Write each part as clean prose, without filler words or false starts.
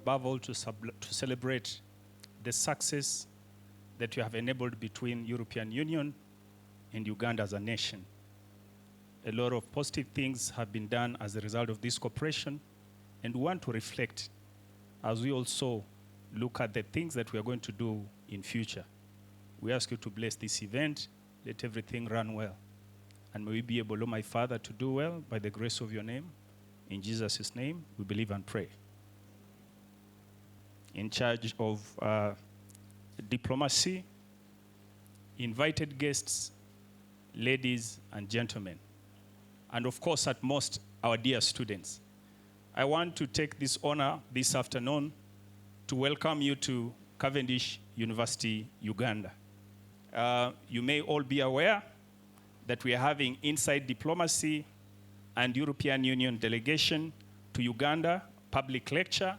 above all to celebrate the success that you have enabled between European Union and Uganda as a nation. A lot of positive things have been done as a result of this cooperation, and we want to reflect as we also look at the things that we are going to do in future. We ask you to bless this event, let everything run well. And may we be able, my Father, to do well by the grace of your name. In Jesus' name, we believe and pray. In charge of diplomacy, invited guests, ladies and gentlemen, and of course, at most, our dear students. I want to take this honor this afternoon to welcome you to Cavendish University, Uganda. You may all be aware that we are having inside diplomacy and European Union Delegation to Uganda public lecture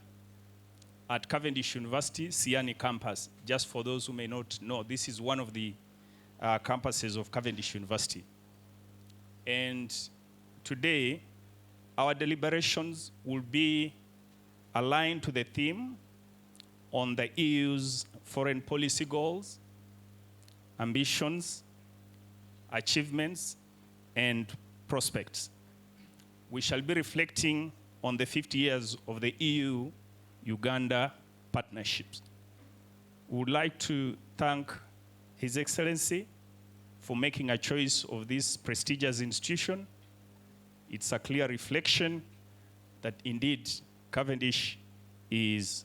at Cavendish University, Siani campus. Just for those who may not know, this is one of the campuses of Cavendish University. And today, our deliberations will be aligned to the theme on the EU's foreign policy goals, ambitions, achievements, and prospects. We shall be reflecting on the 50 years of the EU-UGANDA Partnership. We would like to thank His Excellency for making a choice of this prestigious institution. It's a clear reflection that indeed Cavendish is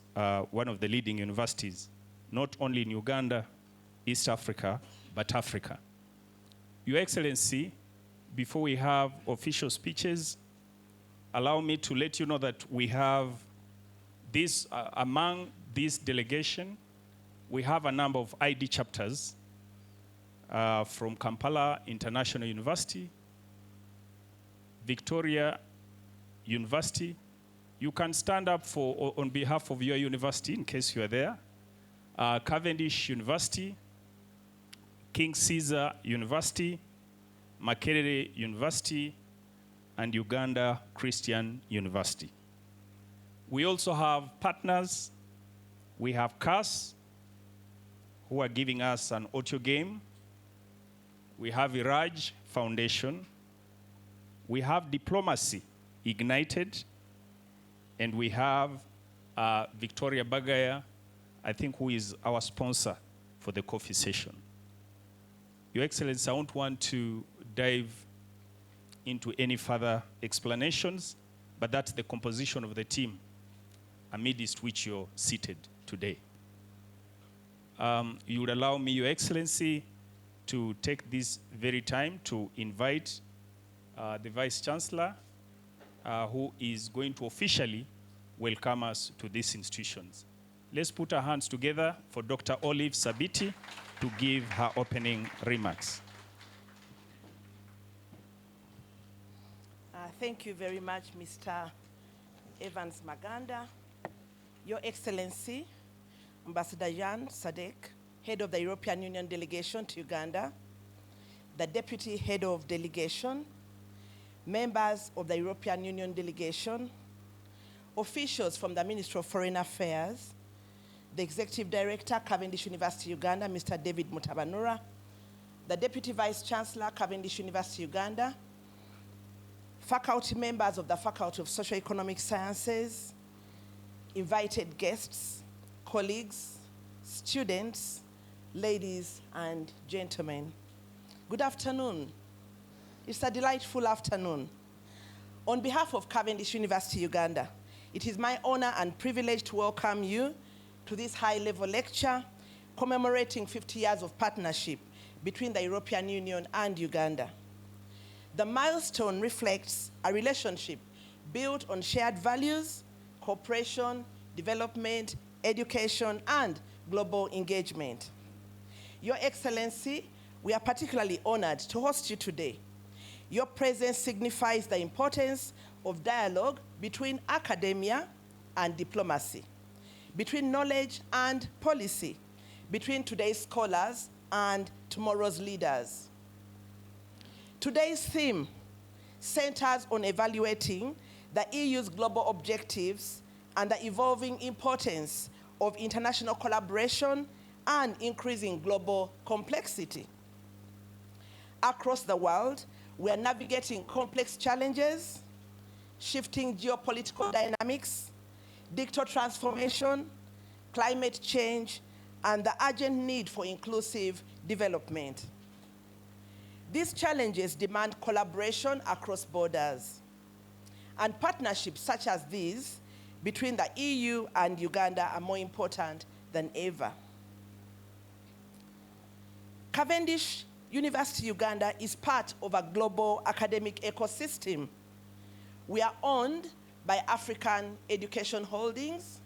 one of the leading universities, not only in Uganda, East Africa, but Africa. Your Excellency, before we have official speeches, allow me to let you know that we have this, among this delegation, we have a number of ID chapters from Kampala International University, Victoria University. You can stand up for on behalf of your university in case you are there. Cavendish University, King Caesar University, Makerere University, and Uganda Christian University. We also have partners. We have CAS, who are giving us an audio game. We have Iraj Foundation. We have Diplomacy Ignited. And we have Victoria Bagaya, I think, who is our sponsor for the coffee session. Your Excellency, I don't want to dive into any further explanations, but that's the composition of the team amidst which you're seated today. You would allow me, Your Excellency, to take this very time to invite the Vice Chancellor, who is going to officially welcome us to these institutions. Let's put our hands together for Dr. Olive Sabiti to give her opening remarks. Thank you very much, Mr. Evans Maganda. Your Excellency, Ambassador Jan Sadek, Head of the European Union Delegation to Uganda, the Deputy Head of Delegation, members of the European Union Delegation, officials from the Ministry of Foreign Affairs, the Executive Director, Cavendish University, Uganda, Mr. David Mutabanura, the Deputy Vice Chancellor, Cavendish University, Uganda, faculty members of the Faculty of Socio-Economic Sciences, invited guests, colleagues, students, ladies and gentlemen. Good afternoon. It's a delightful afternoon. On behalf of Cavendish University, Uganda, it is my honor and privilege to welcome you to this high-level lecture commemorating 50 years of partnership between the European Union and Uganda. The milestone reflects a relationship built on shared values, cooperation, development, education, and global engagement. Your Excellency, we are particularly honored to host you today. Your presence signifies the importance of dialogue between academia and diplomacy, between knowledge and policy, between today's scholars and tomorrow's leaders. Today's theme centers on evaluating the EU's global objectives and the evolving importance of international collaboration and increasing global complexity. Across the world, we are navigating complex challenges, shifting geopolitical dynamics, digital transformation, climate change, and the urgent need for inclusive development. These challenges demand collaboration across borders, and partnerships such as these between the EU and Uganda are more important than ever. Cavendish University Uganda is part of a global academic ecosystem. We are owned by African Education Holdings,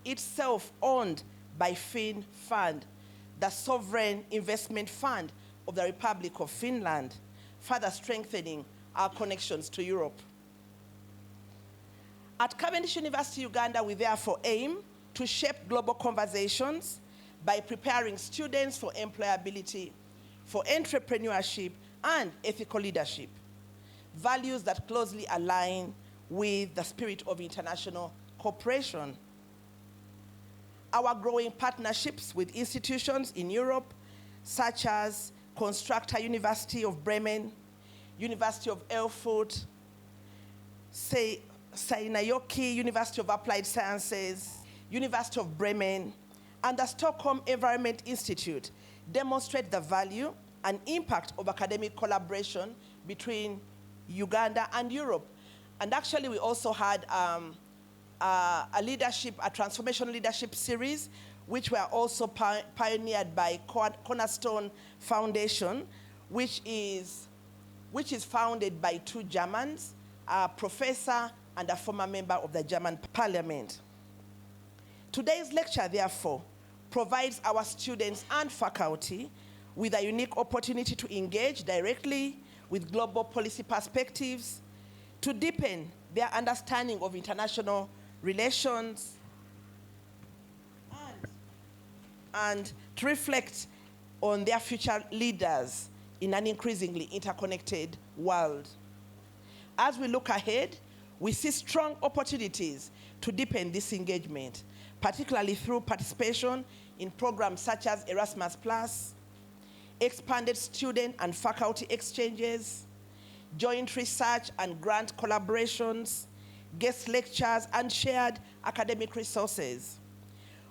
itself owned by Fund, the sovereign investment fund of the Republic of Finland, further strengthening our connections to Europe. At Cavendish University Uganda, we therefore aim to shape global conversations by preparing students for employability, for entrepreneurship, and ethical leadership, values that closely align with the spirit of international cooperation. Our growing partnerships with institutions in Europe, such as Constructor University of Bremen, University of Erfurt, Seinäjoki University of Applied Sciences, University of Bremen, and the Stockholm Environment Institute demonstrate the value and impact of academic collaboration between Uganda and Europe. And actually, we also had a transformation leadership series, which were also pioneered by Cornerstone Foundation, which is founded by two Germans, a professor and a former member of the German parliament. Today's lecture, therefore, provides our students and faculty with a unique opportunity to engage directly with global policy perspectives, to deepen their understanding of international relations, and to reflect on their future leaders in an increasingly interconnected world. As we look ahead, we see strong opportunities to deepen this engagement, particularly through participation in programs such as Erasmus+, expanded student and faculty exchanges, joint research and grant collaborations, guest lectures, and shared academic resources.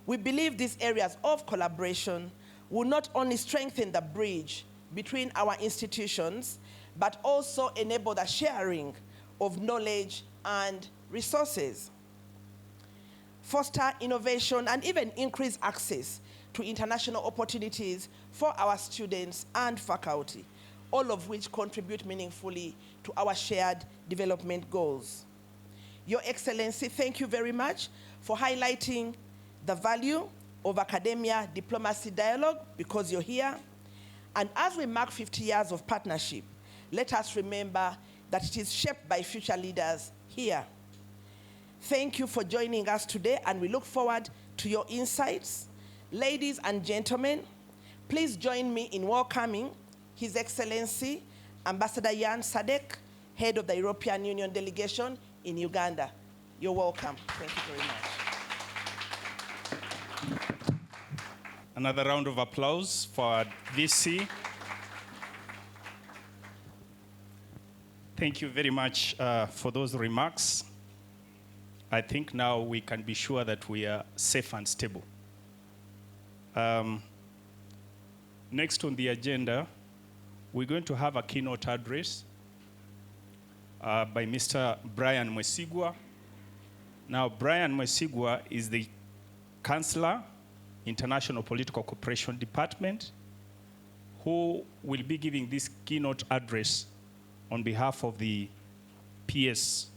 We believe these areas of collaboration will not only strengthen the bridge between our institutions, but also enable the sharing of knowledge and resources, foster innovation, and even increase access to international opportunities for our students and faculty, all of which contribute meaningfully to our shared development goals. Your Excellency, thank you very much for highlighting the value of academia diplomacy dialogue, because you're here. And as we mark 50 years of partnership, let us remember that it is shaped by future leaders here. Thank you for joining us today, and we look forward to your insights. Ladies and gentlemen, please join me in welcoming His Excellency Ambassador Jan Sadek, Head of the European Union Delegation in Uganda. You're welcome. Thank you very much. Another round of applause for our VC. Thank you very much for those remarks. I think now we can be sure that we are safe and stable. Next on the agenda, we're going to have a keynote address by Mr. Brian Mwesigwa. Now, Brian Mwesigwa is the Chancellor, International Political Cooperation Department, who will be giving this keynote address on behalf of the PS,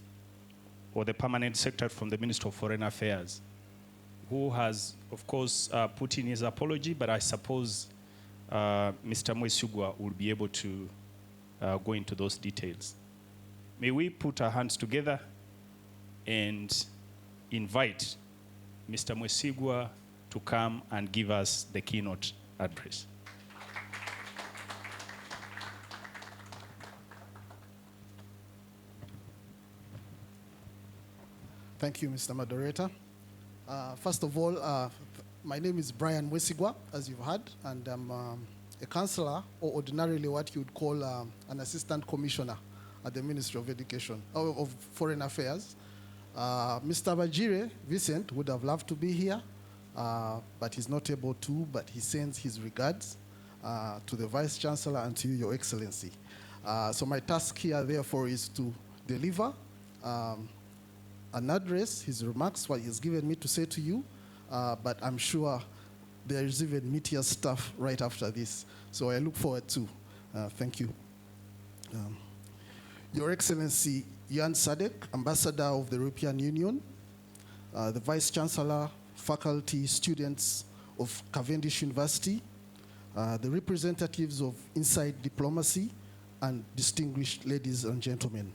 or the Permanent Secretary from the Ministry of Foreign Affairs, who has, of course, put in his apology, but I suppose Mr. Mwesigwa will be able to go into those details. May we put our hands together and invite Mr. Mwesigwa to come and give us the keynote address. Thank you, Mr. Moderator. First of all, my name is Brian Wesigwa, as you've heard, and I'm a councillor, or ordinarily what you would call an assistant commissioner at the Ministry of Education, of Foreign Affairs. Mr. Bajire Vincent would have loved to be here, but he's not able to, but he sends his regards to the Vice Chancellor and to you, Your Excellency. So my task here, therefore, is to deliver an address, his remarks, what he's given me to say to you, but I'm sure there is even meatier stuff right after this. So I look forward to. Thank you. Your Excellency Jan Sadek, Ambassador of the European Union, the Vice Chancellor, faculty, students of Cavendish University, the representatives of Inside Diplomacy, and distinguished ladies and gentlemen.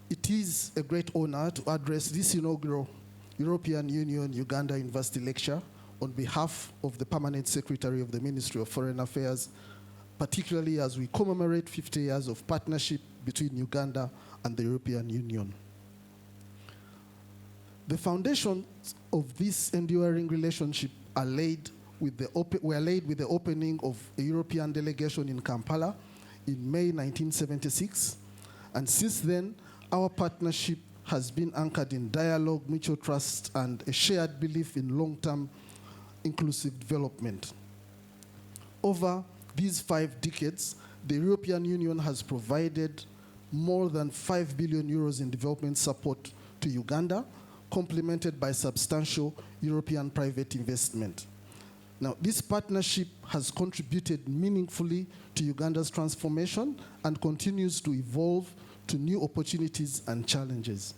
It is a great honor to address this inaugural European Union Uganda University lecture on behalf of the Permanent Secretary of the Ministry of Foreign Affairs, particularly as we commemorate 50 years of partnership between Uganda and the European Union. The foundations of this enduring relationship were laid with the opening of a European delegation in Kampala in May 1976, and since then, our partnership has been anchored in dialogue, mutual trust, and a shared belief in long-term inclusive development. Over these 5 decades, the European Union has provided more than 5 billion euros in development support to Uganda, complemented by substantial European private investment. Now, this partnership has contributed meaningfully to Uganda's transformation and continues to evolve to new opportunities and challenges.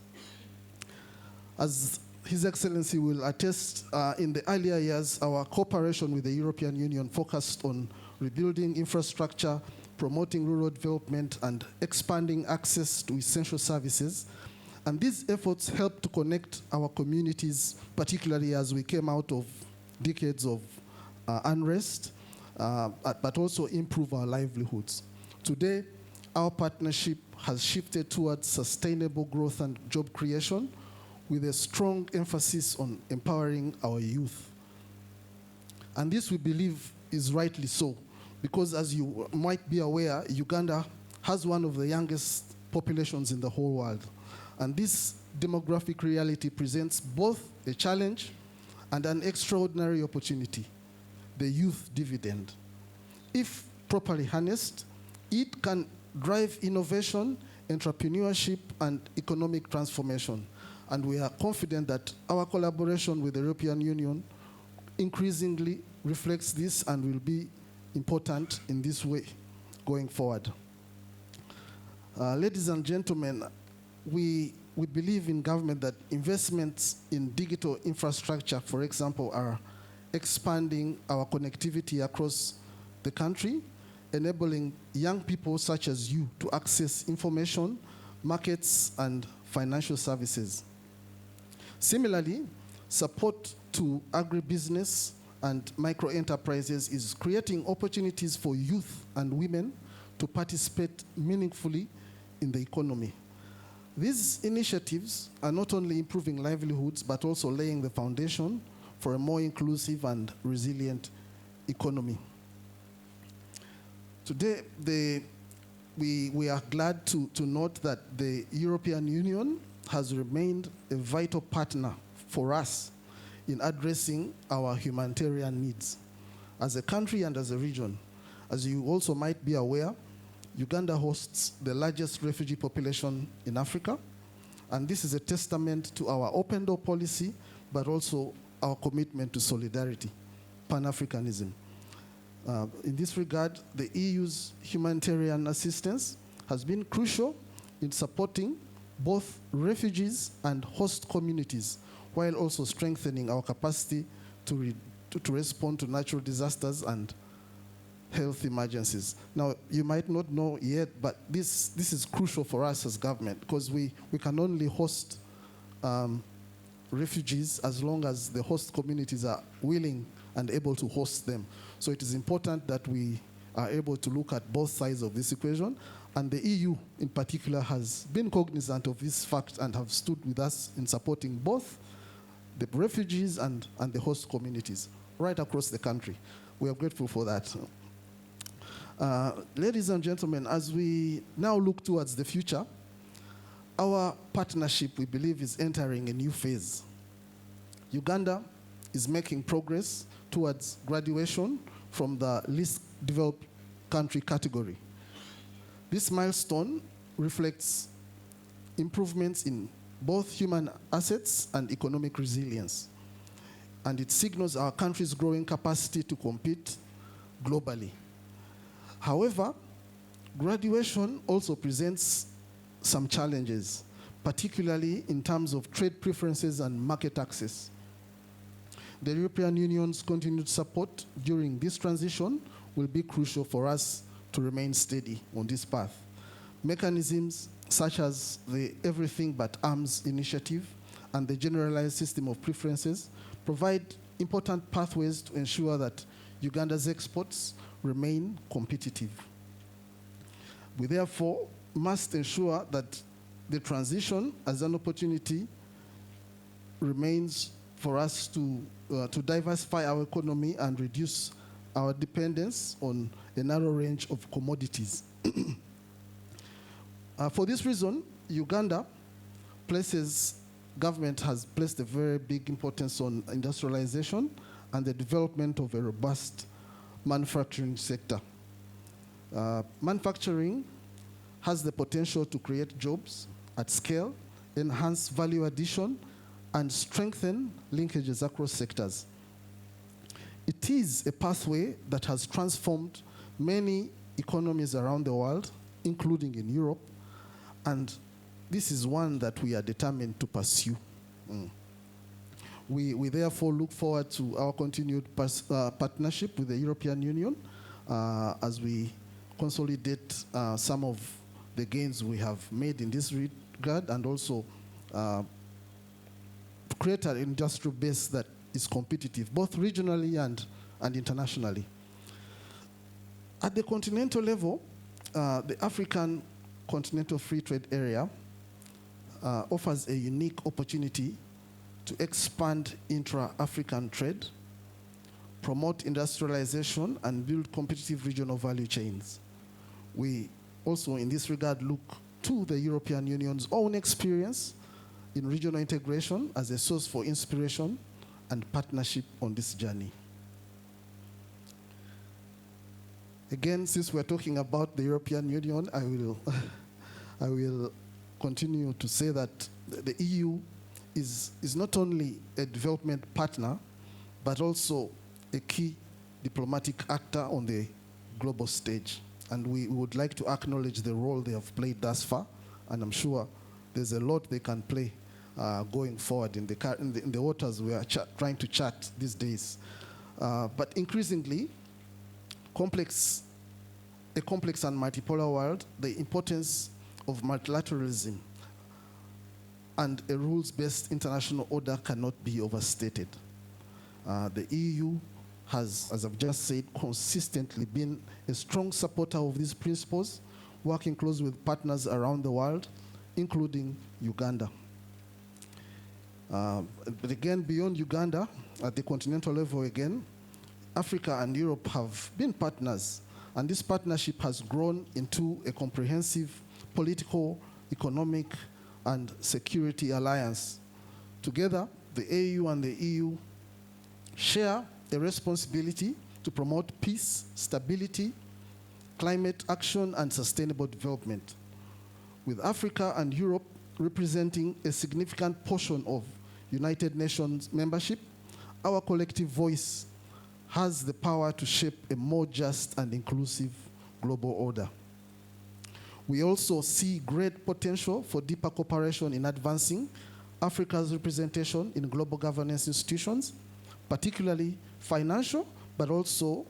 As His Excellency will attest, in the earlier years, our cooperation with the European Union focused on rebuilding infrastructure, promoting rural development, and expanding access to essential services. And these efforts helped to connect our communities, particularly as we came out of decades of unrest, but also improve our livelihoods. Today, our partnership has shifted towards sustainable growth and job creation with a strong emphasis on empowering our youth. And this, we believe, is rightly so, because as you might be aware, Uganda has one of the youngest populations in the whole world. And this demographic reality presents both a challenge and an extraordinary opportunity, the youth dividend. If properly harnessed, it can drive innovation, entrepreneurship, and economic transformation. And we are confident that our collaboration with the European Union increasingly reflects this and will be important in this way going forward. Ladies and gentlemen, we believe in government that investments in digital infrastructure, for example, are expanding our connectivity across the country, enabling young people such as you to access information, markets, and financial services. Similarly, support to agribusiness and micro-enterprises is creating opportunities for youth and women to participate meaningfully in the economy. These initiatives are not only improving livelihoods, but also laying the foundation for a more inclusive and resilient economy. Today, we are glad to note that the European Union has remained a vital partner for us in addressing our humanitarian needs as a country and as a region. As you also might be aware, Uganda hosts the largest refugee population in Africa, and this is a testament to our open door policy, but also our commitment to solidarity, Pan-Africanism. In this regard, the EU's humanitarian assistance has been crucial in supporting both refugees and host communities, while also strengthening our capacity to respond to natural disasters and health emergencies. Now, you might not know yet, but this is crucial for us as government, because we can only host refugees as long as the host communities are willing and able to host them. So it is important that we are able to look at both sides of this equation, and the EU in particular has been cognizant of this fact and have stood with us in supporting both the refugees and the host communities right across the country. We are grateful for that. Ladies and gentlemen, as we now look towards the future, our partnership, we believe, is entering a new phase. Uganda is making progress towards graduation from the least developed country category. This milestone reflects improvements in both human assets and economic resilience, and it signals our country's growing capacity to compete globally. However, graduation also presents some challenges, particularly in terms of trade preferences and market access. The European Union's continued support during this transition will be crucial for us to remain steady on this path. Mechanisms such as the Everything But Arms initiative and the generalized system of preferences provide important pathways to ensure that Uganda's exports remain competitive. We therefore must ensure that the transition as an opportunity remains for us to diversify our economy and reduce our dependence on a narrow range of commodities. For this reason, government has placed a very big importance on industrialization and the development of a robust manufacturing sector. Manufacturing has the potential to create jobs at scale, enhance value addition, and strengthen linkages across sectors. It is a pathway that has transformed many economies around the world, including in Europe, and this is one that we are determined to pursue. We therefore look forward to our continued partnership with the European Union as we consolidate some of the gains we have made in this regard, and also create an industrial base that is competitive, both regionally and internationally. At the continental level, the African Continental Free Trade Area offers a unique opportunity to expand intra-African trade, promote industrialization, and build competitive regional value chains. We also, in this regard, look to the European Union's own experience in regional integration as a source for inspiration and partnership on this journey. Again, since we're talking about the European Union, I will continue to say that the EU is not only a development partner, but also a key diplomatic actor on the global stage. And we would like to acknowledge the role they have played thus far, and I'm sure there's a lot they can play going forward in the waters we are trying to chart these days. But increasingly, a complex and multipolar world, the importance of multilateralism and a rules-based international order cannot be overstated. The EU has, as I've just said, consistently been a strong supporter of these principles, working closely with partners around the world, including Uganda. But again, beyond Uganda, at the continental level again, Africa and Europe have been partners, and this partnership has grown into a comprehensive political, economic, and security alliance. Together, the AU and the EU share a responsibility to promote peace, stability, climate action, and sustainable development. With Africa and Europe representing a significant portion of United Nations membership, our collective voice has the power to shape a more just and inclusive global order. We also see great potential for deeper cooperation in advancing Africa's representation in global governance institutions, particularly financial, but also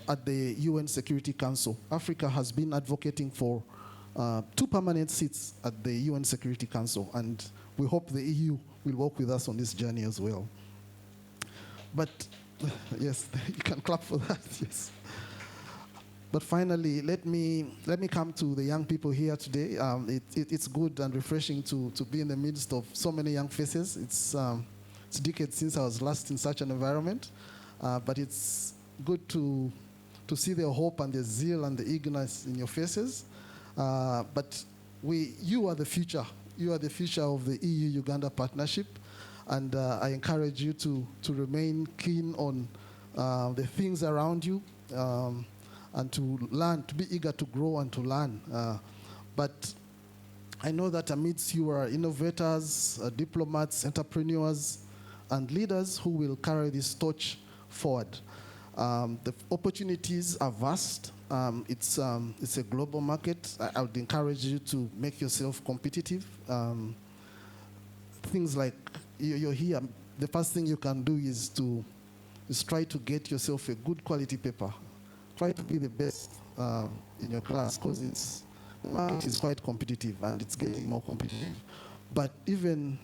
at the UN Security Council. Africa has been advocating for 2 permanent seats at the UN Security Council, and we hope the EU will work with us on this journey as well. But yes, you can clap for that, yes. But finally, let me come to the young people here today. It's good and refreshing to be in the midst of so many young faces. It's decades since I was last in such an environment, but it's good to see the hope and the zeal and the eagerness in your faces. But you are the future. You are the future of the EU-Uganda Partnership, and I encourage you to remain keen on the things around you, and to learn, to be eager to grow and to learn. But I know that amidst you are innovators, diplomats, entrepreneurs, and leaders who will carry this torch forward. The opportunities are vast. It's a global market. I would encourage you to make yourself competitive. Things like you're here, the first thing you can do is try to get yourself a good quality paper. Try to be the best in your class, because it is quite competitive and it's getting more competitive. But even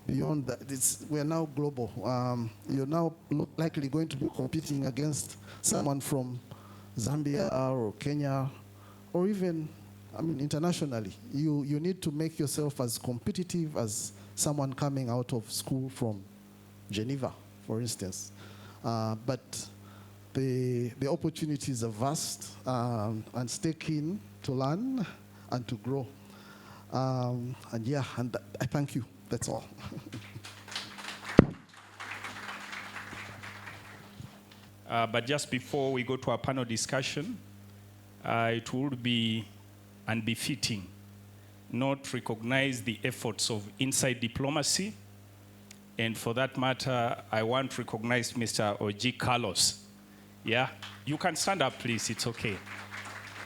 beyond that, we're now global. You're now likely going to be competing against someone from Zambia or Kenya, or even, internationally. You need to make yourself as competitive as someone coming out of school from Geneva, for instance. But the opportunities are vast, and stay keen to learn and to grow. And I thank you. That's all. But just before we go to our panel discussion, it would be unbefitting not to recognize the efforts of inside diplomacy. And for that matter, I want to recognize Mr. Oji Carlos. Yeah, you can stand up, please. It's okay.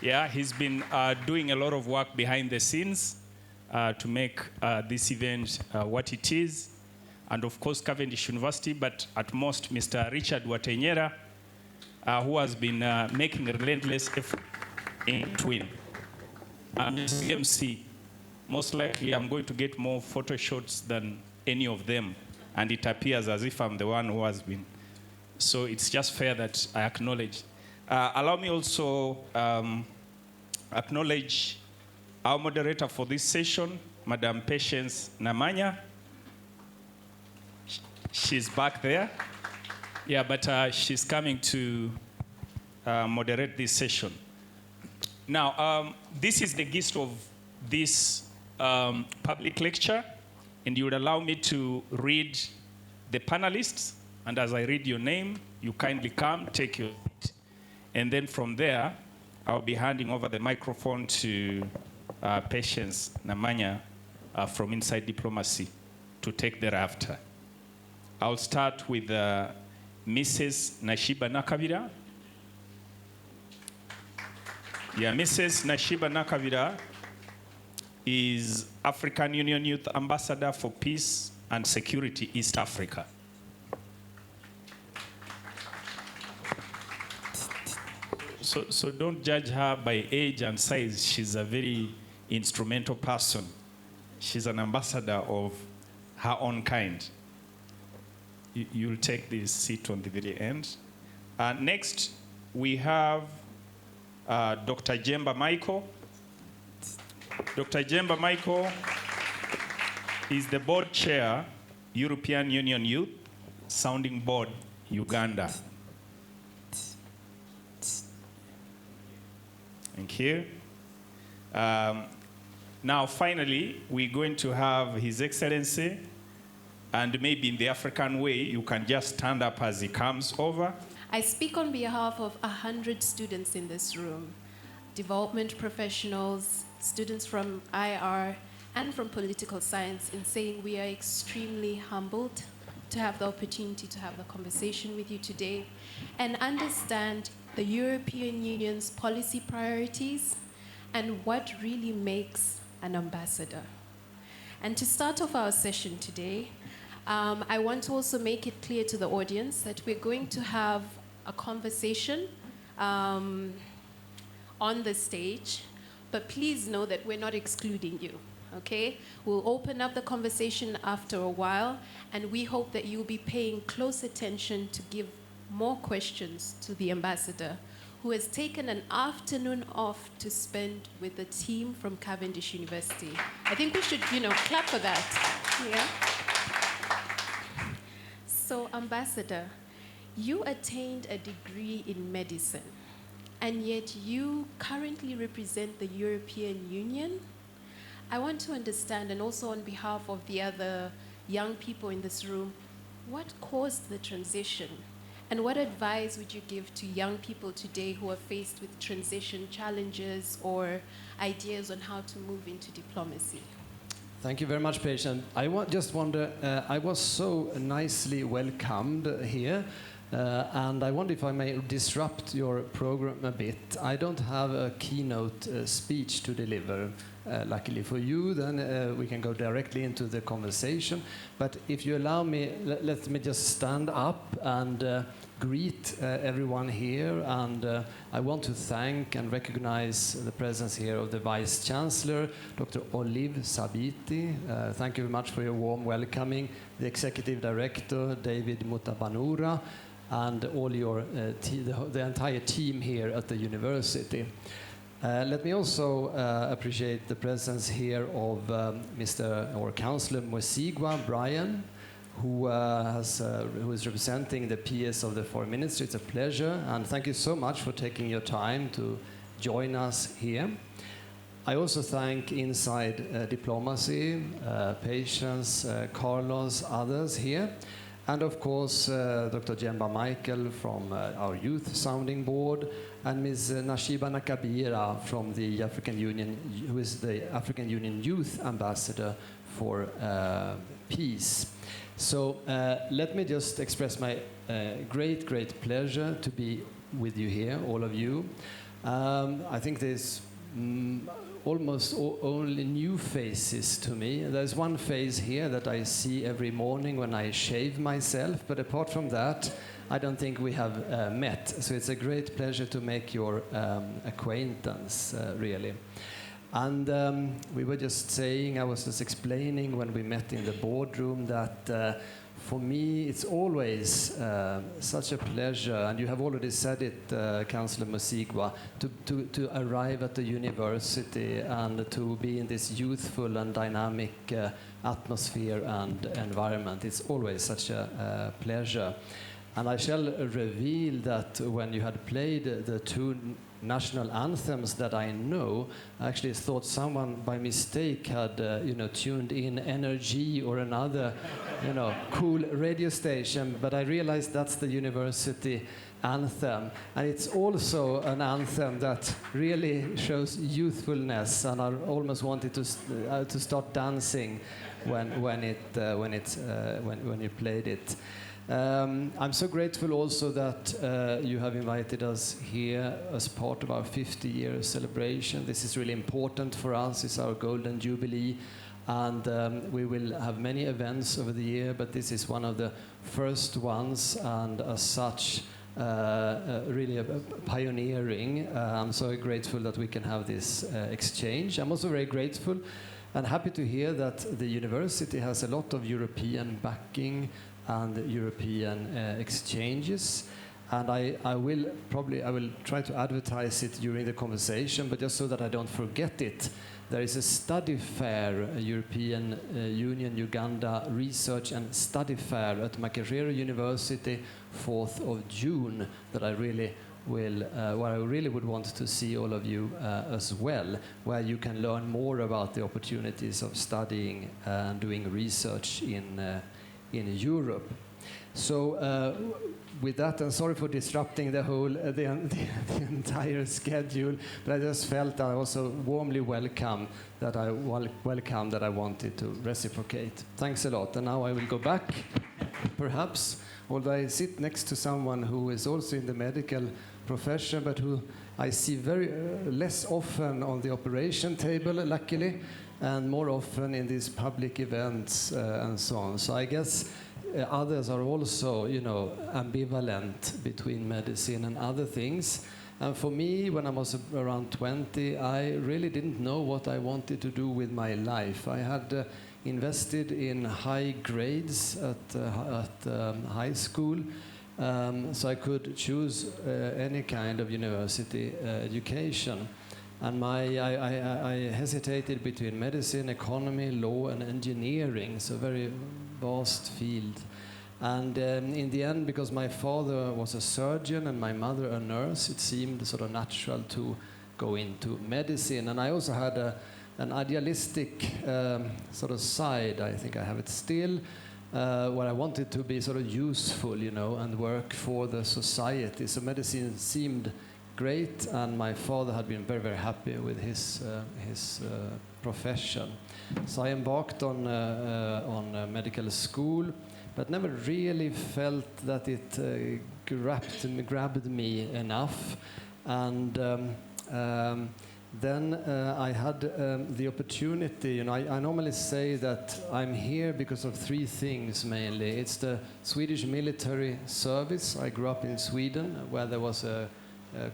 Yeah, he's been doing a lot of work behind the scenes to make this event what it is. And of course, Cavendish University, but at most, Mr. Richard Watenyera, who has been making a relentless effort in Twin. And CMC, most likely I'm going to get more photo shots than any of them. And it appears as if I'm the one who has been. So it's just fair that I acknowledge. Allow me also acknowledge our moderator for this session, Madam Patience Namanya. She's back there. Yeah, but she's coming to moderate this session. Now, this is the gist of this public lecture, and you would allow me to read the panelists, and as I read your name, you kindly come, take your seat, and then from there, I'll be handing over the microphone to Patience Namanya from Inside Diplomacy to take thereafter. I'll start with Mrs. Nashiba Nakabira. Yeah, Mrs. Nashiba Nakabira is African Union Youth Ambassador for Peace and Security, East Africa. So don't judge her by age and size. She's a very instrumental person. She's an ambassador of her own kind. You'll take this seat on the very end. Next, we have Dr. Jemba Michael. Dr. Jemba Michael is the board chair, European Union Youth, Sounding Board, Uganda. Thank you. Now, finally, we're going to have His Excellency, and maybe in the African way, you can just stand up as he comes over. I speak on behalf of 100 students in this room, development professionals, students from IR, and from political science, in saying we are extremely humbled to have the opportunity to have the conversation with you today and understand the European Union's policy priorities and what really makes an ambassador. And to start off our session today, I want to also make it clear to the audience that we're going to have a conversation on the stage, but please know that we're not excluding you, okay? We'll open up the conversation after a while, and we hope that you'll be paying close attention to give more questions to the ambassador, who has taken an afternoon off to spend with the team from Cavendish University. I think we should, clap for that. Yeah. So, Ambassador, you attained a degree in medicine, and yet you currently represent the European Union. I want to understand, and also on behalf of the other young people in this room, what caused the transition? And what advice would you give to young people today who are faced with transition challenges or ideas on how to move into diplomacy? Thank you very much, Patient. I just wonder, I was so nicely welcomed here, and I wonder if I may disrupt your program a bit. I don't have a keynote speech to deliver. Luckily for you, then we can go directly into the conversation. But if you allow me, let me just stand up and greet everyone here. And I want to thank and recognize the presence here of the Vice Chancellor, Dr. Olive Sabiti. Thank you very much for your warm welcoming. The Executive Director, David Mutabanura, and all your the entire team here at the university. Let me also appreciate the presence here of Mr. or Councillor Musigwa Brian, who is representing the PS of the Foreign Ministry. It's a pleasure, and thank you so much for taking your time to join us here. I also thank Inside Diplomacy, Patience, Carlos, others here. And of course, Dr. Jemba Michael from our Youth Sounding Board, and Ms. Nashiba Nakabira from the African Union, who is the African Union Youth Ambassador for Peace. So let me just express my great pleasure to be with you here, all of you. I think there's almost only new faces to me. There's one face here that I see every morning when I shave myself, but apart from that, I don't think we have met. So it's a great pleasure to make your acquaintance, really. And we were just saying, I was just explaining when we met in the boardroom that for me, it's always such a pleasure, and you have already said it, Councillor Musigwa, to arrive at the university and to be in this youthful and dynamic atmosphere and environment. It's always such a pleasure. And I shall reveal that when you had played the two national anthems that I know, I actually thought someone by mistake had tuned in NRG or another cool radio station, but I realized that's the university anthem, and it's also an anthem that really shows youthfulness, and I almost wanted to start dancing when you played it. I'm so grateful also that you have invited us here as part of our 50-year celebration. This is really important for us. It's our Golden Jubilee, and we will have many events over the year, but this is one of the first ones, and as such, really pioneering. I'm so grateful that we can have this exchange. I'm also very grateful and happy to hear that the university has a lot of European backing and European exchanges, and I will try to advertise it during the conversation, but just so that I don't forget it, there is a study fair, a European Union Uganda Research and Study Fair at Makerere University, 4th of June, that I really will, where I really would want to see all of you as well, where you can learn more about the opportunities of studying and doing research in Europe. So with that, I'm sorry for disrupting the whole the entire schedule, but I just felt I also warmly welcome that I wanted to reciprocate. Thanks a lot. And now I will go back, perhaps, although I sit next to someone who is also in the medical profession, but who I see very less often on the operation table, luckily, and more often in these public events and so on. So I guess others are also, ambivalent between medicine and other things. And for me, when I was around 20, I really didn't know what I wanted to do with my life. I had invested in high grades at high school, so I could choose any kind of university education. And I hesitated between medicine, economy, law, and engineering, so very vast field. And in the end, because my father was a surgeon and my mother a nurse, it seemed sort of natural to go into medicine. And I also had an idealistic sort of side, I think I have it still, where I wanted to be sort of useful, you know, and work for the society. So medicine seemed great, and my father had been very, very happy with his profession. So I embarked on medical school, but never really felt that it grabbed me enough. And then I had the opportunity, you know, I normally say that I'm here because of three things mainly. It's the Swedish military service. I grew up in Sweden, where there was a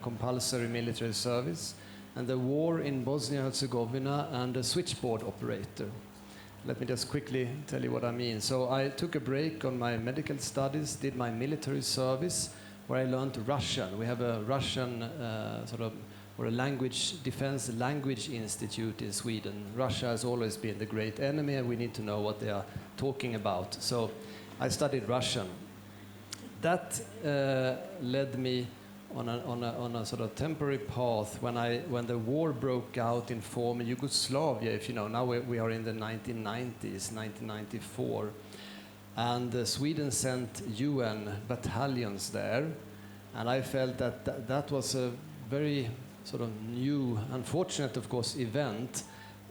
compulsory military service, and the war in Bosnia-Herzegovina, and a switchboard operator. Let me just quickly tell you what I mean. So I took a break on my medical studies, did my military service, where I learned Russian. We have a Russian or a defense language institute in Sweden. Russia has always been the great enemy, and we need to know what they are talking about. So I studied Russian. That led me on a sort of temporary path when the war broke out in former Yugoslavia. If you know, now we are in the 1990s, 1994, and Sweden sent UN battalions there, and I felt that was a very sort of new, unfortunate, of course, event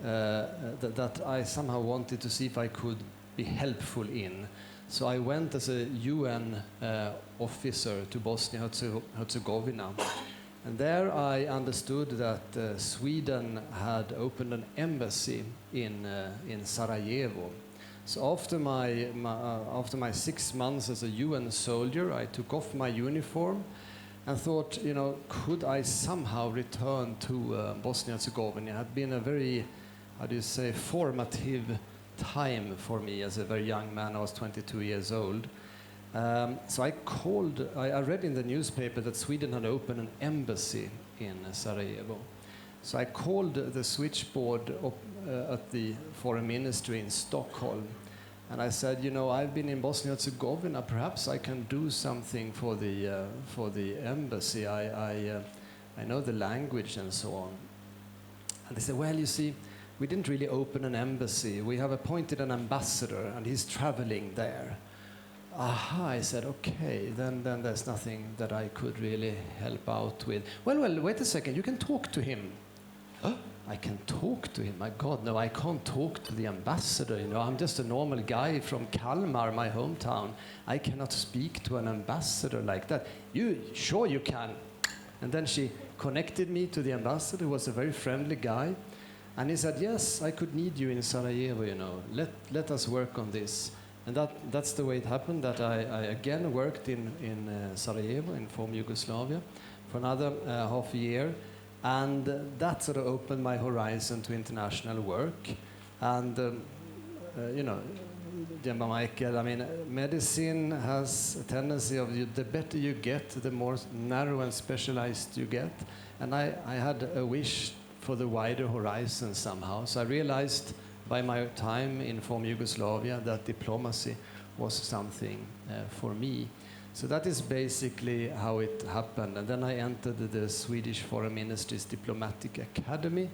that I somehow wanted to see if I could be helpful in. So I went as a UN officer to Bosnia-Herzegovina. And there I understood that Sweden had opened an embassy in Sarajevo. So after my 6 months as a UN soldier, I took off my uniform and thought, you know, could I somehow return to Bosnia-Herzegovina? It had been a very, how do you say, formative time for me as a very young man. I was 22 years old. So I read in the newspaper that Sweden had opened an embassy in Sarajevo. So I called the switchboard at the foreign ministry in Stockholm, and I said, you know, I've been in Bosnia-Herzegovina, perhaps I can do something for the embassy. I know the language and so on. And they said, well, you see, we didn't really open an embassy. We have appointed an ambassador, and he's traveling there. Aha, I said, okay, then there's nothing that I could really help out with. Well, wait a second, you can talk to him. Huh? I can talk to him? My God, no, I can't talk to the ambassador, you know. I'm just a normal guy from Kalmar, my hometown. I cannot speak to an ambassador like that. Sure you can. And then she connected me to the ambassador, who was a very friendly guy. And he said, yes, I could need you in Sarajevo, you know. Let us work on this. And that's the way it happened, that I again worked in Sarajevo, in former Yugoslavia, for another half a year. And that sort of opened my horizon to international work. And, you know, Jemba Michael, I mean, medicine has a tendency of the better you get, the more narrow and specialized you get. And I had a wish for the wider horizon somehow. So I realized by my time in former Yugoslavia that diplomacy was something for me. So that is basically how it happened. And then I entered the Swedish Foreign Ministry's Diplomatic Academy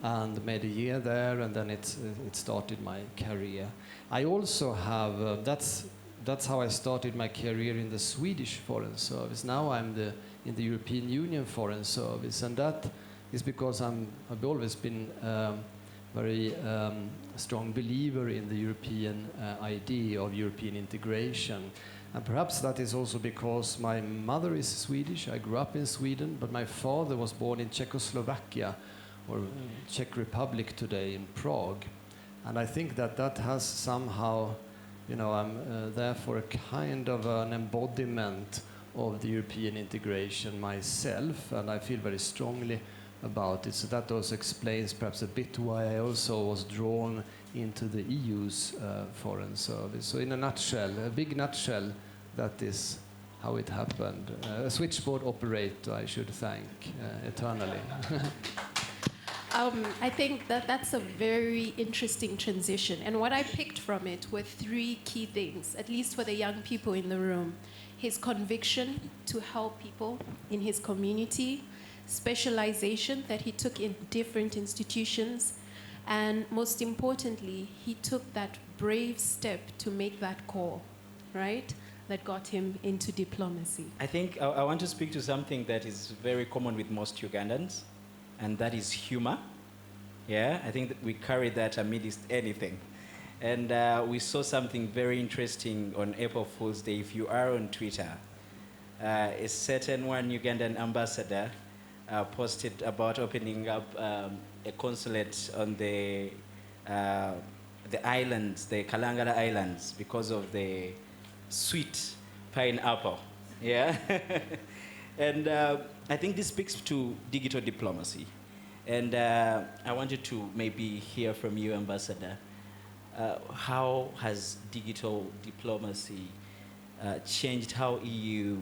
and made a year there, and then it started my career. I also have, that's how I started my career in the Swedish Foreign Service. Now I'm in the European Union Foreign Service, and that is because I've always been very strong believer in the European idea of European integration. And perhaps that is also because my mother is Swedish. I grew up in Sweden, but my father was born in Czechoslovakia, or Czech Republic today, in Prague. And I think that has somehow, you know, I'm there for a kind of an embodiment of the European integration myself, and I feel very strongly about it. So that also explains perhaps a bit why I also was drawn into the EU's foreign service. So in a nutshell, a big nutshell, that is how it happened. A switchboard operator I should thank eternally. I think that that's a very interesting transition. And what I picked from it were three key things, at least for the young people in the room. His conviction to help people in his community, specialization that he took in different institutions, and most importantly, he took that brave step to make that call, right? That got him into diplomacy. I think I want to speak to something that is very common with most Ugandans, and that is humor. Yeah, I think that we carry that amidst anything. And we saw something very interesting on April Fool's Day. If you are on Twitter, a certain one Ugandan ambassador posted about opening up a consulate on the islands, the Kalangala Islands, because of the sweet pineapple. Yeah, and I think this speaks to digital diplomacy. And I wanted to maybe hear from you, Ambassador. How has digital diplomacy changed how EU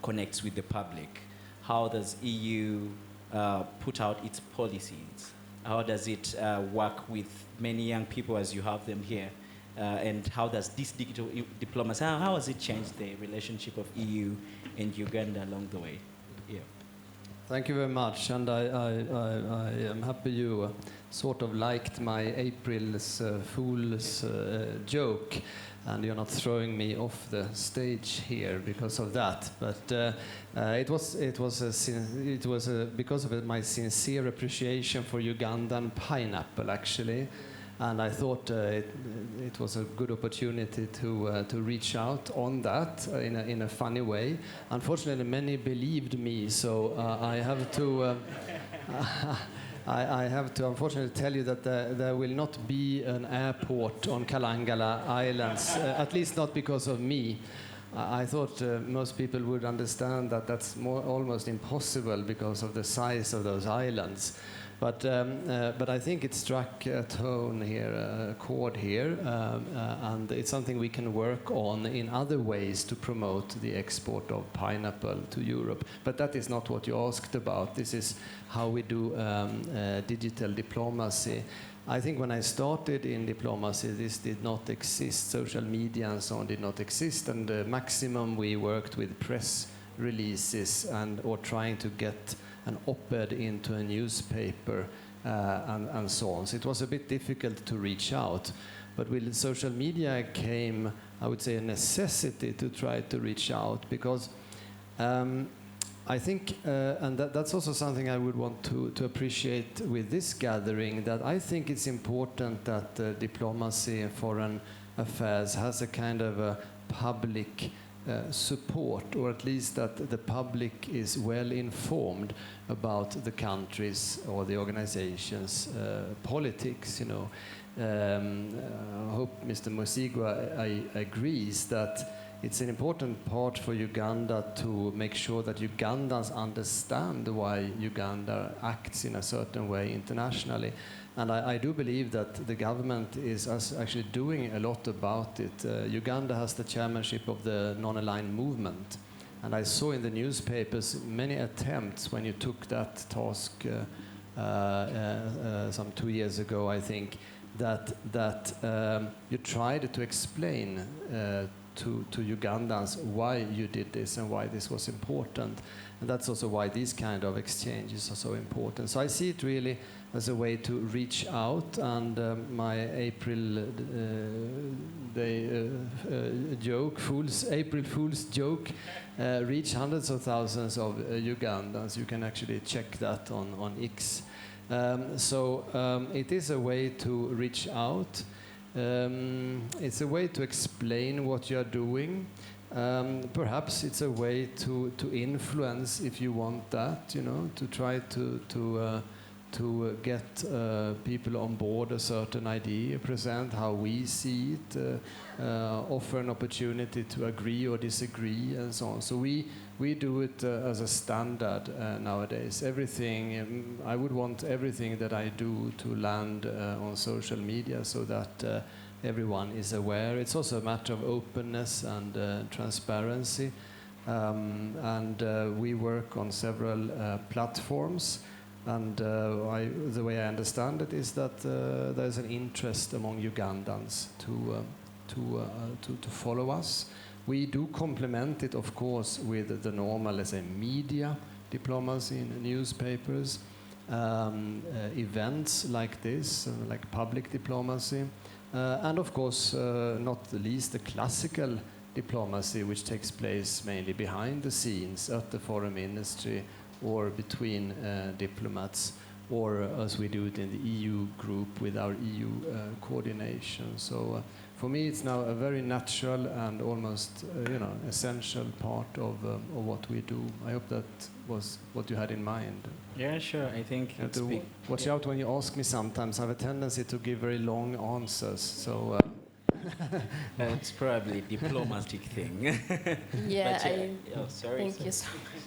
connects with the public? How does EU put out its policies? How does it work with many young people as you have them here? And how does this digital diplomacy, how has it changed the relationship of EU and Uganda along the way? Yeah. Thank you very much, and I am happy you sort of liked my April's Fool's joke, and you're not throwing me off the stage here because of that. But it was because of my sincere appreciation for Ugandan pineapple, actually. And I thought it was a good opportunity to reach out on that in a funny way. Unfortunately, many believed me, so I have to I have to unfortunately tell you that there will not be an airport on Kalangala Islands, at least not because of me. I thought most people would understand that that's almost impossible because of the size of those islands. But I think it struck a tone here, a chord here, and it's something we can work on in other ways to promote the export of pineapple to Europe. But that is not what you asked about. This is how we do digital diplomacy. I think when I started in diplomacy, this did not exist. Social media and so on did not exist, and the maximum we worked with press releases or trying to get an op-ed into a newspaper and so on. So it was a bit difficult to reach out. But with social media came, I would say, a necessity to try to reach out, because I think, and that's also something I would want to appreciate with this gathering, that I think it's important that diplomacy and foreign affairs has a kind of a public support, or at least that the public is well informed about the countries or the organizations' politics. You know, I hope Mr. Musigwa agrees that it's an important part for Uganda to make sure that Ugandans understand why Uganda acts in a certain way internationally. And I do believe that the government is actually doing a lot about it. Uganda has the chairmanship of the non-aligned movement. And I saw in the newspapers many attempts when you took that task some 2 years ago, I think, that you tried to explain to Ugandans why you did this and why this was important. And that's also why these kind of exchanges are so important. So I see it really as a way to reach out, and my April joke, April Fool's joke, reached hundreds of thousands of Ugandans. You can actually check that on X. So it is a way to reach out. It's a way to explain what you're doing. Perhaps it's a way to influence, if you want that, you know, to try to get people on board a certain idea, present how we see it, offer an opportunity to agree or disagree, and so on. So we do it as a standard nowadays. Everything, I would want everything that I do to land on social media so that everyone is aware. It's also a matter of openness and transparency. And we work on several platforms. And the way I understand it is that there's an interest among Ugandans to follow us. We do complement it, of course, with the normal, let's say, media diplomacy in newspapers, events like this, like public diplomacy, and of course, not the least, the classical diplomacy, which takes place mainly behind the scenes at the foreign ministry or between diplomats, or as we do it in the EU group with our EU coordination. So for me, it's now a very natural and almost essential part of what we do. I hope that was what you had in mind. Yeah, sure. I think it's big. Watch out when you ask me sometimes. I have a tendency to give very long answers. So it's probably a diplomatic thing. Yeah, sorry. Thank you so much.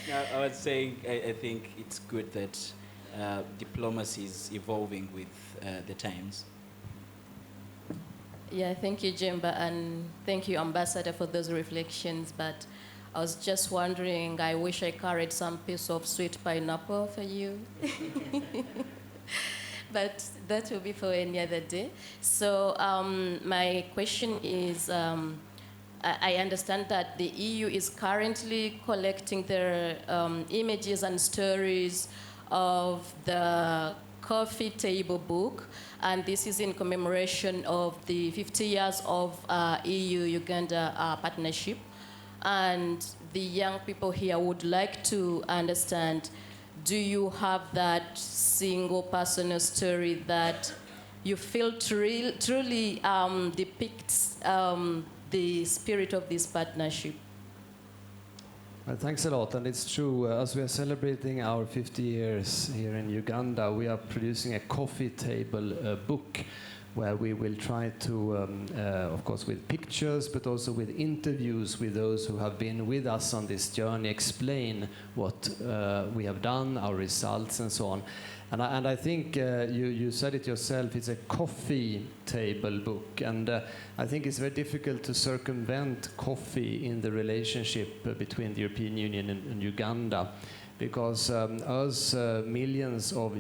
No, I was saying I think it's good that diplomacy is evolving with the times. Yeah, thank you, Jimba, and thank you, Ambassador, for those reflections. But I was just wondering, I wish I carried some piece of sweet pineapple for you. But that will be for any other day. So my question is, I understand that the EU is currently collecting their images and stories of the coffee table book, and this is in commemoration of the 50 years of EU-UGANDA Partnership. And the young people here would like to understand, do you have that single personal story that you feel truly depicts the spirit of this partnership? Well, thanks a lot, and it's true. As we are celebrating our 50 years here in Uganda, we are producing a coffee table book where we will try to, of course, with pictures, but also with interviews with those who have been with us on this journey, explain what we have done, our results, and so on. And I think you said it yourself, it's a coffee table book, and I think it's very difficult to circumvent coffee in the relationship between the European Union and Uganda, because as millions of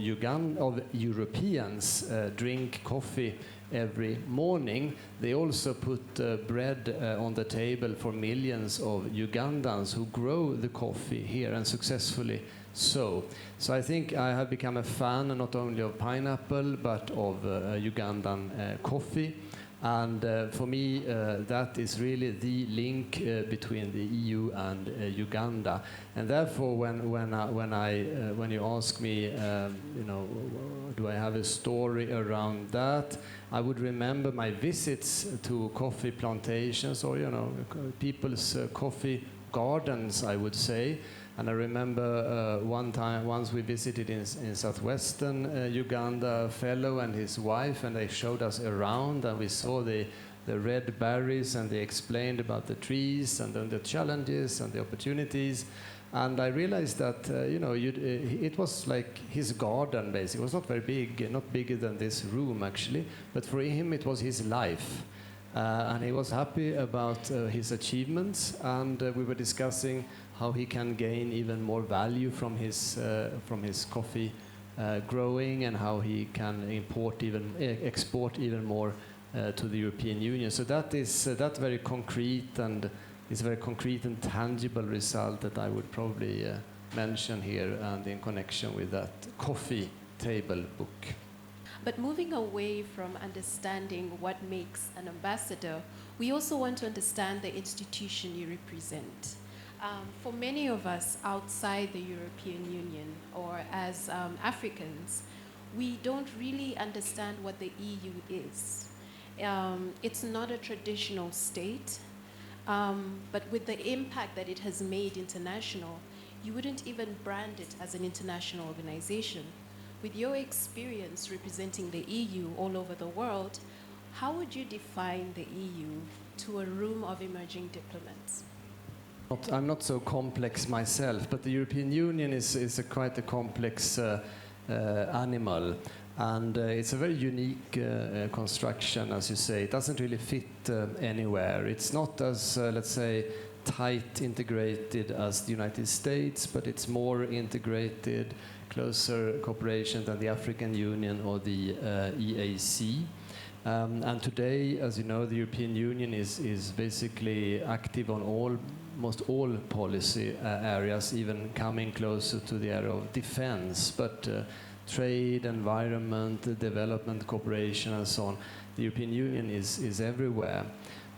Europeans drink coffee every morning, they also put bread on the table for millions of Ugandans who grow the coffee here, and successfully so. So I think I have become a fan not only of pineapple but of Ugandan coffee. And for me, that is really the link between the EU and Uganda. And therefore, when you ask me, do I have a story around that, I would remember my visits to coffee plantations or people's coffee gardens, I would say. And I remember once we visited in southwestern Uganda, a fellow and his wife, and they showed us around, and we saw the red berries, and they explained about the trees and then the challenges and the opportunities. And I realized that it was like his garden, basically. It was not very big, not bigger than this room actually, but for him it was his life. And he was happy about his achievements, and we were discussing how he can gain even more value from his coffee growing, and how he can export even more to the European Union. So that is very concrete, and is a very concrete and tangible result that I would probably mention here, and in connection with that coffee table book. But moving away from understanding what makes an ambassador, we also want to understand the institution you represent. For many of us outside the European Union, or as Africans, we don't really understand what the EU is. It's not a traditional state, but with the impact that it has made international, you wouldn't even brand it as an international organization. With your experience representing the EU all over the world, how would you define the EU to a room of emerging diplomats? I'm not so complex myself, but the European Union is quite a complex animal. And it's a very unique construction, as you say. It doesn't really fit anywhere. It's not as, let's say, tight integrated as the United States, but it's more integrated, closer cooperation than the African Union or the EAC. And today, as you know, the European Union is basically active on almost all policy areas, even coming closer to the area of defense. But trade, environment, development, cooperation, and so on, the European Union is everywhere.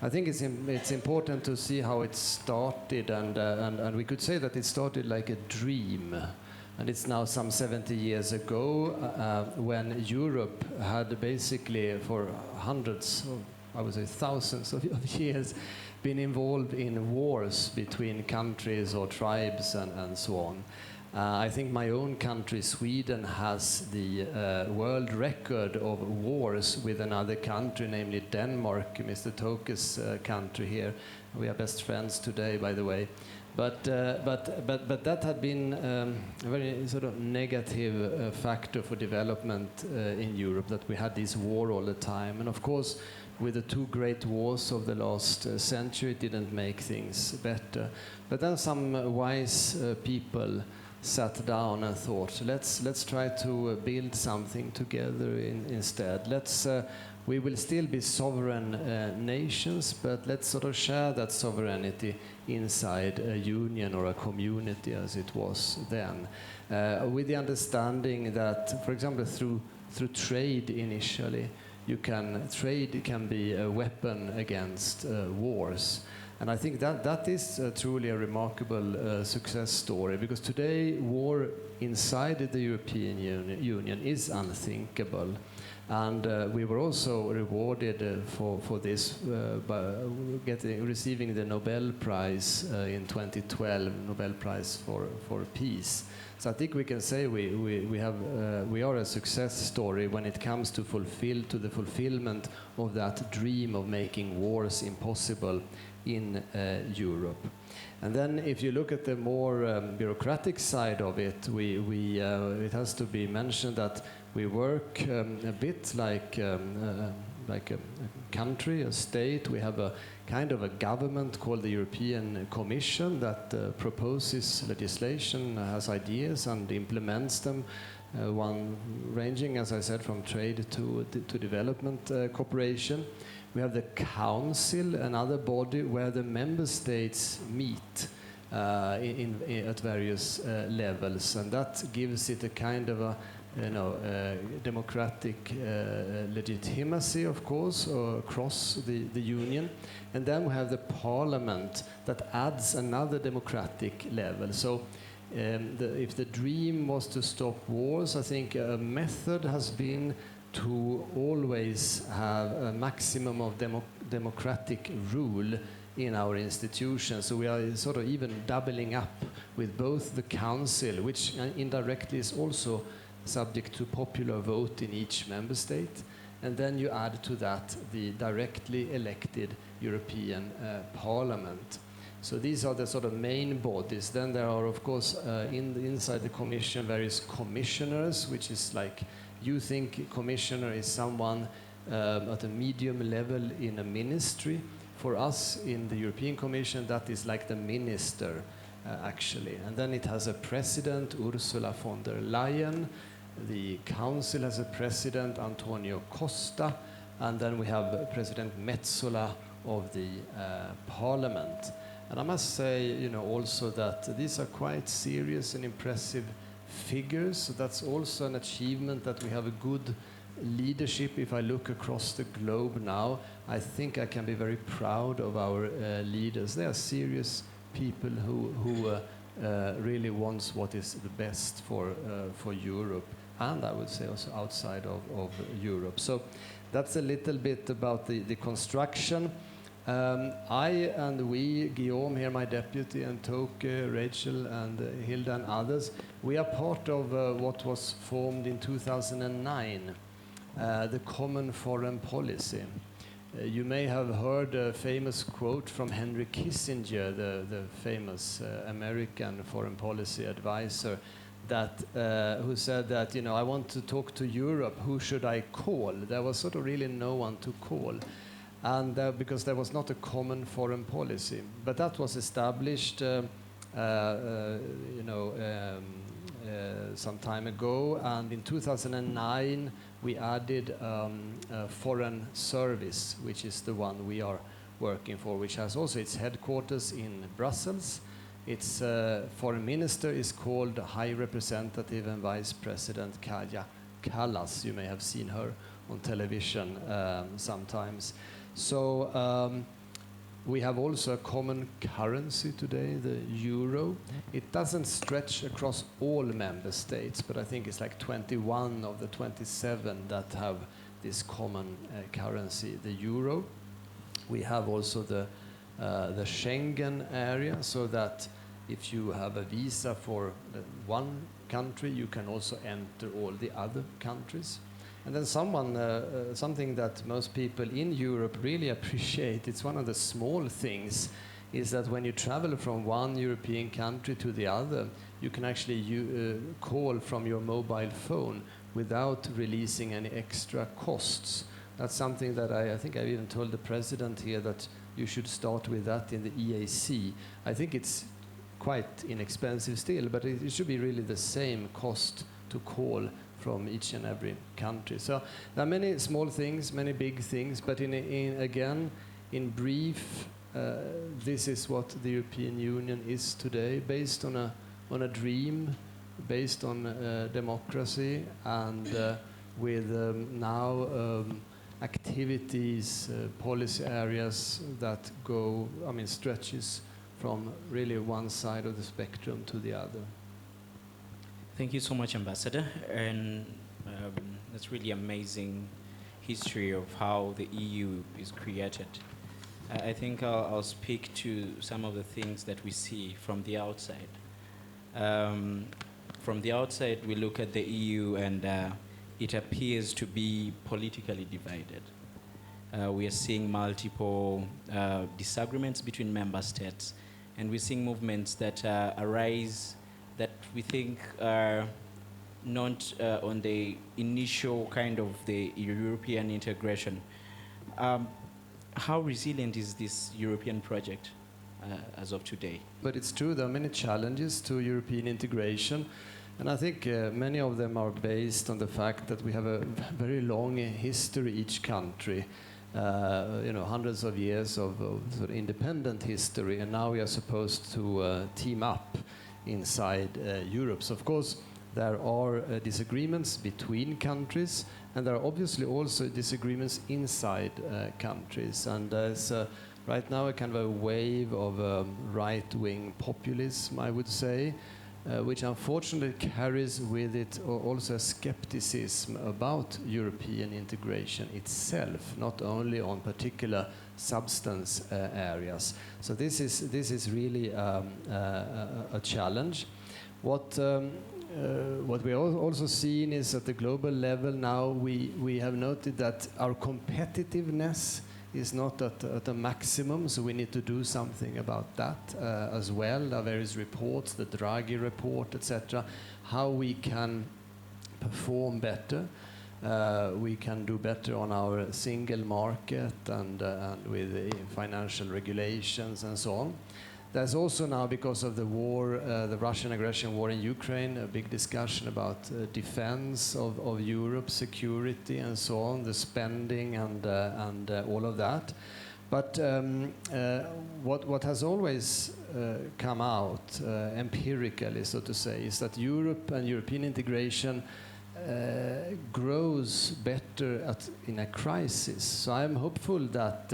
I think it's important to see how it started, and we could say that it started like a dream. And it's now some 70 years ago when Europe had basically for hundreds, I would say thousands of years, been involved in wars between countries or tribes and so on. I think my own country, Sweden, has the world record of wars with another country, namely Denmark, Mr. Toke's country here. We are best friends today, by the way. But that had been a very sort of negative factor for development in Europe, that we had this war all the time. And of course, with the two great wars of the last century, it didn't make things better. But then some wise people sat down and thought, let's try to build something together instead. We will still be sovereign nations, but let's sort of share that sovereignty inside a union or a community as it was then, with the understanding that, for example, through trade initially, trade can be a weapon against wars. And I think that is truly a remarkable success story, because today war inside the European Union is unthinkable. And we were also rewarded for this by receiving the Nobel Prize in 2012, Nobel Prize for Peace. So I think we can say we are a success story when it comes to the fulfillment of that dream of making wars impossible in Europe. And then if you look at the more bureaucratic side of it, it has to be mentioned that we work a bit like a country, a state. We have a kind of a government called the European Commission that proposes legislation, has ideas and implements them, one ranging, as I said, from trade to development cooperation. We have the Council, another body where the member states meet at various levels, and that gives it a kind of a democratic legitimacy, of course, across the union. And then we have the parliament that adds another democratic level. So if the dream was to stop wars, I think a method has been to always have a maximum of democratic rule in our institutions. So we are sort of even doubling up with both the council, which indirectly is also subject to popular vote in each member state, and then you add to that the directly elected European Parliament. So these are the sort of main bodies. Then there are, of course, inside the Commission, various commissioners, which is like, you think commissioner is someone at a medium level in a ministry. For us in the European Commission, that is like the minister, actually. And then it has a president, Ursula von der Leyen. The council has a president, Antonio Costa. And then we have President Metsola of the parliament. And I must say, also that these are quite serious and impressive figures. So that's also an achievement, that we have a good leadership. If I look across the globe now, I think I can be very proud of our leaders. They are serious people who really wants what is the best for Europe, and I would say also outside of Europe. So that's a little bit about the construction. I and we, Guillaume here, my deputy, and Toke, Rachel, and Hilda, and others, we are part of what was formed in 2009, the Common Foreign Policy. You may have heard a famous quote from Henry Kissinger, the famous American foreign policy advisor, who said that, I want to talk to Europe, who should I call? There was sort of really no one to call. and because there was not a common foreign policy. But that was established, some time ago, and in 2009 we added a foreign service, which is the one we are working for, which has also its headquarters in Brussels. Its foreign minister is called High Representative and Vice President Kaja Kallas. You may have seen her on television sometimes. So we have also a common currency today, the euro. It doesn't stretch across all member states, but I think it's like 21 of the 27 that have this common currency, the euro. We have also the Schengen area, so that if you have a visa for one country, you can also enter all the other countries. And then something that most people in Europe really appreciate, it's one of the small things, is that when you travel from one European country to the other, you can actually call from your mobile phone without releasing any extra costs. That's something that I think I've even told the president here that you should start with that in the EAC. I think it's quite inexpensive still, but it should be really the same cost to call from each and every country. So there are many small things, many big things, but in brief, this is what the European Union is today, based on a dream, based on democracy, and with now activities, policy areas that stretches from really one side of the spectrum to the other. Thank you so much, Ambassador. And that's really amazing history of how the EU is created. I think I'll speak to some of the things that we see from the outside. From the outside, we look at the EU and it appears to be politically divided. We are seeing multiple disagreements between member states, and we're seeing movements that arise that we think are not on the initial kind of the European integration. How resilient is this European project as of today? But it's true, there are many challenges to European integration, and I think many of them are based on the fact that we have a very long history, each country. Hundreds of years of sort of independent history, and now we are supposed to team up inside Europe. So of course there are disagreements between countries, and there are obviously also disagreements inside countries, and there's right now a kind of a wave of right-wing populism, I would say, which unfortunately carries with it also a skepticism about European integration itself, not only on particular substance areas. So this is really a challenge. What we also seen is at the global level now we have noted that our competitiveness is not at a maximum, so we need to do something about that as well. There are various reports, the Draghi report, etc., how we can perform better. We can do better on our single market and with financial regulations and so on. There's also now, because of the war, the Russian aggression war in Ukraine, a big discussion about defense of Europe, security and so on, the spending and all of that. But what has always come out empirically, so to say, is that Europe and European integration grows better in a crisis. So I'm hopeful that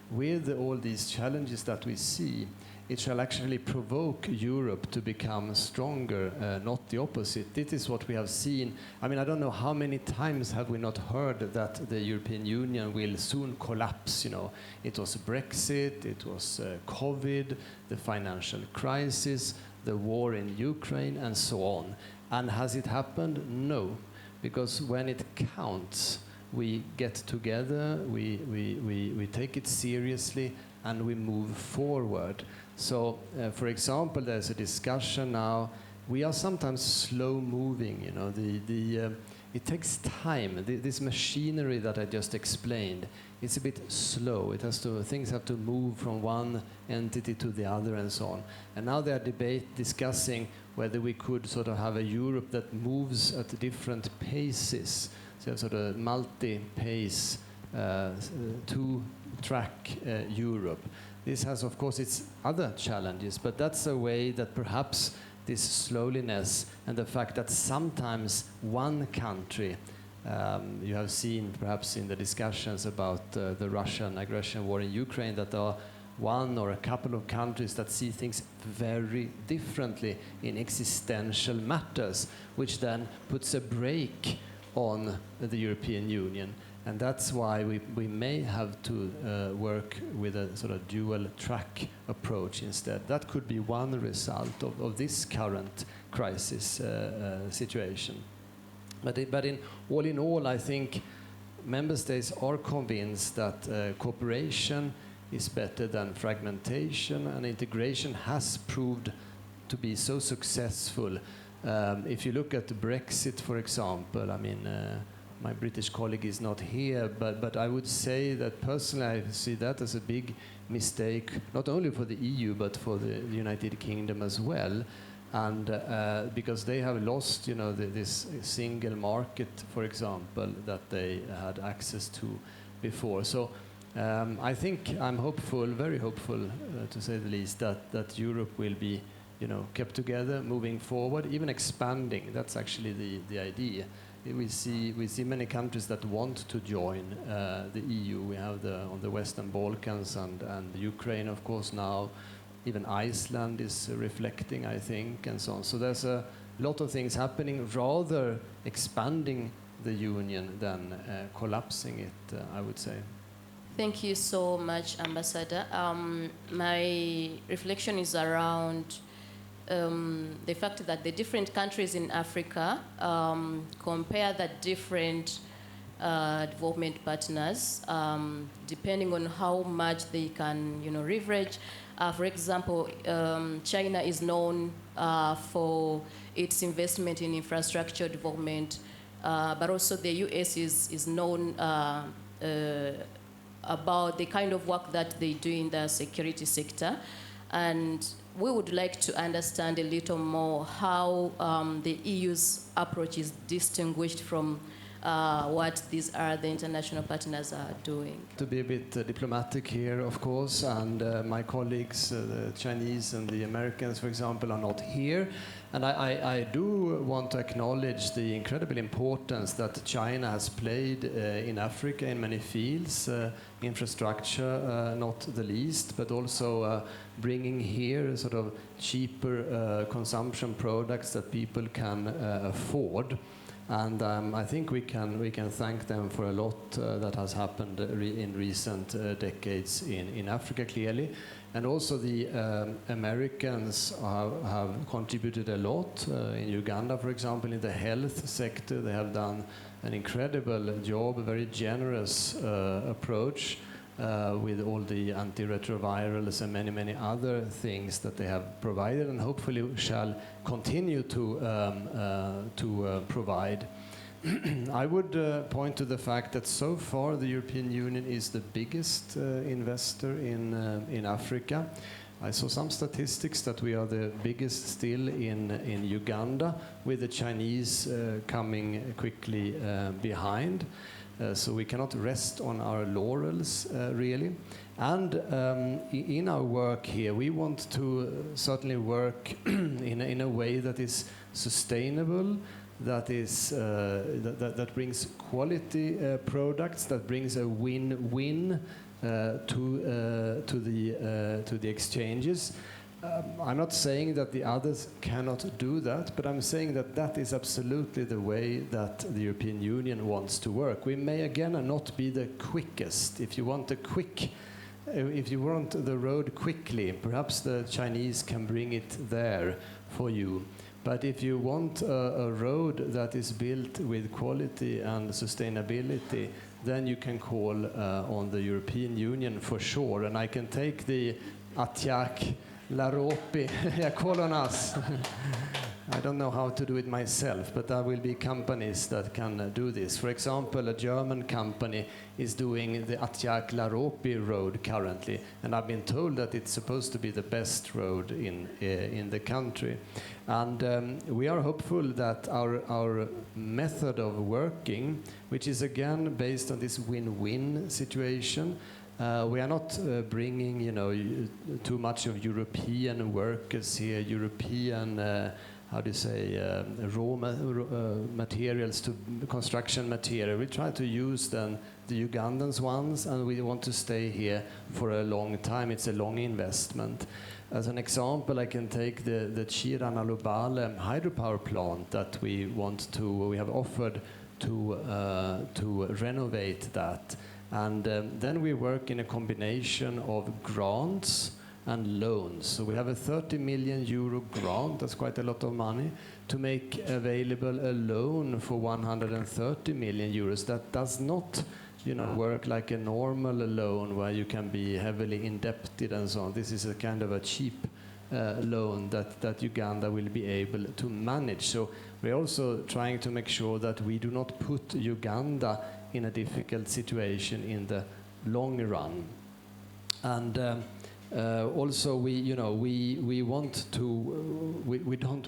with all these challenges that we see, it shall actually provoke Europe to become stronger, not the opposite. This is what we have seen. I mean, I don't know how many times have we not heard that the European Union will soon collapse. It was Brexit, it was COVID, the financial crisis, the war in Ukraine, and so on. And has it happened? No, because when it counts, we get together, we take it seriously, and we move forward. So, for example, there's a discussion now. We are sometimes slow moving. it takes time. This machinery that I just explained, it's a bit slow. Things have to move from one entity to the other and so on. And now they are discussing whether we could sort of have a Europe that moves at different paces, so sort of multi-pace, two-track Europe. This has, of course, its other challenges, but that's a way that perhaps this slowness and the fact that sometimes one country, you have seen perhaps in the discussions about the Russian aggression war in Ukraine, that there are one or a couple of countries that see things very differently in existential matters, which then puts a brake on the European Union. And that's why we may have to work with a sort of dual track approach instead. That could be one result of this current crisis situation. But all in all, I think member states are convinced that cooperation is better than fragmentation, and integration has proved to be so successful. If you look at Brexit, for example, I mean, my British colleague is not here, but I would say that personally I see that as a big mistake, not only for the EU, but for the United Kingdom as well. And because they have lost, you know, this single market, for example, that they had access to before. So I think I'm hopeful, very hopeful, to say the least, that Europe will be, you know, kept together, moving forward, even expanding. That's actually the idea. We see many countries that want to join the EU. We have on the Western Balkans and Ukraine, of course, now. Even Iceland is reflecting, I think, and so on. So there's a lot of things happening, rather expanding the union than collapsing it, I would say. Thank you so much, Ambassador. My reflection is around the fact that the different countries in Africa compare the different development partners depending on how much they can, you know, leverage. For example, China is known for its investment in infrastructure development, but also the US is known about the kind of work that they do in the security sector. And we would like to understand a little more how the EU's approach is distinguished from what these other international partners are doing. To be a bit diplomatic here, of course, and my colleagues, the Chinese and the Americans, for example, are not here. And I do want to acknowledge the incredible importance that China has played in Africa in many fields, infrastructure not the least, but also bringing here sort of cheaper consumption products that people can afford. And I think we can thank them for a lot that has happened in recent decades in Africa, clearly. And also the Americans have contributed a lot. In Uganda, for example, in the health sector, they have done an incredible job, a very generous approach with all the antiretrovirals and many, many other things that they have provided and hopefully shall continue to provide. I would point to the fact that so far the European Union is the biggest investor in Africa. I saw some statistics that we are the biggest still in Uganda, with the Chinese coming quickly behind. So we cannot rest on our laurels, really. And in our work here, we want to certainly work in a way that is sustainable, that is that brings quality products, that brings a win-win to the exchanges. I'm not saying that the others cannot do that, but I'm saying that that is absolutely the way that the European Union wants to work. We may again not be the quickest. If you want the road quickly, perhaps the Chinese can bring it there for you. But if you want a road that is built with quality and sustainability, then you can call on the European Union for sure. And I can take the Atiak, Laropi, call on us. I don't know how to do it myself, but there will be companies that can do this. For example, a German company is doing the Atjak-Laropi road currently, and I've been told that it's supposed to be the best road in the country. And we are hopeful that our method of working, which is again based on this win-win situation, we are not bringing, too much of European workers here, European how do you say, raw materials to construction material. We try to use then the Ugandans ones, and we want to stay here for a long time. It's a long investment. As an example, I can take the Chiranalubale hydropower plant that we have offered to renovate that. And then we work in a combination of grants and loans. So we have a 30 million euro grant, that's quite a lot of money, to make available a loan for 130 million euros. That does not work like a normal loan where you can be heavily indebted and so on. This is a kind of a cheap loan that Uganda will be able to manage. So we're also trying to make sure that we do not put Uganda in a difficult situation in the long run. And also, we don't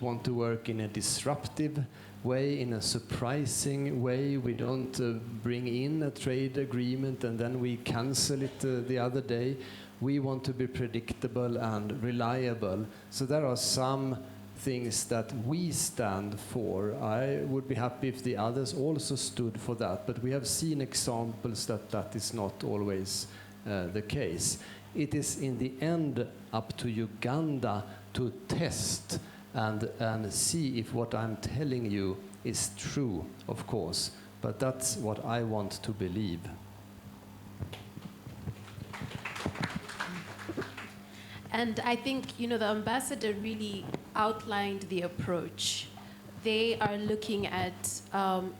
want to work in a disruptive way, in a surprising way. We don't bring in a trade agreement and then we cancel it the other day. We want to be predictable and reliable. So there are some things that we stand for. I would be happy if the others also stood for that, but we have seen examples that is not always the case. It is in the end up to Uganda to test and see if what I'm telling you is true, of course. But that's what I want to believe. And I think, the ambassador really outlined the approach. They are looking at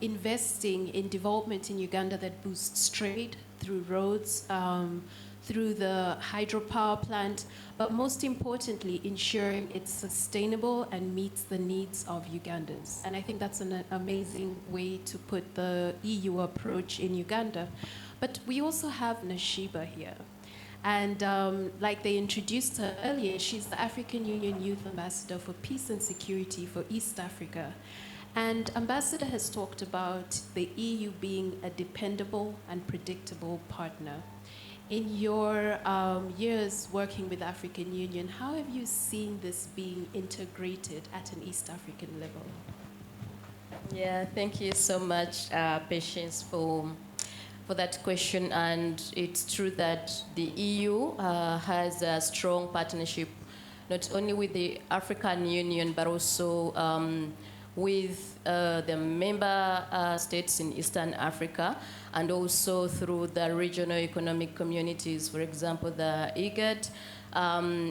investing in development in Uganda that boosts trade through roads, through the hydropower plant, but most importantly, ensuring it's sustainable and meets the needs of Ugandans. And I think that's an amazing way to put the EU approach in Uganda. But we also have Nashiba here. And like they introduced her earlier, she's the African Union Youth Ambassador for Peace and Security for East Africa. And Ambassador has talked about the EU being a dependable and predictable partner. In your years working with the African Union, how have you seen this being integrated at an East African level? Yeah, thank you so much, Patience, for that question. And it's true that the EU has a strong partnership, not only with the African Union, but also with the member states in Eastern Africa, and also through the regional economic communities, for example, the IGAD.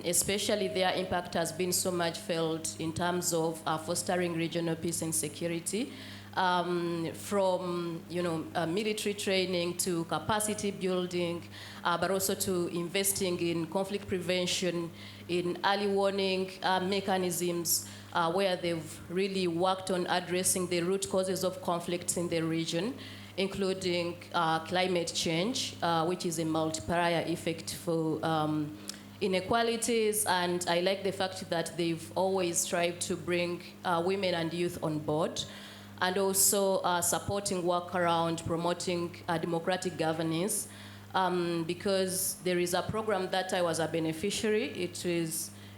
Especially their impact has been so much felt in terms of fostering regional peace and security, from military training to capacity building, but also to investing in conflict prevention, in early warning mechanisms, where they've really worked on addressing the root causes of conflicts in the region, including climate change, which is a multiplier effect for inequalities. And I like the fact that they've always strived to bring women and youth on board, and also supporting work around promoting democratic governance, because there is a program that I was a beneficiary.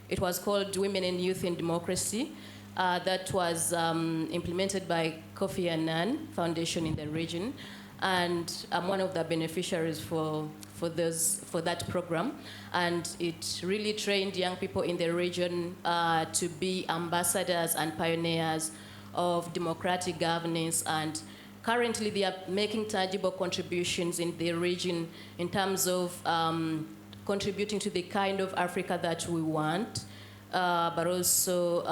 It was called Women and Youth in Democracy, that was implemented by Kofi Annan Foundation in the region, and I'm one of the beneficiaries for that program. And it really trained young people in the region to be ambassadors and pioneers of democratic governance. And currently they are making tangible contributions in the region in terms of contributing to the kind of Africa that we want, but also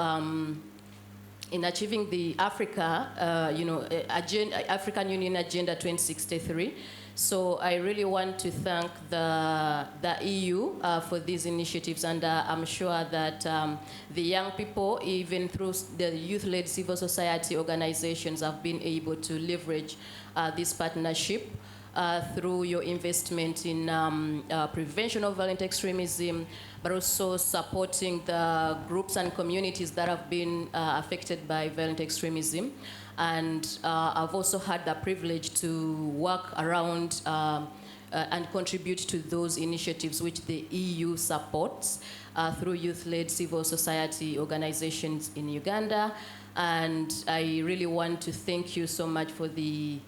in achieving the African Union Agenda 2063, So I really want to thank the EU for these initiatives, and I'm sure that the young people, even through the youth-led civil society organizations, have been able to leverage this partnership through your investment in prevention of violent extremism, but also supporting the groups and communities that have been affected by violent extremism. And I've also had the privilege to work around and contribute to those initiatives which the EU supports through youth-led civil society organizations in Uganda. And I really want to thank you so much for the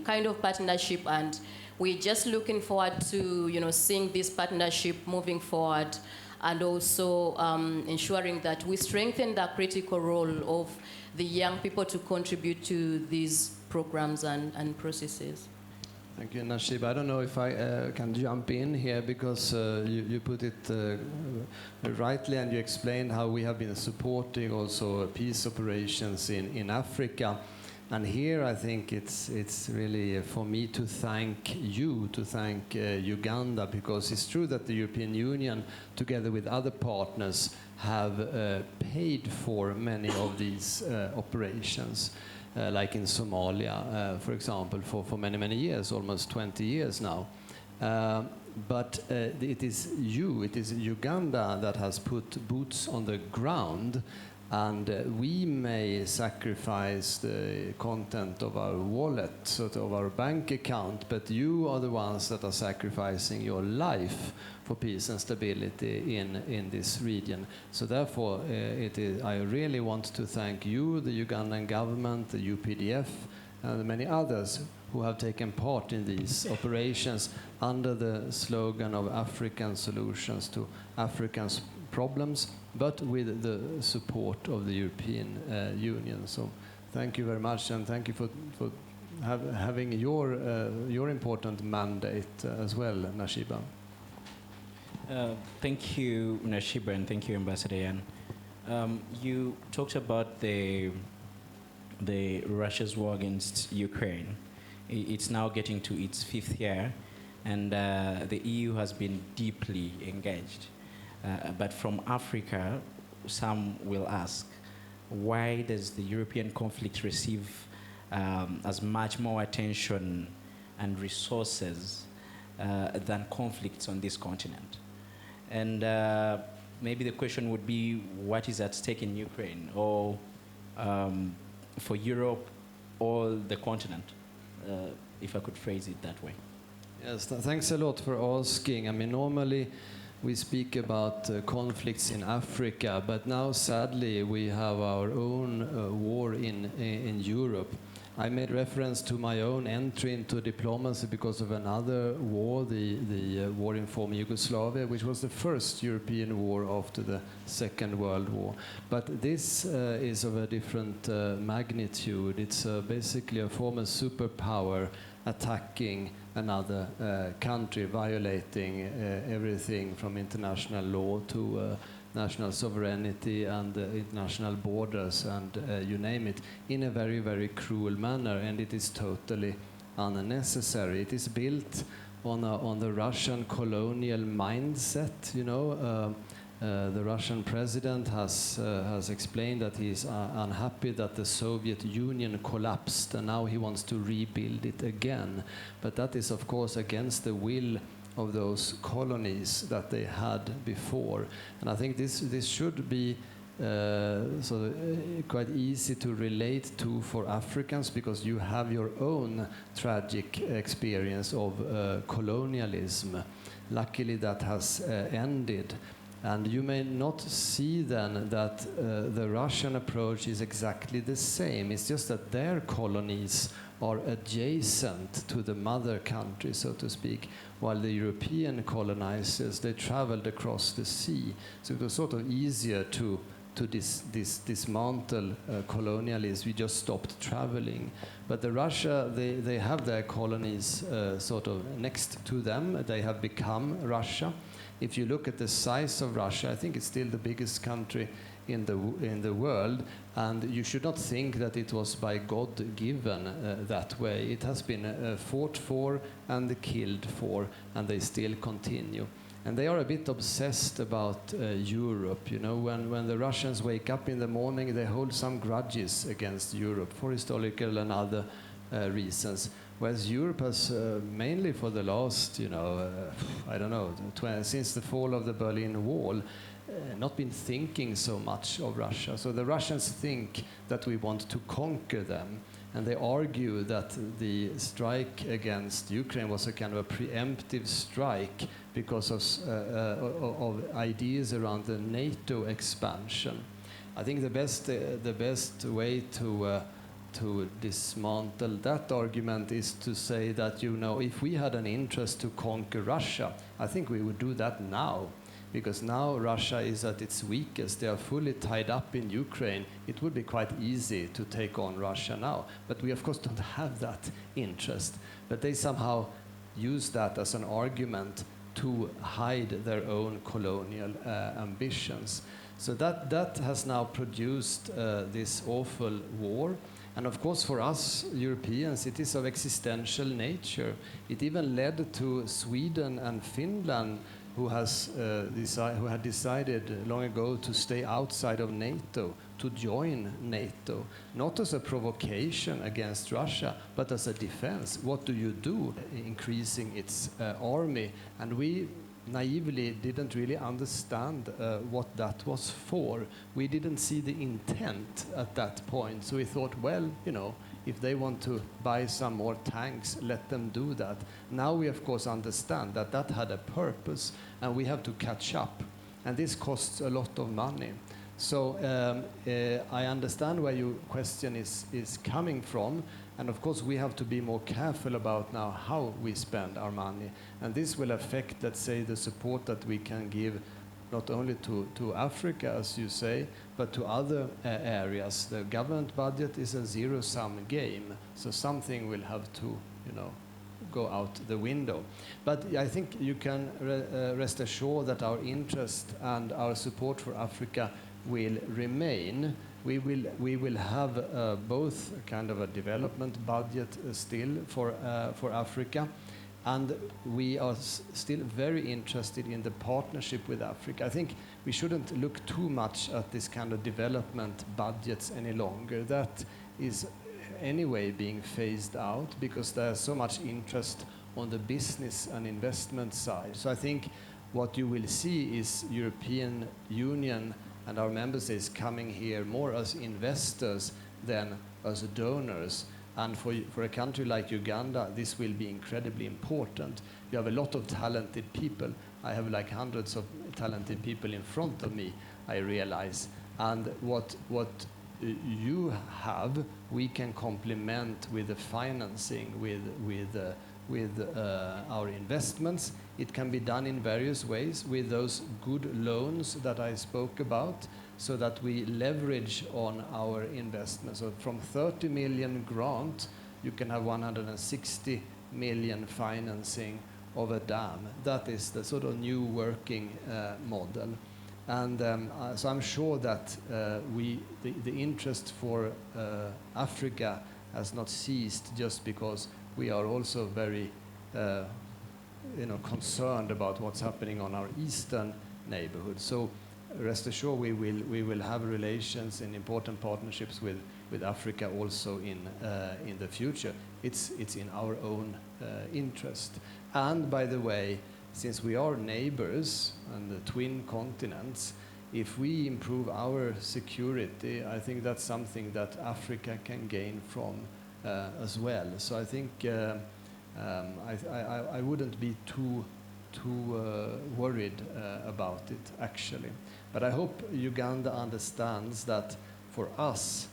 kind of partnership, and we're just looking forward to seeing this partnership moving forward, and also ensuring that we strengthen the critical role of the young people to contribute to these programs and processes. Thank you, Nasib. I don't know if I can jump in here, because you put it rightly, and you explained how we have been supporting also peace operations in Africa. And here I think it's really for me to thank you, to thank Uganda, because it's true that the European Union, together with other partners, have paid for many of these operations. Like in Somalia, for example, for many, many years, almost 20 years now. But it is Uganda that has put boots on the ground, and we may sacrifice the content of our wallet, sort of our bank account, but you are the ones that are sacrificing your life for peace and stability in this region. So therefore, I really want to thank you, the Ugandan government, the UPDF, and many others who have taken part in these operations under the slogan of African solutions to African problems, but with the support of the European Union. So thank you very much, and thank you for having your important mandate as well, Nashiba. Thank you, Nashiba, and thank you, Ambassador Jan. You talked about the Russia's war against Ukraine. It's now getting to its 5th year, and the EU has been deeply engaged. But from Africa, some will ask, why does the European conflict receive as much more attention and resources than conflicts on this continent? And maybe the question would be, what is at stake in Ukraine, or for Europe, or the continent, if I could phrase it that way? Yes, thanks a lot for asking. I mean, normally we speak about conflicts in Africa, but now sadly we have our own war in Europe. I made reference to my own entry into diplomacy because of another war, the war in former Yugoslavia, which was the first European war after the Second World War. But this is of a different magnitude. It's basically a former superpower attacking another country, violating everything from international law to national sovereignty and international borders, and you name it, in a very, very cruel manner, and it is totally unnecessary. It is built on the Russian colonial mindset, you know. The Russian president has explained that he's unhappy that the Soviet Union collapsed, and now he wants to rebuild it again. But that is, of course, against the will of those colonies that they had before. And I think this should be quite easy to relate to for Africans, because you have your own tragic experience of colonialism. Luckily, that has ended. And you may not see then that the Russian approach is exactly the same. It's just that their colonies are adjacent to the mother country, so to speak, while the European colonizers, they traveled across the sea. So it was sort of easier to dismantle colonialism. We just stopped traveling. But the Russia, they have their colonies sort of next to them. They have become Russia. If you look at the size of Russia, I think it's still the biggest country in the world, and you should not think that it was by God given that way. It has been fought for and killed for, and they still continue. And they are a bit obsessed about Europe. You know, when the Russians wake up in the morning, they hold some grudges against Europe for historical and other reasons. Whereas Europe has mainly for the last, I don't know, since the fall of the Berlin Wall, not been thinking so much of Russia. So the Russians think that we want to conquer them, and they argue that the strike against Ukraine was a kind of a preemptive strike because of ideas around the NATO expansion. I think the best way to dismantle that argument is to say that, if we had an interest to conquer Russia, I think we would do that now. Because now Russia is at its weakest. They are fully tied up in Ukraine. It would be quite easy to take on Russia now. But we, of course, don't have that interest. But they somehow use that as an argument to hide their own colonial ambitions. So that has now produced this awful war. And of course, for us Europeans, it is of existential nature. It even led to Sweden and Finland, who had decided long ago to stay outside of NATO, to join NATO, not as a provocation against Russia, but as a defense. What do you do? Increasing its army. And we naively didn't really understand what that was for. We didn't see the intent at that point. So we thought, well, if they want to buy some more tanks, let them do that. Now we, of course, understand that that had a purpose, and we have to catch up. And this costs a lot of money. So I understand where your question is coming from. And of course, we have to be more careful about now how we spend our money. And this will affect, let's say, the support that we can give not only to Africa, as you say, but to other areas. The government budget is a zero-sum game, so something will have to, go out the window. But I think you can rest assured that our interest and our support for Africa will remain. We will have both kind of a development budget still for Africa. And we are still very interested in the partnership with Africa. I think we shouldn't look too much at this kind of development budgets any longer. That is anyway being phased out because there's so much interest on the business and investment side. So I think what you will see is European Union and our member states coming here more as investors than as donors. And for a country like Uganda, this will be incredibly important. You have a lot of talented people. I have like hundreds of talented people in front of me, I realize. And what you have, we can complement with the financing, with our investments. It can be done in various ways with those good loans that I spoke about, so that we leverage on our investments. So from 30 million grant, you can have 160 million financing of a dam. That is the sort of new working model. And so I'm sure that the interest for Africa has not ceased just because we are also very concerned about what's happening on our eastern neighborhood. So rest assured, we will have relations and important partnerships with Africa also in the future. It's in our own interest. And by the way, since we are neighbors and the twin continents, if we improve our security, I think that's something that Africa can gain from as well. So I think I wouldn't be too worried about it, actually. But I hope Uganda understands that for us,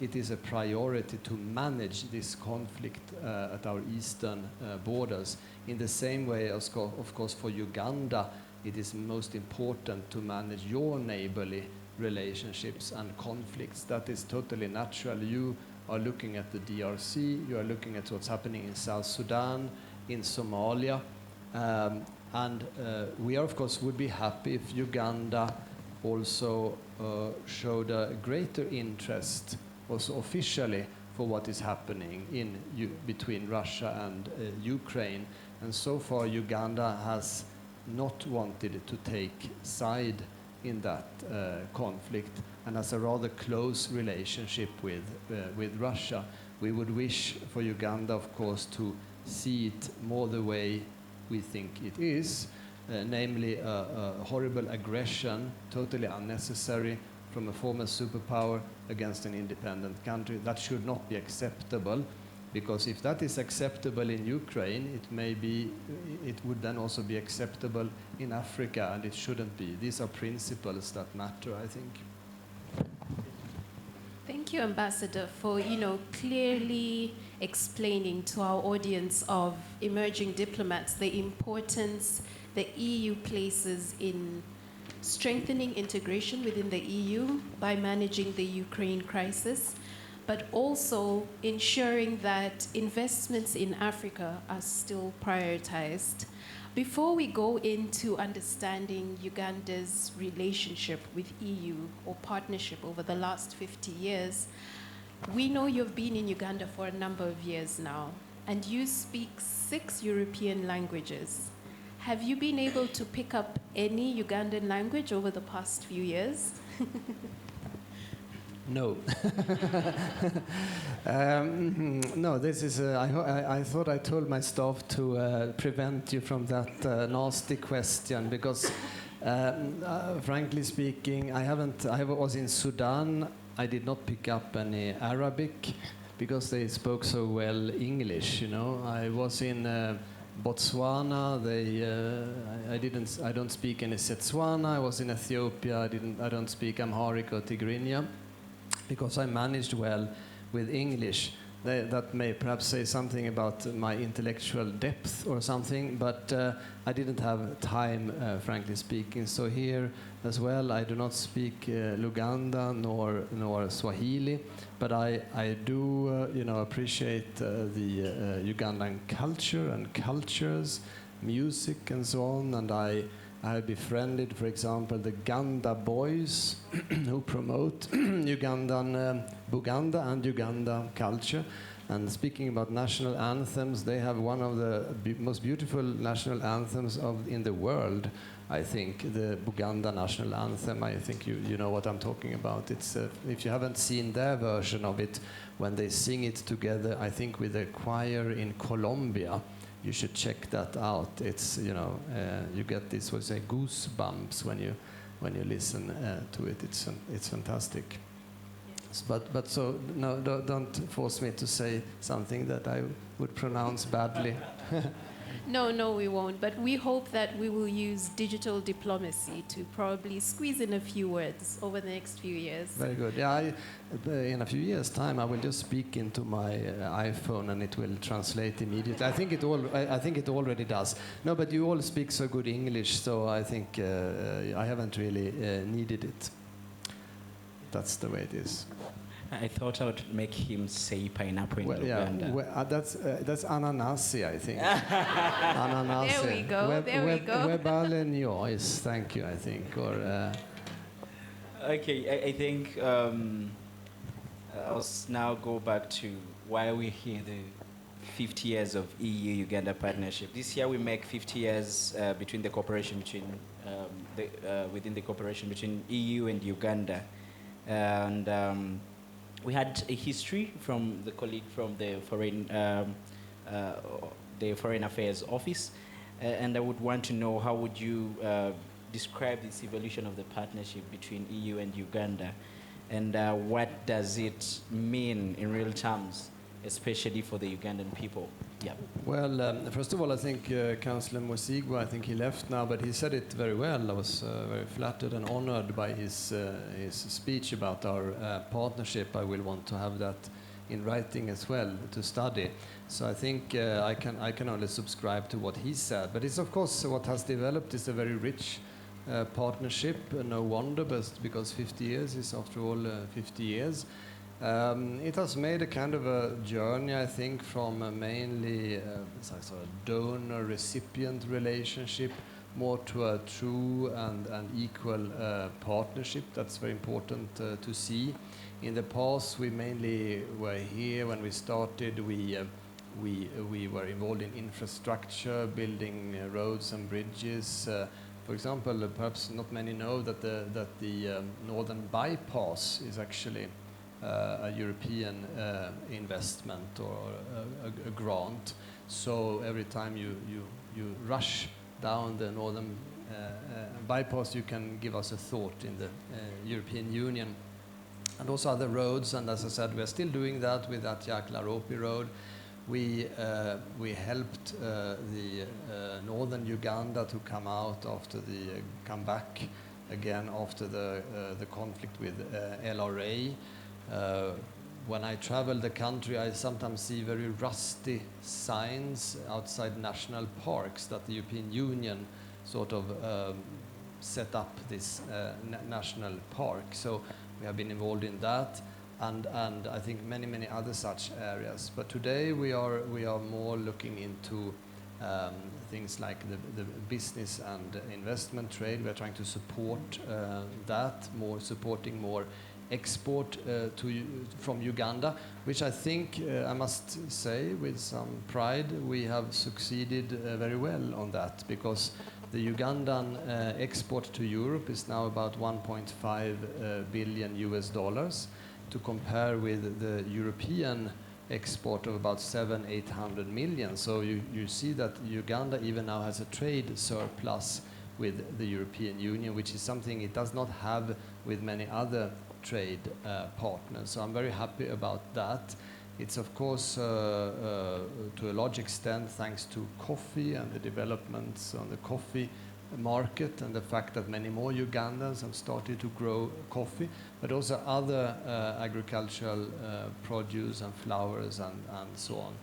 it is a priority to manage this conflict at our eastern borders. In the same way, of course, for Uganda, it is most important to manage your neighborly relationships and conflicts. That is totally natural. You are looking at the DRC, you are looking at what's happening in South Sudan, in Somalia, and we, of course, would be happy if Uganda also showed a greater interest, also officially, for what is happening between Russia and Ukraine. And so far, Uganda has not wanted to take side in that conflict and has a rather close relationship with Russia. We would wish for Uganda, of course, to see it more the way we think it is, namely a horrible aggression, totally unnecessary, from a former superpower against an independent country. That should not be acceptable, because if that is acceptable in Ukraine, it would then also be acceptable in Africa, and it shouldn't be. These are principles that matter, I think. Thank you, Ambassador, for clearly explaining to our audience of emerging diplomats the importance the EU places in strengthening integration within the EU by managing the Ukraine crisis, but also ensuring that investments in Africa are still prioritized. Before we go into understanding Uganda's relationship with EU or partnership over the last 50 years, we know you've been in Uganda for a number of years now, and you speak 6 European languages. Have you been able to pick up any Ugandan language over the past few years? No. No, this is. I thought I told my staff to prevent you from that nasty question, because, frankly speaking, I was in Sudan. I did not pick up any Arabic because they spoke so well English. I was in Botswana. I don't speak any Setswana. I was in Ethiopia. I don't speak Amharic or Tigrinya, because I managed well with English. That may perhaps say something about my intellectual depth or something, but I didn't have time, frankly speaking. So here as well, I do not speak Luganda nor Swahili, but I do appreciate the Ugandan culture and cultures, music and so on, and I have befriended, for example, the Ganda Boys, who promote Ugandan Buganda and Uganda culture. And speaking about national anthems, they have one of the most beautiful national anthems in the world, I think, the Buganda national anthem. I think you know what I'm talking about. It's if you haven't seen their version of it, when they sing it together, I think with a choir in Colombia, you should check that out. It's you get this goosebumps when you listen to it. It's fantastic. Yes. But so no, don't force me to say something that I would pronounce badly. No, we won't. But we hope that we will use digital diplomacy to probably squeeze in a few words over the next few years. Very good. Yeah, in a few years' time, I will just speak into my iPhone and it will translate immediately. I think it already does. No, but you all speak so good English, so I think I haven't really needed it. That's the way it is. I thought I would make him say pineapple in Uganda. That's ananasi, I think. Ananasi. There we go. There we go. Webalenios, thank you, I think. Or. Okay, I think I'll now go back to why we're here, the 50 years of EU-Uganda partnership. This year we make 50 years between the cooperation between within the cooperation between EU and Uganda, and we had a history from the colleague from the Foreign Affairs Office, and I would want to know how would you describe this evolution of the partnership between EU and Uganda, and what does it mean in real terms, especially for the Ugandan people? Yeah. Well, first of all, I think Councillor Musigwa, I think he left now, but he said it very well. I was very flattered and honored by his speech about our partnership. I will want to have that in writing as well to study. So I think I can only subscribe to what he said. But it's of course what has developed is a very rich partnership. No wonder, because 50 years is after all 50 years. It has made a kind of a journey, I think, from mainly sort of donor-recipient relationship more to a true and equal partnership. That's very important to see. In the past, we mainly were here when we started. We were involved in infrastructure, building roads and bridges. For example, perhaps not many know that the Northern Bypass is actually a European investment or a grant. So every time you rush down the Northern Bypass, you can give us a thought in the European Union. And also other roads, and as I said, we are still doing that with Atjak-Laropi Road. We helped the northern Uganda to come out after come back again after the conflict with LRA. When I travel the country, I sometimes see very rusty signs outside national parks that the European Union sort of set up this national park. So we have been involved in that, and I think many other such areas. But today we are more looking into things like the business and investment trade. We are trying to support that, supporting more export from Uganda, which I think I must say with some pride we have succeeded very well on that, because the Ugandan export to Europe is now about 1.5 billion US dollars, to compare with the European export of about 700-800 million. So you see that Uganda even now has a trade surplus with the European Union, which is something it does not have with many other trade partners. So I'm very happy about that. It's of course to a large extent thanks to coffee and the developments on the coffee market and the fact that many more Ugandans have started to grow coffee, but also other agricultural produce and flowers and so on.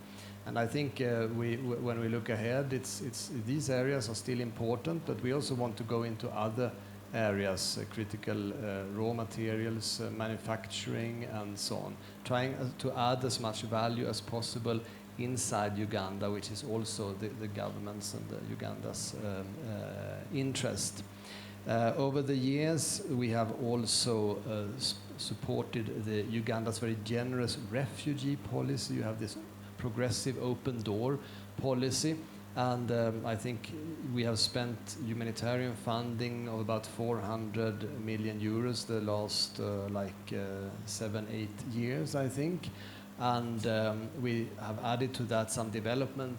And I think when we look ahead, these areas are still important, but we also want to go into other areas, critical raw materials, manufacturing and so on, trying to add as much value as possible inside Uganda, which is also the government's and the Uganda's interest. Over the years, we have also supported the Uganda's very generous refugee policy. You have this progressive open door policy, and I think we have spent humanitarian funding of about 400 million euros the last 7-8 years, I think. And we have added to that some development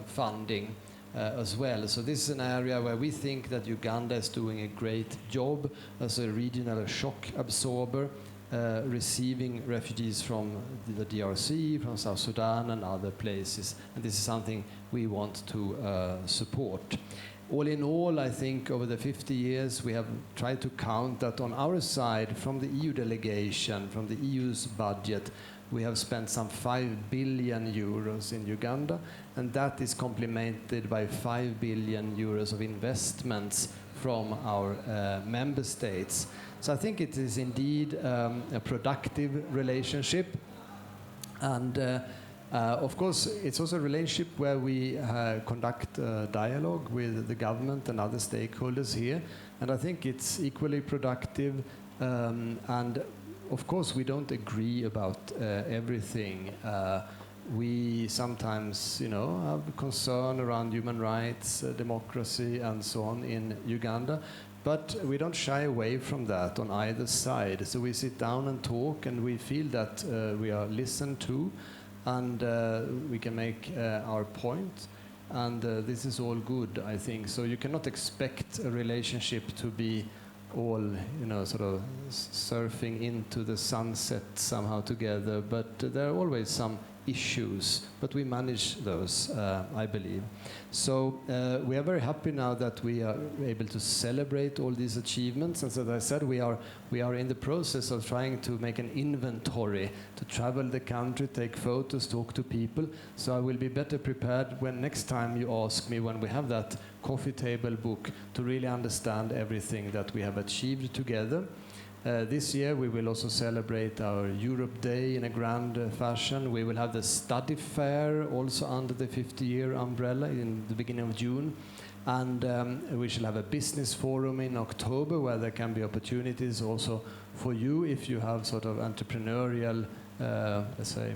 funding as well. So this is an area where we think that Uganda is doing a great job as a regional shock absorber, receiving refugees from the DRC, from South Sudan and other places. And this is something we want to support. All in all, I think over the 50 years we have tried to count that on our side, from the EU delegation, from the EU's budget, we have spent some 5 billion euros in Uganda, and that is complemented by 5 billion euros of investments from our member states. So I think it is indeed a productive relationship. And of course, it's also a relationship where we conduct dialogue with the government and other stakeholders here. And I think it's equally productive. And of course, we don't agree about everything. We sometimes, have concern around human rights, democracy, and so on in Uganda. But we don't shy away from that on either side. So we sit down and talk, and we feel that we are listened to, and we can make our point. And this is all good, I think. So you cannot expect a relationship to be all, sort of surfing into the sunset somehow together. But there are always some issues, but we manage those, I believe. So we are very happy now that we are able to celebrate all these achievements. And as I said, we are in the process of trying to make an inventory, to travel the country, take photos, talk to people. So I will be better prepared when next time you ask me, when we have that coffee table book, to really understand everything that we have achieved together. This year we will also celebrate our Europe Day in a grand fashion. We will have the study fair also under the 50-year umbrella in the beginning of June. And we shall have a business forum in October where there can be opportunities also for you if you have sort of entrepreneurial, let's say,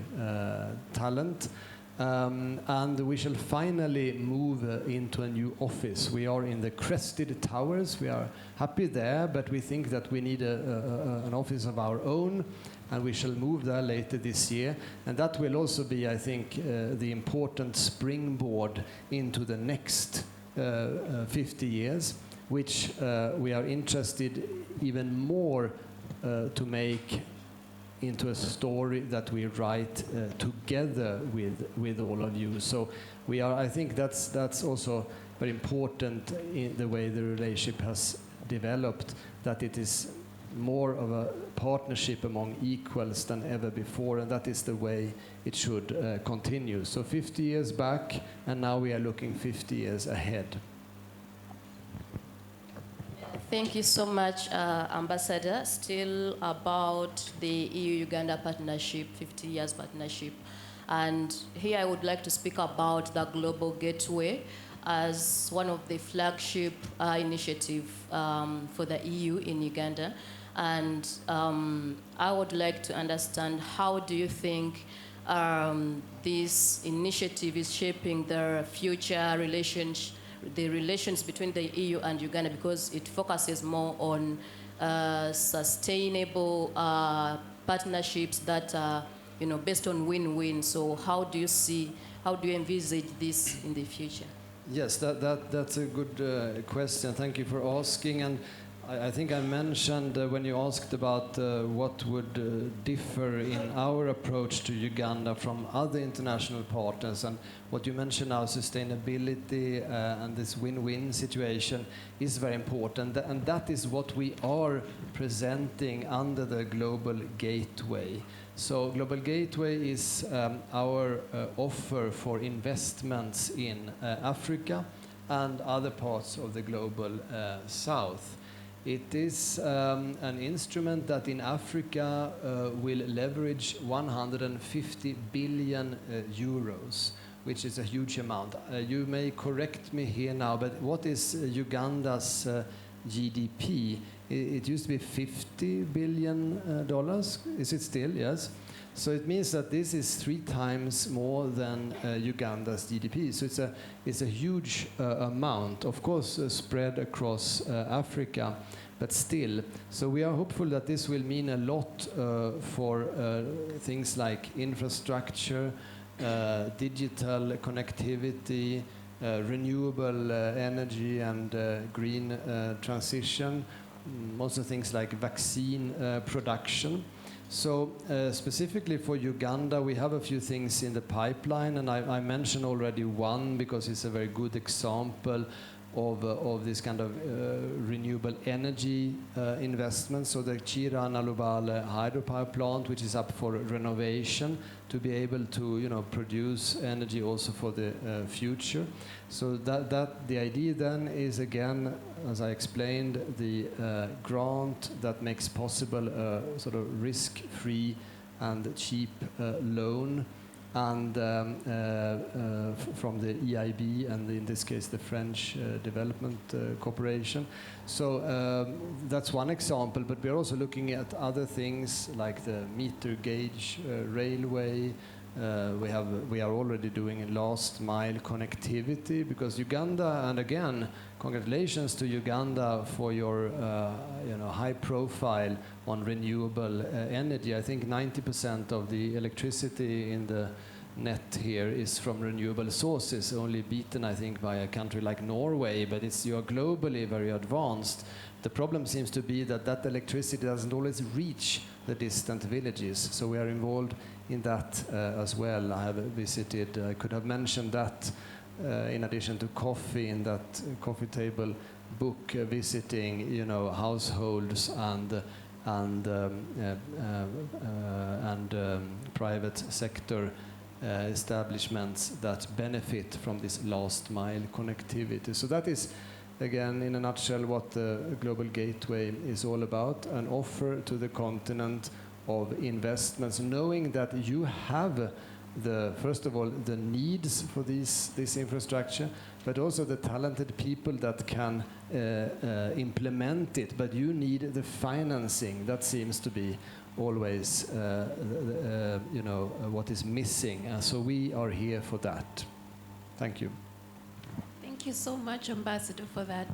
talent. And we shall finally move into a new office. We are in the Crested Towers. We are happy there, but we think that we need an office of our own, and we shall move there later this year. And that will also be, I think, the important springboard into the next 50 years, which we are interested even more to make into a story that we write together with all of you. So we are, I think that's also very important in the way the relationship has developed, that it is more of a partnership among equals than ever before, and that is the way it should continue. So 50 years back, and now we are looking 50 years ahead. Thank you so much, Ambassador. Still about the EU-Uganda Partnership, 50 years partnership. And here I would like to speak about the Global Gateway as one of the flagship initiative for the EU in Uganda. And I would like to understand, how do you think this initiative is shaping the future relations between the EU and Uganda, because it focuses more on sustainable partnerships that are, based on win-win. So how do you envisage this in the future? Yes, that's a good question. Thank you for asking. And I think I mentioned when you asked about what would differ in our approach to Uganda from other international partners, and what you mentioned now, sustainability and this win-win situation is very important, and that is what we are presenting under the Global Gateway. So Global Gateway is our offer for investments in Africa and other parts of the global south. It is an instrument that in Africa will leverage 150 billion euros, which is a huge amount. You may correct me here now, but what is Uganda's GDP? It used to be $50 billion. Is it still? Yes. So it means that this is 3 times more than Uganda's GDP. So it's a huge amount, of course, spread across Africa, but still. So we are hopeful that this will mean a lot for things like infrastructure, digital connectivity, renewable energy and green transition, also things like vaccine production. So specifically for Uganda, we have a few things in the pipeline, and I mentioned already one because it's a very good example of this kind of renewable energy investment. So the Chira Nalubale hydropower plant, which is up for renovation to be able to produce energy also for the future. So that the idea then is, again, as I explained, the grant that makes possible a sort of risk-free and cheap loan, and from the EIB and in this case the French Development Corporation. So that's one example, but we're also looking at other things like the meter gauge railway. We are already doing last mile connectivity, because Uganda, and again, congratulations to Uganda for your high profile on renewable energy. I think 90% of the electricity in the net here is from renewable sources, only beaten, I think, by a country like Norway, but you are globally very advanced. The problem seems to be that electricity doesn't always reach the distant villages, so we are involved in that as well. I have visited, I could have mentioned that in addition to coffee, in that coffee table book, visiting households and private sector establishments that benefit from this last mile connectivity. So that is, again, in a nutshell, what the Global Gateway is all about, an offer to the continent of investments, knowing that you have first of all, the needs for this infrastructure, but also the talented people that can implement it. But you need the financing. That seems to be always, what is missing. So we are here for that. Thank you. Thank you so much, Ambassador, for that.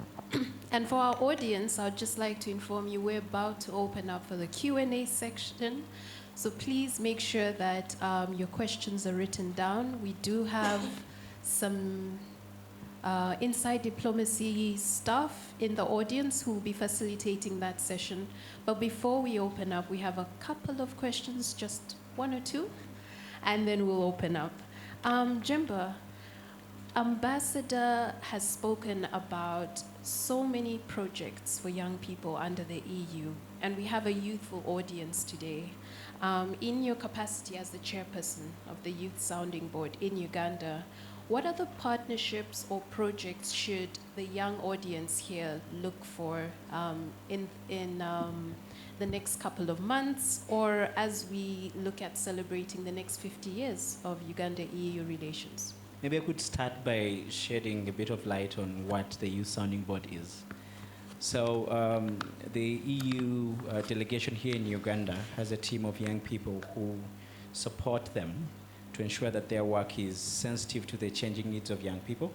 And for our audience, I'd just like to inform you we're about to open up for the Q&A section. So please make sure that your questions are written down. We do have some inside diplomacy staff in the audience who will be facilitating that session. But before we open up, we have a couple of questions, just one or two, and then we'll open up. Jemba, Ambassador has spoken about so many projects for young people under the EU, and we have a youthful audience today. In your capacity as the chairperson of the Youth Sounding Board in Uganda, what other partnerships or projects should the young audience here look for in the next couple of months, or as we look at celebrating the next 50 years of Uganda-EU relations? Maybe I could start by shedding a bit of light on what the Youth Sounding Board is. So the EU delegation here in Uganda has a team of young people who support them to ensure that their work is sensitive to the changing needs of young people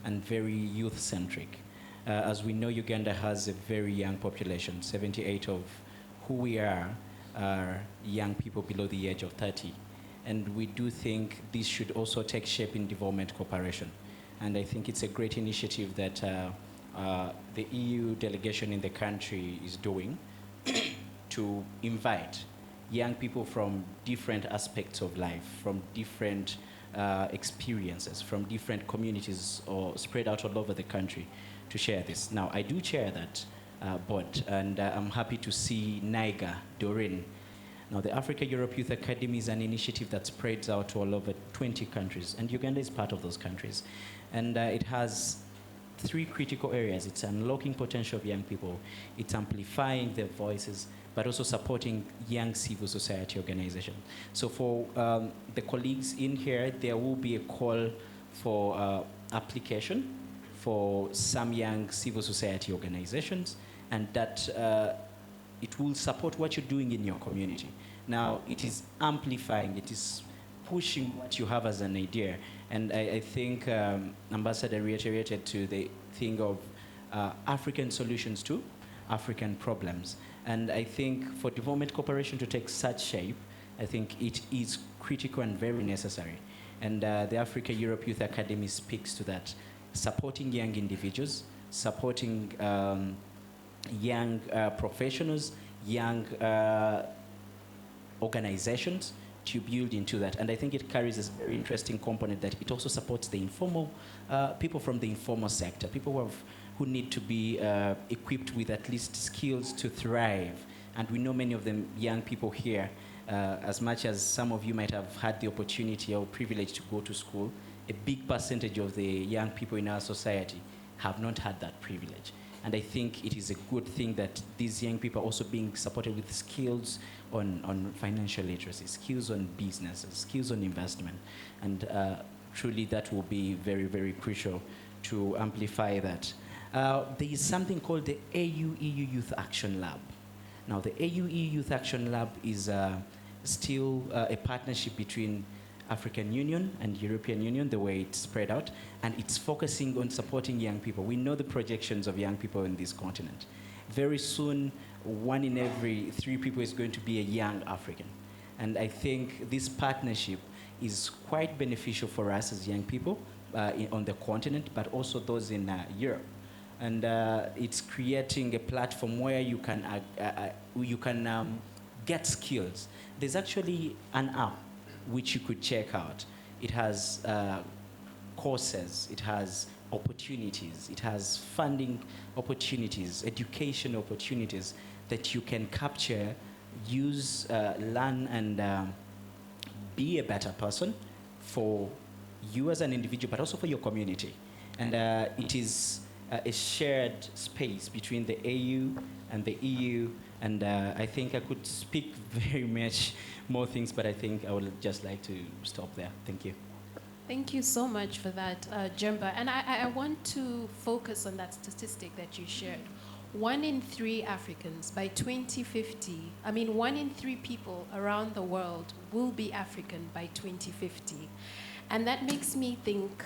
and very youth-centric. As we know, Uganda has a very young population. 78 of who we are young people below the age of 30. And we do think this should also take shape in development cooperation. And I think it's a great initiative that the EU delegation in the country is doing to invite young people from different aspects of life, from different experiences, from different communities or spread out all over the country to share this. Now, I do chair that board, and I'm happy to see Niger, Doreen. Now, the Africa-Europe Youth Academy is an initiative that spreads out to all over 20 countries, and Uganda is part of those countries. And it has three critical areas. It's unlocking potential of young people, it's amplifying their voices, but also supporting young civil society organizations. So for the colleagues in here, there will be a call for application for some young civil society organizations, and that it will support what you're doing in your community. Now, it is amplifying, it is pushing what you have as an idea. And I think Ambassador reiterated to the thing of African solutions to African problems. And I think for development cooperation to take such shape, I think it is critical and very necessary. And the Africa-Europe Youth Academy speaks to that, supporting young individuals, supporting young professionals, young organizations to build into that. And I think it carries this very interesting component that it also supports the informal, people from the informal sector, people who need to be equipped with at least skills to thrive. And we know many of them young people here, as much as some of you might have had the opportunity or privilege to go to school, a big percentage of the young people in our society have not had that privilege. And I think it is a good thing that these young people are also being supported with skills on financial literacy, skills on business, skills on investment. And truly that will be very, very crucial to amplify that. There is something called the AU-EU Youth Action Lab. Now, the AU-EU Youth Action Lab is still a partnership between African Union and European Union, the way it's spread out, and it's focusing on supporting young people. We know the projections of young people in this continent. Very soon, 1 in every 3 people is going to be a young African. And I think this partnership is quite beneficial for us as young people on the continent, but also those in Europe. And it's creating a platform where you can get skills. There's actually an app which you could check out. It has courses, it has opportunities, it has funding opportunities, education opportunities that you can capture, use, learn, and be a better person for you as an individual, but also for your community. And it is a shared space between the AU and the EU And I think I could speak very much more things, but I think I would just like to stop there. Thank you. Thank you so much for that, Jemba. And I want to focus on that statistic that you shared. 1 in 3 Africans by 2050, 1 in 3 people around the world will be African by 2050. And that makes me think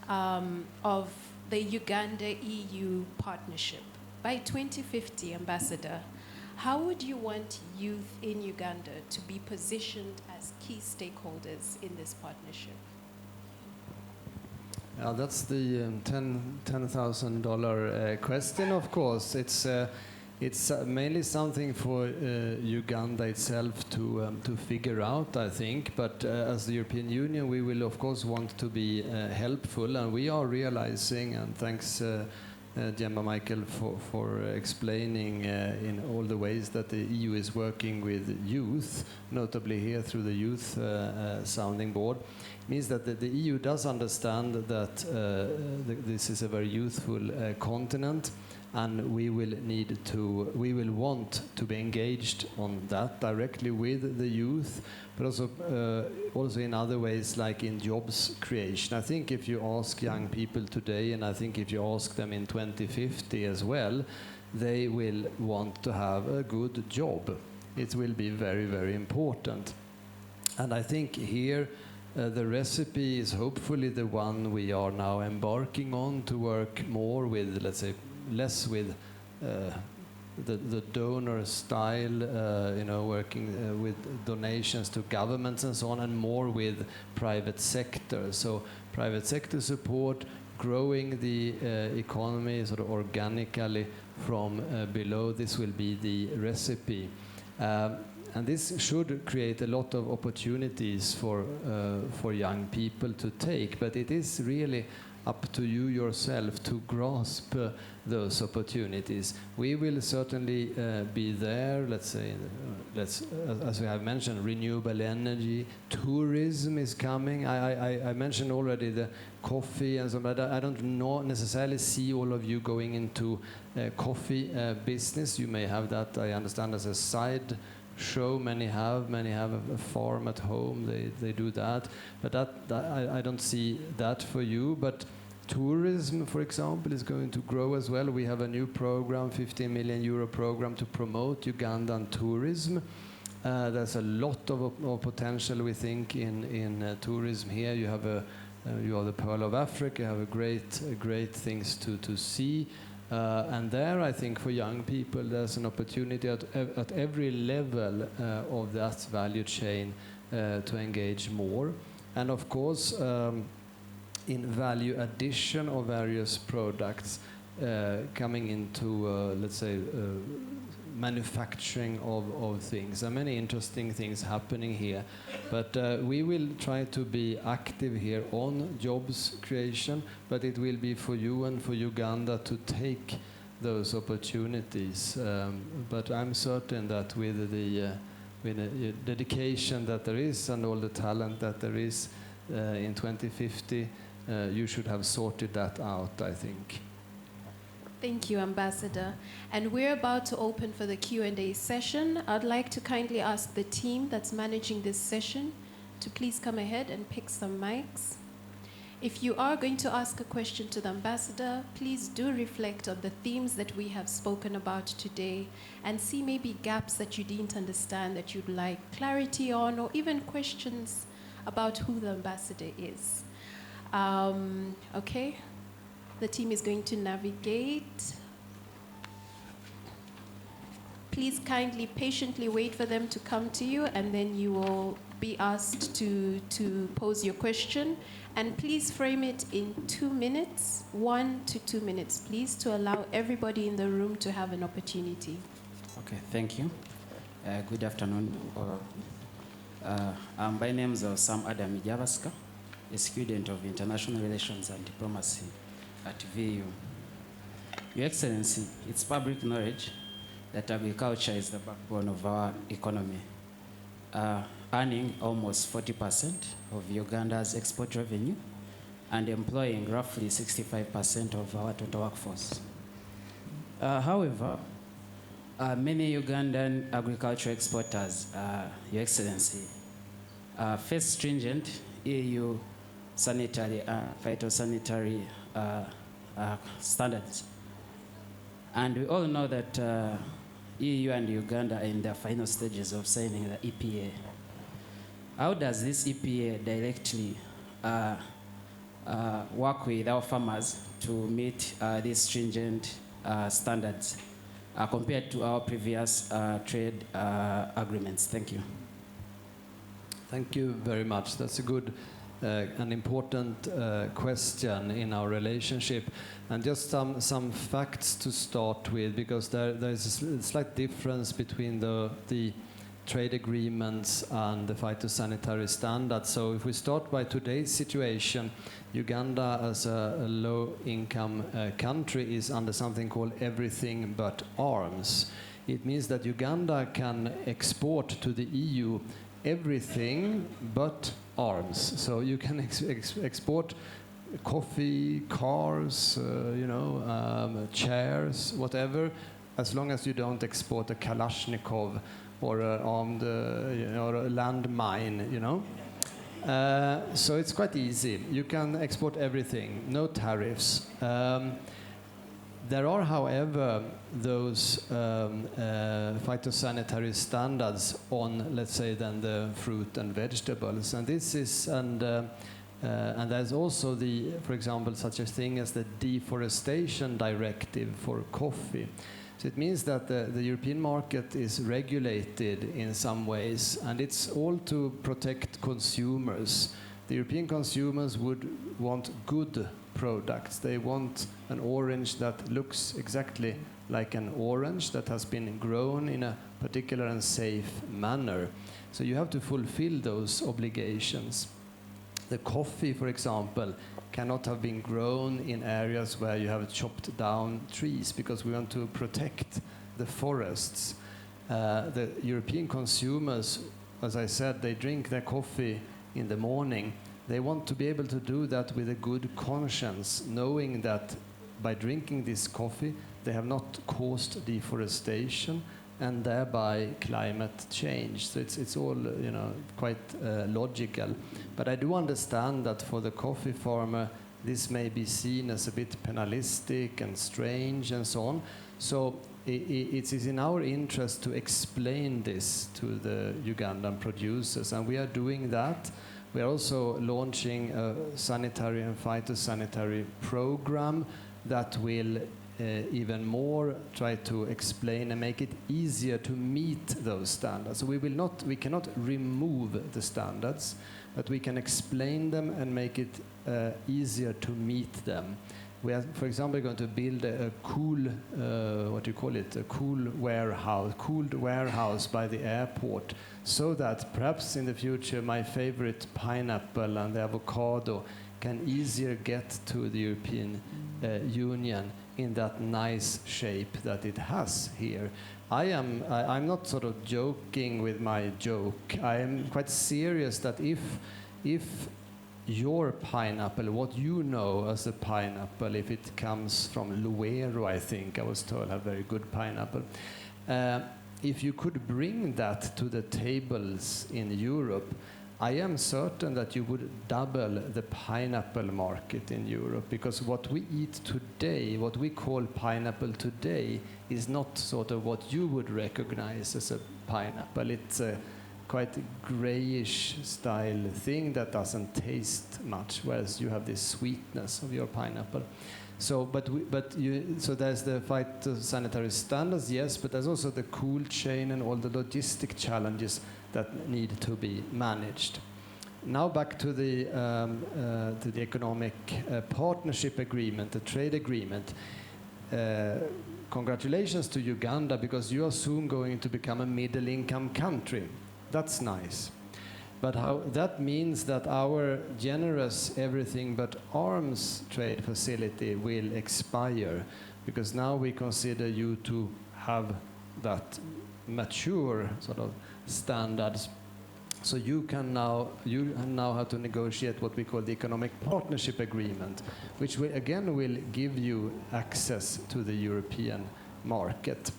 of the Uganda-EU partnership. By 2050, Ambassador, how would you want youth in Uganda to be positioned as key stakeholders in this partnership? That's the $10,000 question, of course. It's mainly something for Uganda itself to figure out, I think. But as the European Union, we will, of course, want to be helpful. And we are realizing, and thanks, Jemba Michael, for explaining in all the ways that the EU is working with youth, notably here through the Youth Sounding Board. Means that the EU does understand that this is a very youthful continent, and we will want to be engaged on that directly with the youth, but also in other ways, like in jobs creation. I think if you ask young people today, and I think if you ask them in 2050 as well, they will want to have a good job. It will be very, very important. And I think here, the recipe is hopefully the one we are now embarking on, to work more with, let's say, less with the donor style, working with donations to governments and so on, and more with private sector. So private sector support, growing the economy sort of organically from below. This will be the recipe. And this should create a lot of opportunities for young people to take, but it is really up to you yourself to grasp those opportunities. We will certainly be there, let's say, as we have mentioned, renewable energy, tourism is coming. I mentioned already the coffee and so, but I don't necessarily see all of you going into coffee business. You may have that, I understand, as a side show. Many have a farm at home, they do that, but I don't see that for you. But tourism, for example, is going to grow as well. We have a new program, 15 million euro program to promote Ugandan tourism. There's a lot of potential, we think, in tourism here. You have you are the Pearl of Africa, you have great things to see. And there, I think, for young people, there's an opportunity at every level of that value chain to engage more. And of course, in value addition of various products coming into, let's say, manufacturing of things. There are many interesting things happening here. But we will try to be active here on jobs creation, but it will be for you and for Uganda to take those opportunities. But I'm certain that with the dedication that there is and all the talent that there is in 2050, you should have sorted that out, I think. Thank you, Ambassador. And we're about to open for the Q&A session. I'd like to kindly ask the team that's managing this session to please come ahead and pick some mics. If you are going to ask a question to the Ambassador, please do reflect on the themes that we have spoken about today and see maybe gaps that you didn't understand that you'd like clarity on, or even questions about who the Ambassador is. Okay. The team is going to navigate. Please kindly, patiently wait for them to come to you, and then you will be asked to pose your question. And please frame it in 2 minutes, 1 to 2 minutes, please, to allow everybody in the room to have an opportunity. Okay, thank you. Good afternoon. My name is Sam Adam Javaska, a student of International Relations and Diplomacy at VU. Your Excellency, it's public knowledge that agriculture is the backbone of our economy, earning almost 40% of Uganda's export revenue and employing roughly 65% of our total workforce. However, Many Ugandan agricultural exporters, Your Excellency, face stringent EU sanitary, phytosanitary standards. And we all know that EU and Uganda are in the final stages of signing the EPA. How does this EPA directly work with our farmers to meet these stringent standards compared to our previous trade agreements? Thank you. Thank you very much. That's a good and important question in our relationship. And just some facts to start with, because there's a slight difference between the trade agreements and the phytosanitary standards. So if we start by today's situation, Uganda as a low-income country is under something called everything but arms. It means that Uganda can export to the EU everything but arms. So you can export coffee, cars, chairs, whatever, as long as you don't export a Kalashnikov or an armed, or a landmine, So it's quite easy. You can export everything, no tariffs. There are, however, those phytosanitary standards on, let's say, then the fruit and vegetables, and this is and there's also for example, such a thing as the deforestation directive for coffee. So it means that the European market is regulated in some ways, and it's all to protect consumers. The European consumers would want good products. They want an orange that looks exactly like an orange that has been grown in a particular and safe manner. So you have to fulfill those obligations. The coffee, for example, cannot have been grown in areas where you have chopped down trees, because we want to protect the forests. The European consumers, as I said, they drink their coffee in the morning. They want to be able to do that with a good conscience, knowing that by drinking this coffee, they have not caused deforestation and thereby climate change. So it's all quite logical. But I do understand that for the coffee farmer, this may be seen as a bit penalistic and strange and so on. So it is in our interest to explain this to the Ugandan producers, and we are doing that. We are also launching a sanitary and phytosanitary program that will even more try to explain and make it easier to meet those standards. So we cannot remove the standards, but we can explain them and make it easier to meet them. We are, for example, going to build a cooled warehouse by the airport, so that perhaps in the future my favorite pineapple and the avocado can easier get to the European Union in that nice shape that it has here. I'm not sort of joking with my joke. I am quite serious that if your pineapple, what you know as a pineapple, if it comes from Luero, I think I was told, have very good pineapple. If you could bring that to the tables in Europe, I am certain that you would double the pineapple market in Europe, because what we eat today, what we call pineapple today, is not sort of what you would recognize as a pineapple. It's a quite grayish style thing that doesn't taste much, whereas you have this sweetness of your pineapple. So, so there's the phytosanitary standards, yes, but there's also the cold chain and all the logistic challenges that need to be managed. Now back to the economic partnership agreement, the trade agreement. Congratulations to Uganda, because you are soon going to become a middle-income country. That's nice. But that means that our generous everything but arms trade facility will expire, because now we consider you to have that mature sort of standards. So you now have to negotiate what we call the economic partnership agreement, which again will give you access to the European market.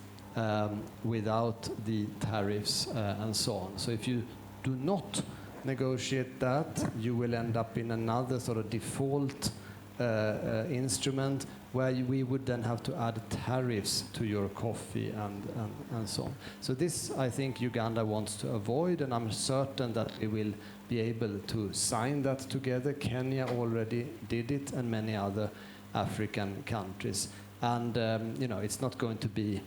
without the tariffs and so on. So if you do not negotiate that, you will end up in another sort of default instrument where we would then have to add tariffs to your coffee and so on. So this, I think, Uganda wants to avoid, and I'm certain that we will be able to sign that together. Kenya already did it, and many other African countries. And it's not going to be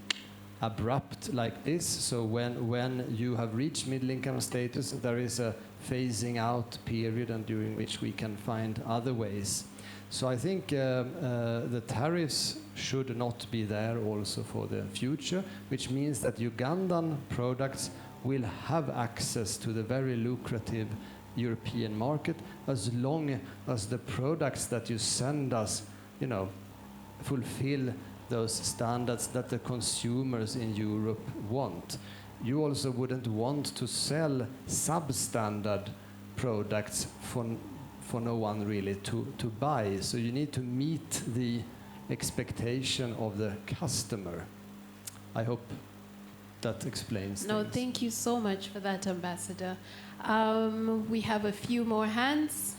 abrupt like this. So when you have reached middle income status, there is a phasing out period, and during which we can find other ways. So I think the tariffs should not be there also for the future, which means that Ugandan products will have access to the very lucrative European market as long as the products that you send us, fulfill those standards that the consumers in Europe want. You also wouldn't want to sell substandard products for no one really to buy. So you need to meet the expectation of the customer. I hope that explains No, things. thank you so much for that, Ambassador. We have a few more hands.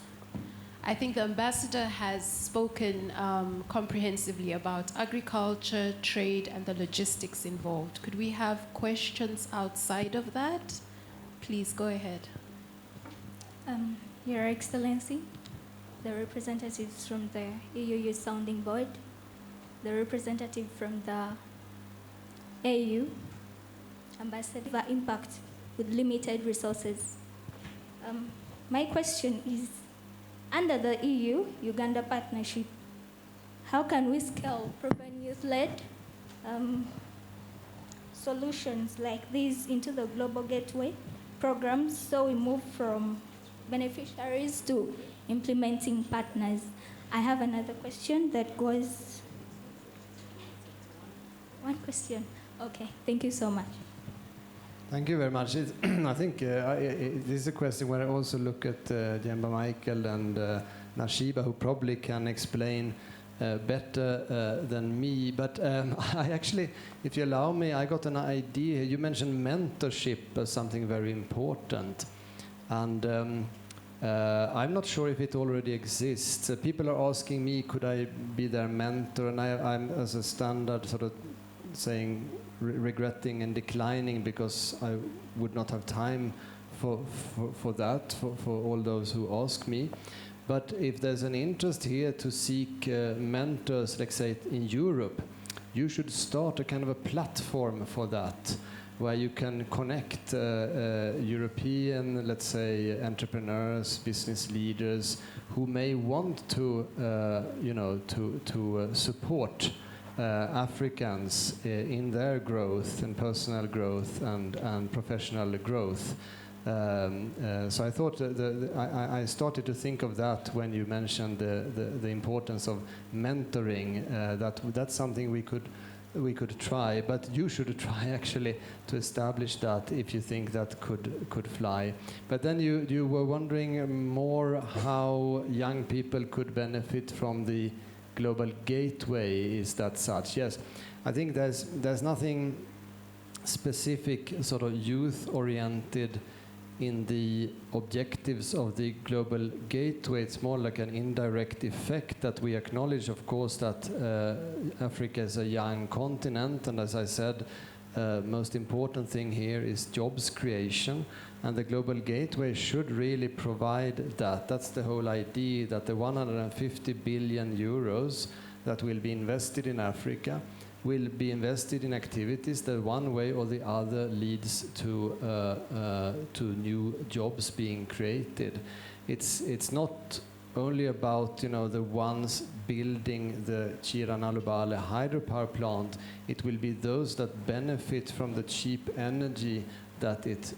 I think the Ambassador has spoken comprehensively about agriculture, trade, and the logistics involved. Could we have questions outside of that? Please go ahead. Your Excellency, the representatives from the EU Sounding Board, the representative from the AU, Ambassador, impact with limited resources. My question is, under the EU-Uganda Partnership, how can we scale proven youth-led solutions like these into the Global Gateway programs so we move from beneficiaries to implementing partners? I have another question that goes... One question. Okay, thank you so much. Thank you very much. I think this is a question where I also look at Jemba Michael and Nashiba, who probably can explain better than me. But I actually, if you allow me, I got an idea. You mentioned mentorship as something very important. And I'm not sure if it already exists. People are asking me, could I be their mentor? And I'm, as a standard, sort of saying, regretting and declining, because I would not have time for that, for all those who ask me. But if there's an interest here to seek mentors, let's say in Europe, you should start a kind of a platform for that, where you can connect European, let's say, entrepreneurs, business leaders who may want to, support Africans in their growth and personal growth and professional growth. So I thought I started to think of that when you mentioned the importance of mentoring. That's something we could try, but you should try actually to establish that if you think that could fly. But then you were wondering more how young people could benefit from the Global Gateway. Is that such? Yes, I think there's nothing specific sort of youth-oriented in the objectives of the Global Gateway. It's more like an indirect effect that we acknowledge, of course, that Africa is a young continent, and as I said, most important thing here is jobs creation, and the Global Gateway should really provide that. That's the whole idea, that the 150 billion euros that will be invested in Africa will be invested in activities that one way or the other leads to new jobs being created. It's not only about the ones building the Chiranalubale hydropower plant. It will be those that benefit from the cheap energy that it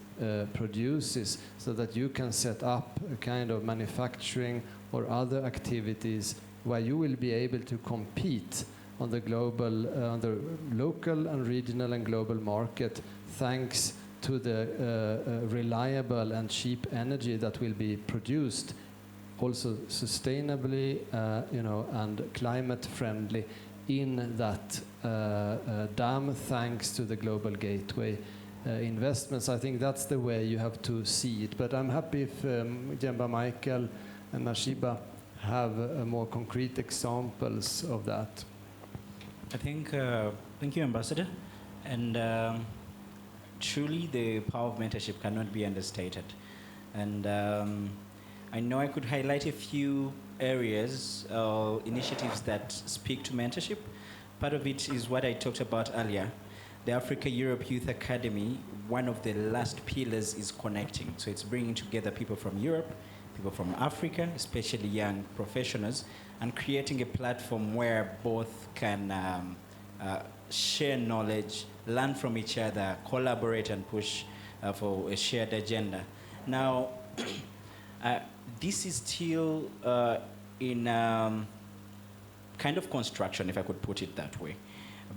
produces, so that you can set up a kind of manufacturing or other activities where you will be able to compete on the global, on the local and regional and global market, thanks to the reliable and cheap energy that will be produced, also sustainably, and climate friendly in that dam, thanks to the Global Gateway investments. I think that's the way you have to see it. But I'm happy if Jemba Michael and Nashiba have more concrete examples of that. I think, thank you, Ambassador. And truly, the power of mentorship cannot be understated. And I know I could highlight a few areas, initiatives that speak to mentorship. Part of it is what I talked about earlier. The Africa-Europe Youth Academy, one of the last pillars is connecting. So it's bringing together people from Europe, people from Africa, especially young professionals, and creating a platform where both can share knowledge, learn from each other, collaborate and push for a shared agenda. Now, this is still in kind of construction, if I could put it that way.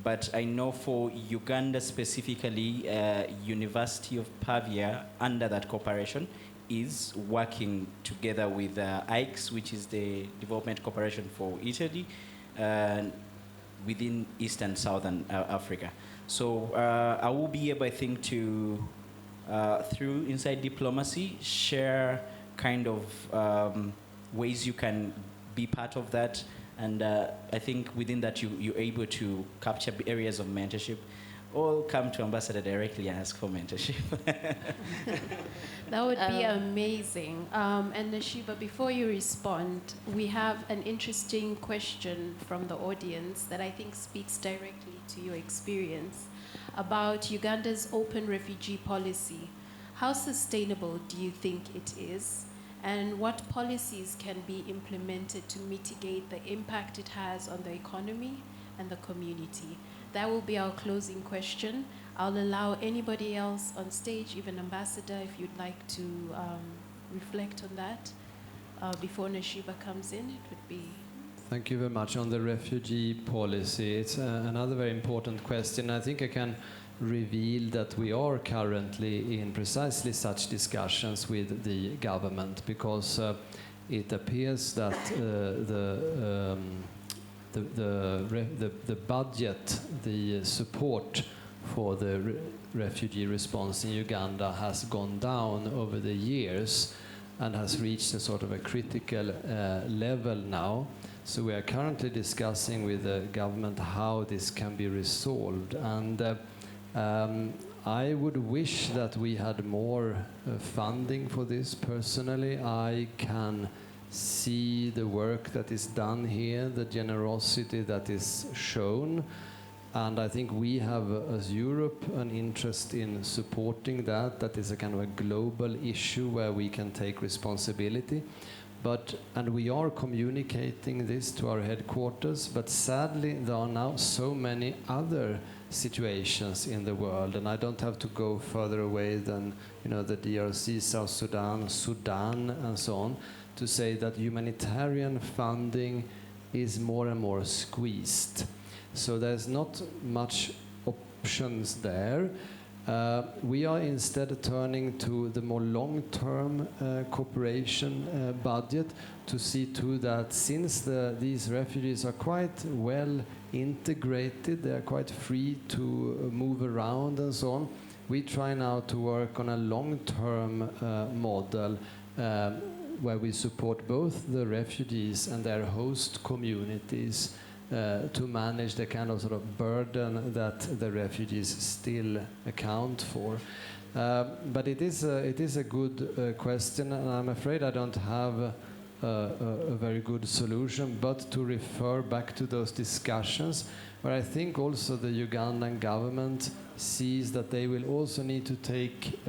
But I know for Uganda specifically, University of Pavia, under that cooperation, is working together with ICE, which is the Development Cooperation for Italy, within East and Southern Africa. So I will be able, I think, to, through Inside Diplomacy, share kind of ways you can be part of that. And I think within that, you're able to capture areas of mentorship, or come to Ambassador directly and ask for mentorship. That would be amazing. And Nashiba, before you respond, we have an interesting question from the audience that I think speaks directly to your experience about Uganda's open refugee policy. How sustainable do you think it is? And what policies can be implemented to mitigate the impact it has on the economy and the community? That will be our closing question. I'll allow anybody else on stage, even Ambassador, if you'd like to reflect on that before Nashiba comes in. It would be... Thank you very much. On the refugee policy, it's another very important question. I think I can reveal that we are currently in precisely such discussions with the government, because it appears that the budget, the support for the refugee response in Uganda has gone down over the years and has reached a sort of a critical level now. So we are currently discussing with the government how this can be resolved. And I would wish that we had more funding for this. Personally, I can see the work that is done here, the generosity that is shown, and I think we have, as Europe, an interest in supporting that. That is a kind of a global issue where we can take responsibility. And we are communicating this to our headquarters, but sadly there are now so many other situations in the world, and I don't have to go further away than the DRC, South Sudan, Sudan, and so on, to say that humanitarian funding is more and more squeezed. So there's not much options there. We are instead turning to the more long-term cooperation budget to see to that, since these refugees are quite well integrated, they are quite free to move around and so on, we try now to work on a long-term model where we support both the refugees and their host communities to manage the kind of sort of burden that the refugees still account for. But it is a good question, and I'm afraid I don't have a very good solution, but to refer back to those discussions, where I think also the Ugandan government sees that they will also need to take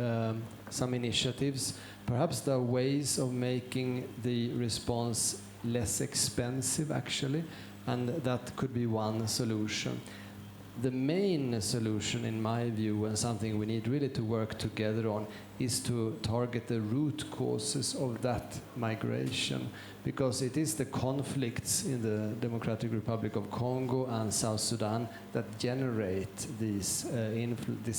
some initiatives. Perhaps there are ways of making the response less expensive, actually, and that could be one solution. The main solution, in my view, and something we need really to work together on, is to target the root causes of that migration, because it is the conflicts in the Democratic Republic of Congo and South Sudan that generate this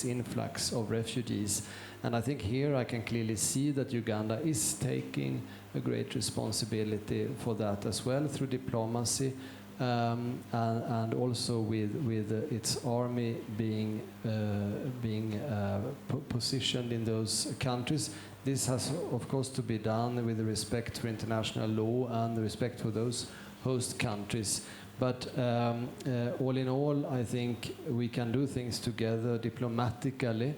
influx of refugees. And I think here I can clearly see that Uganda is taking a great responsibility for that as well, through diplomacy, and also with its army being positioned in those countries. This has, of course, to be done with respect for international law and respect for those host countries. But all in all, I think we can do things together diplomatically.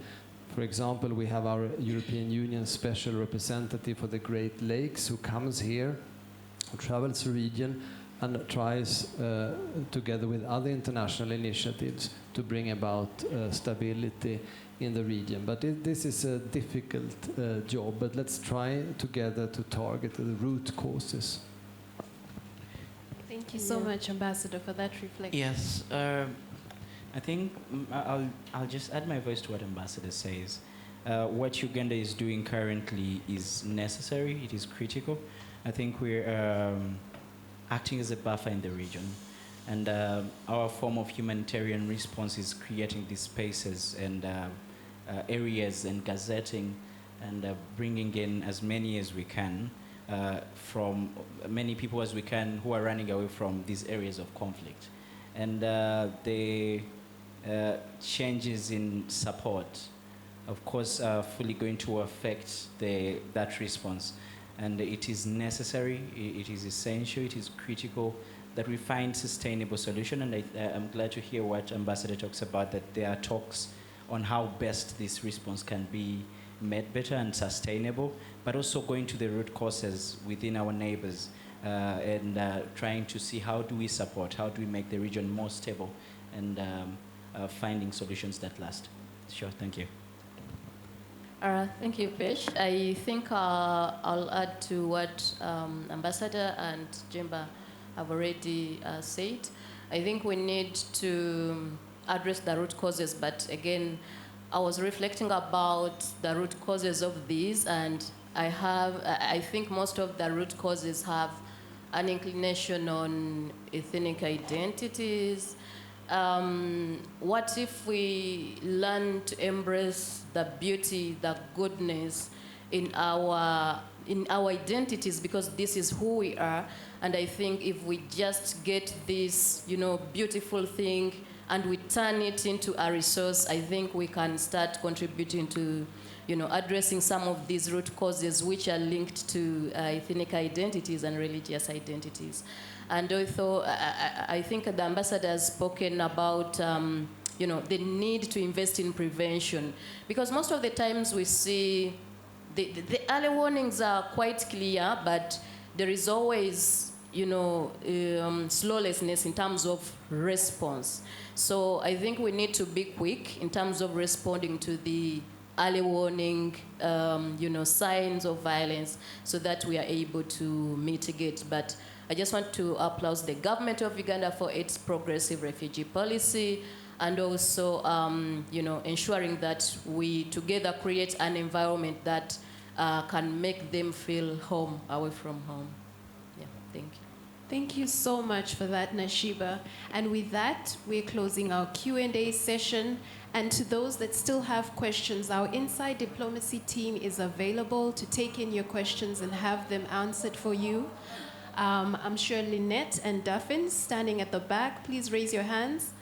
For example, we have our European Union Special Representative for the Great Lakes who comes here, who travels the region and tries, together with other international initiatives, to bring about stability in the region. But this is a difficult job, but let's try together to target the root causes. Thank you so much, Ambassador, for that reflection. Yes, I think I'll just add my voice to what Ambassador says. What Uganda is doing currently is necessary, it is critical. I think we're acting as a buffer in the region. And our form of humanitarian response is creating these spaces and areas and gazetting and bringing in as many as we can from many people as we can who are running away from these areas of conflict. And the changes in support, of course, are fully going to affect that response. And it is necessary, it is essential, it is critical that we find sustainable solution. And I'm glad to hear what Ambassador talks about, that there are talks on how best this response can be made better and sustainable, but also going to the root causes within our neighbors and trying to see how do we support, how do we make the region more stable, and finding solutions that last. Sure, thank you. Thank you, Pesh. I think I'll add to what Ambassador and Jemba have already said. I think we need to address the root causes, but again, I was reflecting about the root causes of these, and I think most of the root causes have an inclination on ethnic identities. What if we learn to embrace the beauty, the goodness in our identities, because this is who we are. And I think if we just get this, beautiful thing and we turn it into a resource, I think we can start contributing to, addressing some of these root causes which are linked to ethnic identities and religious identities. And also, I think the ambassador has spoken about, the need to invest in prevention, because most of the times we see the early warnings are quite clear, but there is always, slowlessness in terms of response. So I think we need to be quick in terms of responding to the early warning, signs of violence, so that we are able to mitigate. But I just want to applaud the government of Uganda for its progressive refugee policy, and also, ensuring that we together create an environment that can make them feel home away from home. Yeah, thank you. Thank you so much for that, Nashiba. And with that, we're closing our Q&A session. And to those that still have questions, our Inside Diplomacy team is available to take in your questions and have them answered for you. I'm sure Lynette and Duffin, standing at the back, please raise your hands.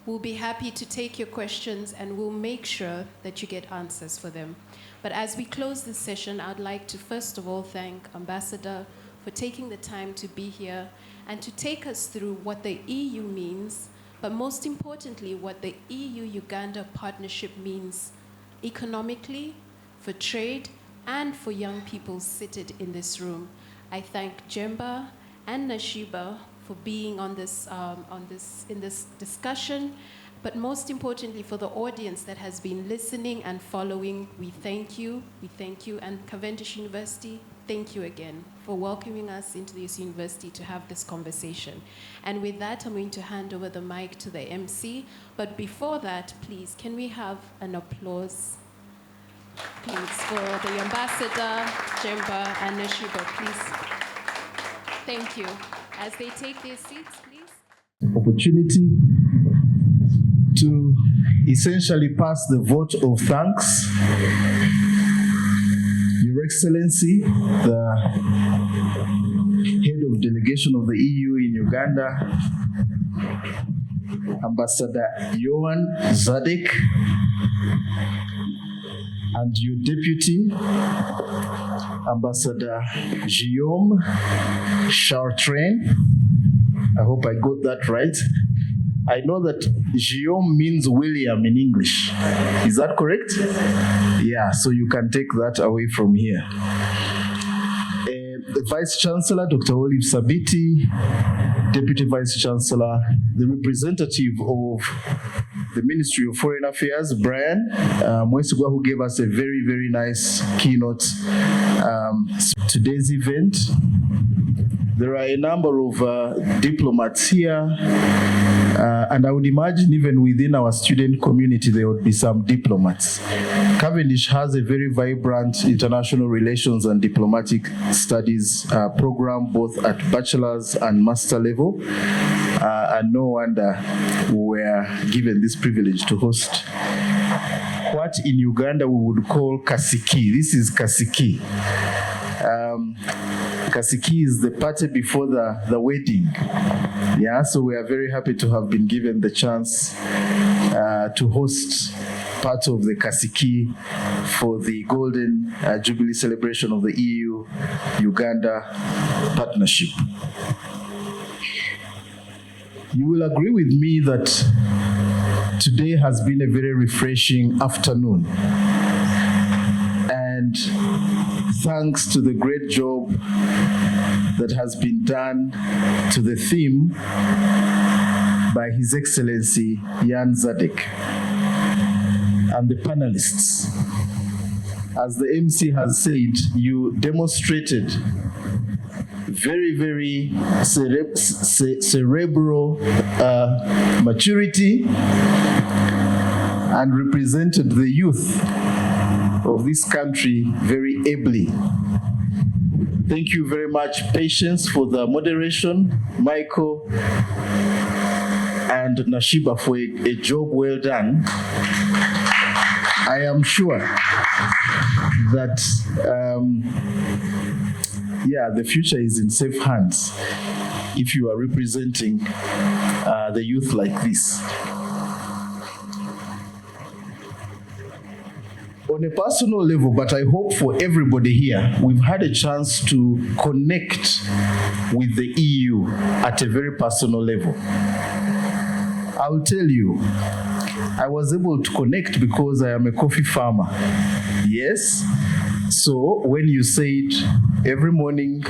We'll be happy to take your questions, and we'll make sure that you get answers for them. But as we close this session, I'd like to first of all thank Ambassador for taking the time to be here and to take us through what the EU means, but most importantly, what the EU-Uganda Partnership means economically, for trade, and for young people seated in this room. I thank Jemba and Nashiba for being in this discussion, but most importantly for the audience that has been listening and following. We thank you, and Cavendish University, thank you again for welcoming us into this university to have this conversation. And with that, I'm going to hand over the mic to the MC, but before that, please, can we have an applause, please, for the Ambassador, Jemba, and Nashiba, please. Thank you. As they take their seats, please. Opportunity to essentially pass the vote of thanks. Your Excellency, the head of of Delegation of the EU in Uganda, Ambassador Jan Sadek, and your deputy, Ambassador Guillaume Chartrain. I hope I got that right. I know that Guillaume means William in English. Is that correct? Yeah, so you can take that away from here. The Vice Chancellor, Dr. Olive Sabiti, Deputy Vice Chancellor, the representative of the Ministry of Foreign Affairs, Brian Mwesigwa, who gave us a very, very nice keynote today's event. There are a number of diplomats here, and I would imagine even within our student community there would be some diplomats. Cavendish has a very vibrant international relations and diplomatic studies program, both at bachelor's and master level, and no wonder we were given this privilege to host what in Uganda we would call Kasiki. This is Kasiki. Kasiki is the party before the wedding. Yeah, so we are very happy to have been given the chance to host part of the Kasiki for the Golden Jubilee celebration of the EU-UGANDA Partnership. You will agree with me that today has been a very refreshing afternoon. And thanks to the great job that has been done to the theme by His Excellency Jan Sadek and the panelists. As the MC has said, you demonstrated very, very cerebral maturity and represented the youth of this country very ably. Thank you very much, Patience, for the moderation, Michael and Nashiba for a job well done. I am sure that the future is in safe hands if you are representing the youth like this. On a personal level, but I hope for everybody here, we've had a chance to connect with the EU at a very personal level. I'll tell you, I was able to connect because I am a coffee farmer. Yes? So when you said every morning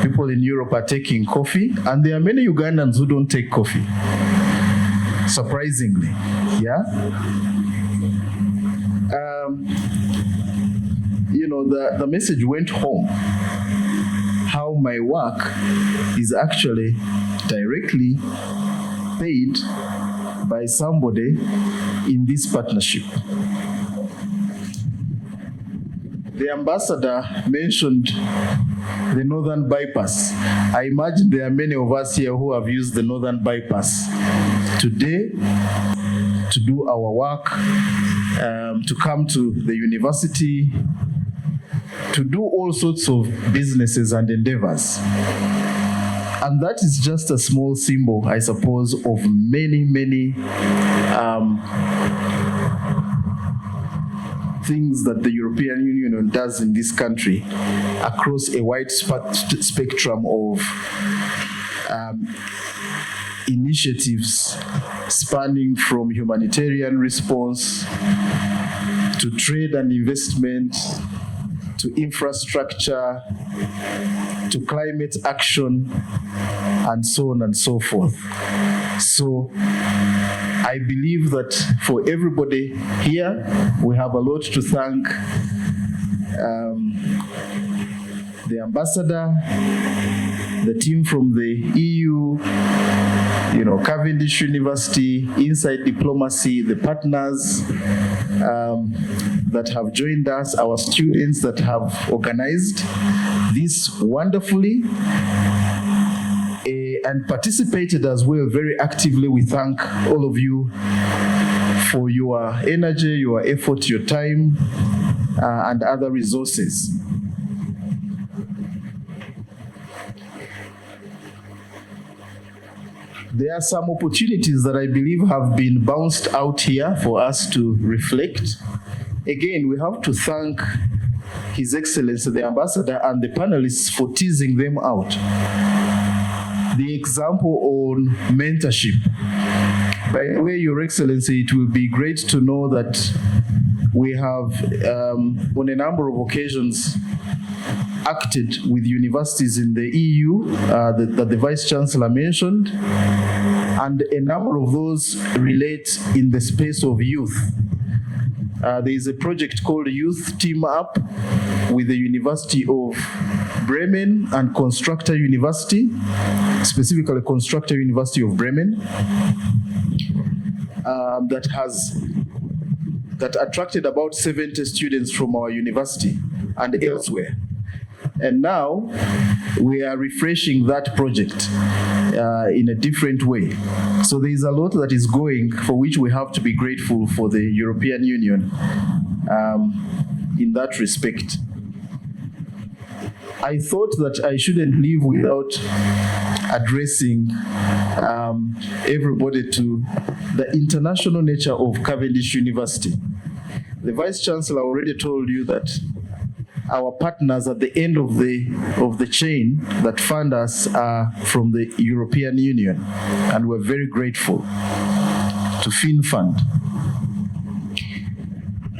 people in Europe are taking coffee, and there are many Ugandans who don't take coffee, surprisingly, yeah? The message went home how my work is actually directly paid by somebody in this partnership. The ambassador mentioned the Northern Bypass. I imagine there are many of us here who have used the Northern Bypass today to do our work, to come to the university, to do all sorts of businesses and endeavors. And that is just a small symbol, I suppose, of many, many things that the European Union does in this country across a wide spectrum of initiatives spanning from humanitarian response to trade and investment, to infrastructure, to climate action, and so on and so forth. So I believe that for everybody here, we have a lot to thank the ambassador, the team from the EU, Cavendish University, Inside Diplomacy, the partners that have joined us, our students that have organized this wonderfully and participated as well very actively. We thank all of you for your energy, your effort, your time, and other resources. There are some opportunities that I believe have been bounced out here for us to reflect. Again, we have to thank His Excellency, the Ambassador, and the panelists for teasing them out. The example on mentorship. By the way, Your Excellency, it will be great to know that we have, on a number of occasions, acted with universities in the EU that the Vice Chancellor mentioned, and a number of those relate in the space of youth. There is a project called Youth Team Up with the University of Bremen and Constructor University, specifically Constructor University of Bremen, that attracted about 70 students from our university and elsewhere. And now we are refreshing that project in a different way. So there is a lot that is going, for which we have to be grateful for the European Union in that respect. I thought that I shouldn't leave without addressing everybody to the international nature of Cavendish University. The Vice Chancellor already told you that our partners at the end of the chain that fund us are from the European Union, and we're very grateful to FinFund.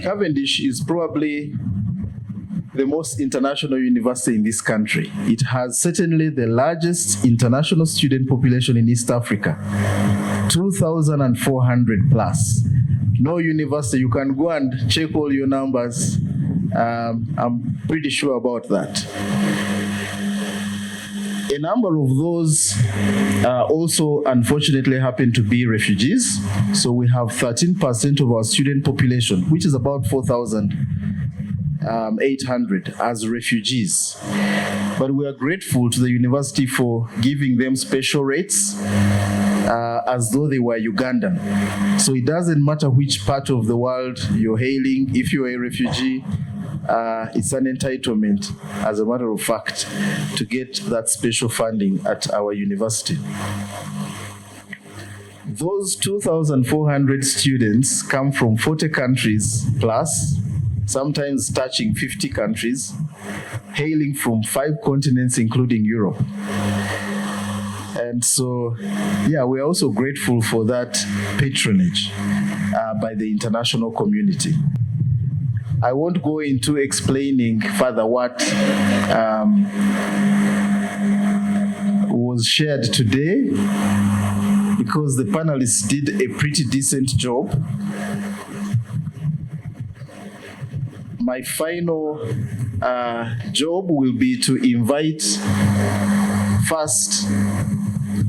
Cavendish is probably the most international university in this country. It has certainly the largest international student population in East Africa, 2,400 plus. No university, you can go and check all your numbers. I'm pretty sure about that. A number of those also unfortunately happen to be refugees. So we have 13% of our student population, which is about 4,800 as refugees. But we are grateful to the university for giving them special rates as though they were Ugandan. So it doesn't matter which part of the world you're hailing, if you're a refugee, it's an entitlement, as a matter of fact, to get that special funding at our university. Those 2,400 students come from 40 countries plus, sometimes touching 50 countries, hailing from 5 continents, including Europe. And so, yeah, we're also grateful for that patronage by the international community. I won't go into explaining further what was shared today, because the panelists did a pretty decent job. My final job will be to invite first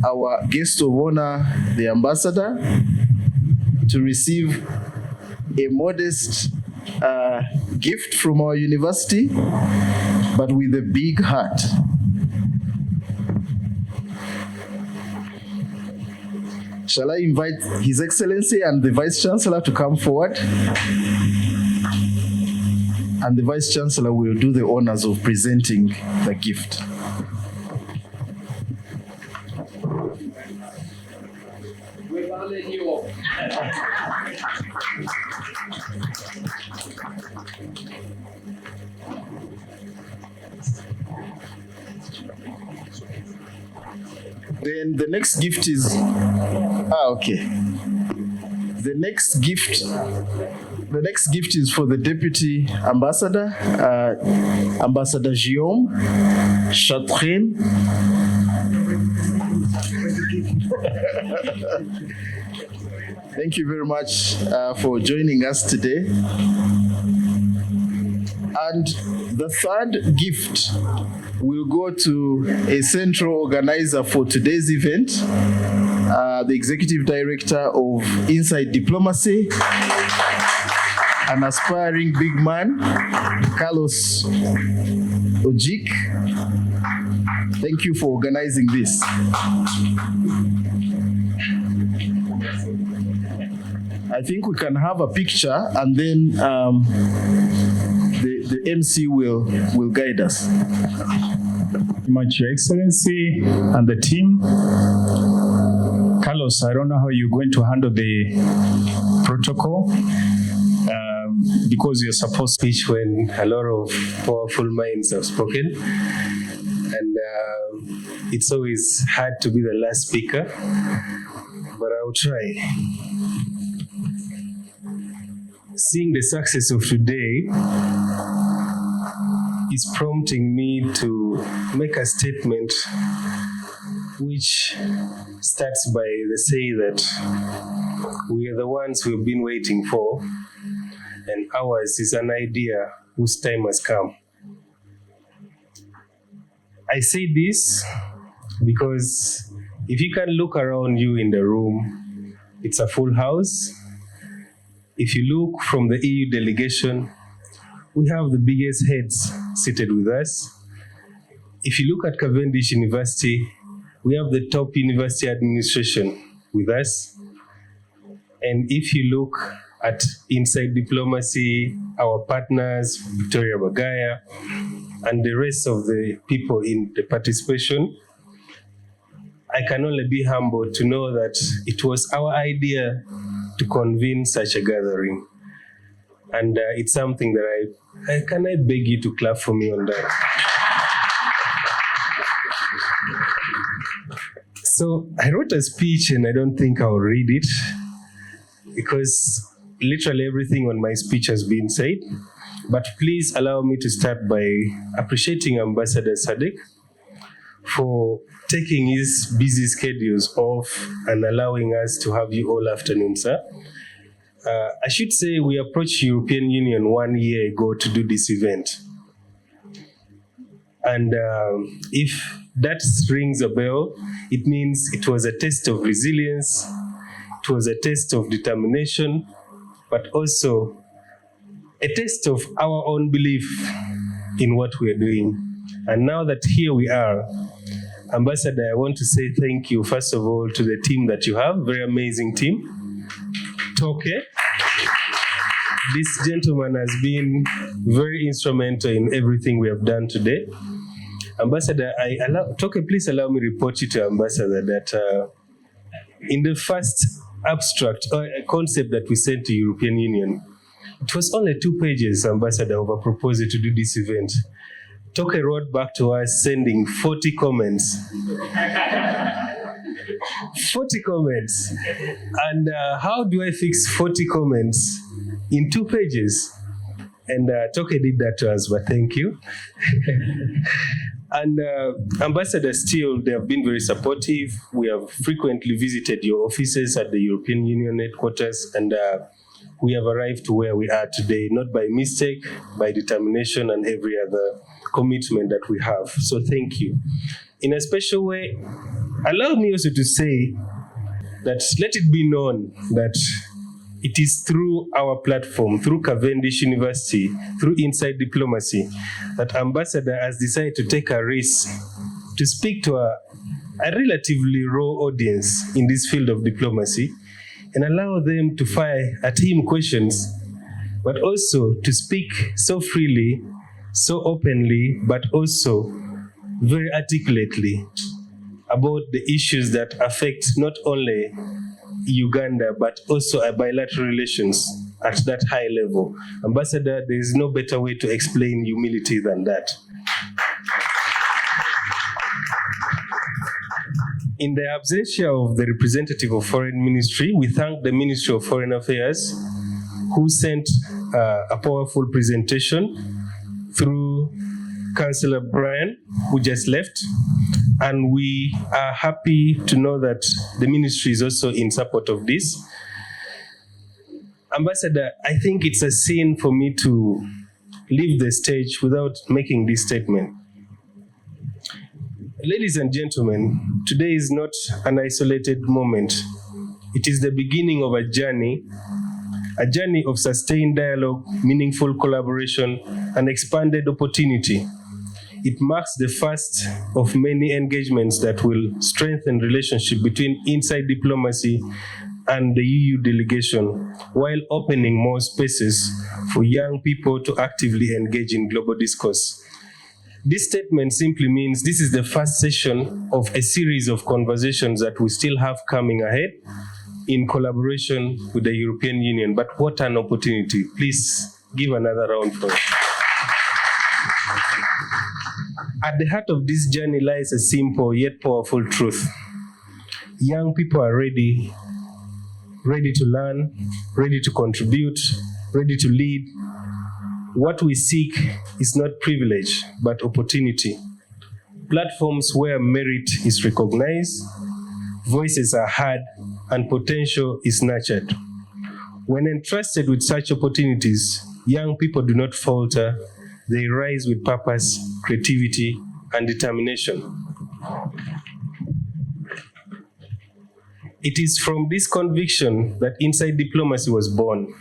our guest of honor, the ambassador, to receive a modest gift from our university, but with a big heart. Shall I invite His Excellency and the Vice Chancellor to come forward? And the Vice Chancellor will do the honors of presenting the gift. Then the next gift is, okay. The next gift is for the Deputy Ambassador, Ambassador Guillaume Chatrin. Thank you very much for joining us today. And the third gift will go to a central organizer for today's event, the Executive Director of Inside Diplomacy, an aspiring big man, Carlos Ojik. Thank you for organizing this. I think we can have a picture, and then the MC will guide us. Much, Your Excellency and the team. Carlos, I don't know how you're going to handle the protocol because you're supposed to speak when a lot of powerful minds have spoken. And it's always hard to be the last speaker, but I'll try. Seeing the success of today is prompting me to make a statement which starts by the say that we are the ones we've been waiting for, and ours is an idea whose time has come. I say this because if you can look around you in the room, it's a full house. If you look from the EU delegation, we have the biggest heads seated with us. If you look at Cavendish University, we have the top university administration with us. And if you look at inside diplomacy, our partners, Victoria Bagaya, and the rest of the people in the participation, I can only be humbled to know that it was our idea to convene such a gathering. And it's something that I beg you to clap for me on that. So I wrote a speech and I don't think I'll read it because literally everything on my speech has been said. But please allow me to start by appreciating Ambassador Sadek for taking his busy schedules off and allowing us to have you all afternoon, sir. I should say we approached European Union 1 year ago to do this event. And if that rings a bell, it means it was a test of resilience, it was a test of determination, but also a test of our own belief in what we are doing. And now that here we are, Ambassador, I want to say thank you, first of all, to the team that you have, very amazing team. Toke, this gentleman has been very instrumental in everything we have done today. Ambassador, Toke, please allow me to report you to Ambassador that in the first abstract or concept that we sent to European Union, it was only 2 pages, Ambassador, of a proposal to do this event. Toke wrote back to us sending 40 comments. 40 comments. And how do I fix 40 comments in 2 pages? And Toke did that to us, but thank you. And Ambassador, still, they have been very supportive. We have frequently visited your offices at the European Union headquarters, and we have arrived to where we are today, not by mistake, by determination and every other commitment that we have. So thank you. In a special way, allow me also to say that let it be known that it is through our platform, through Cavendish University, through Inside Diplomacy, that Ambassador has decided to take a risk to speak to a relatively raw audience in this field of diplomacy and allow them to fire at him questions, but also to speak so freely, so openly, but also very articulately about the issues that affect not only Uganda, but also our bilateral relations at that high level. Ambassador, there is no better way to explain humility than that. In the absence of the representative of Foreign Ministry, we thank the Ministry of Foreign Affairs who sent a powerful presentation through Councillor Brian, who just left. And we are happy to know that the ministry is also in support of this. Ambassador, I think it's a sin for me to leave the stage without making this statement. Ladies and gentlemen, today is not an isolated moment. It is the beginning of a journey of sustained dialogue, meaningful collaboration, and expanded opportunity. It marks the first of many engagements that will strengthen relationship between inside diplomacy and the EU delegation, while opening more spaces for young people to actively engage in global discourse. This statement simply means this is the first session of a series of conversations that we still have coming ahead in collaboration with the European Union. But what an opportunity. Please give another round for it. At the heart of this journey lies a simple yet powerful truth. Young people are ready to learn, ready to contribute, ready to lead. What we seek is not privilege, but opportunity. Platforms where merit is recognized, voices are heard, and potential is nurtured. When entrusted with such opportunities, young people do not falter. They rise with purpose, creativity, and determination. It is from this conviction that Inside Diplomacy was born.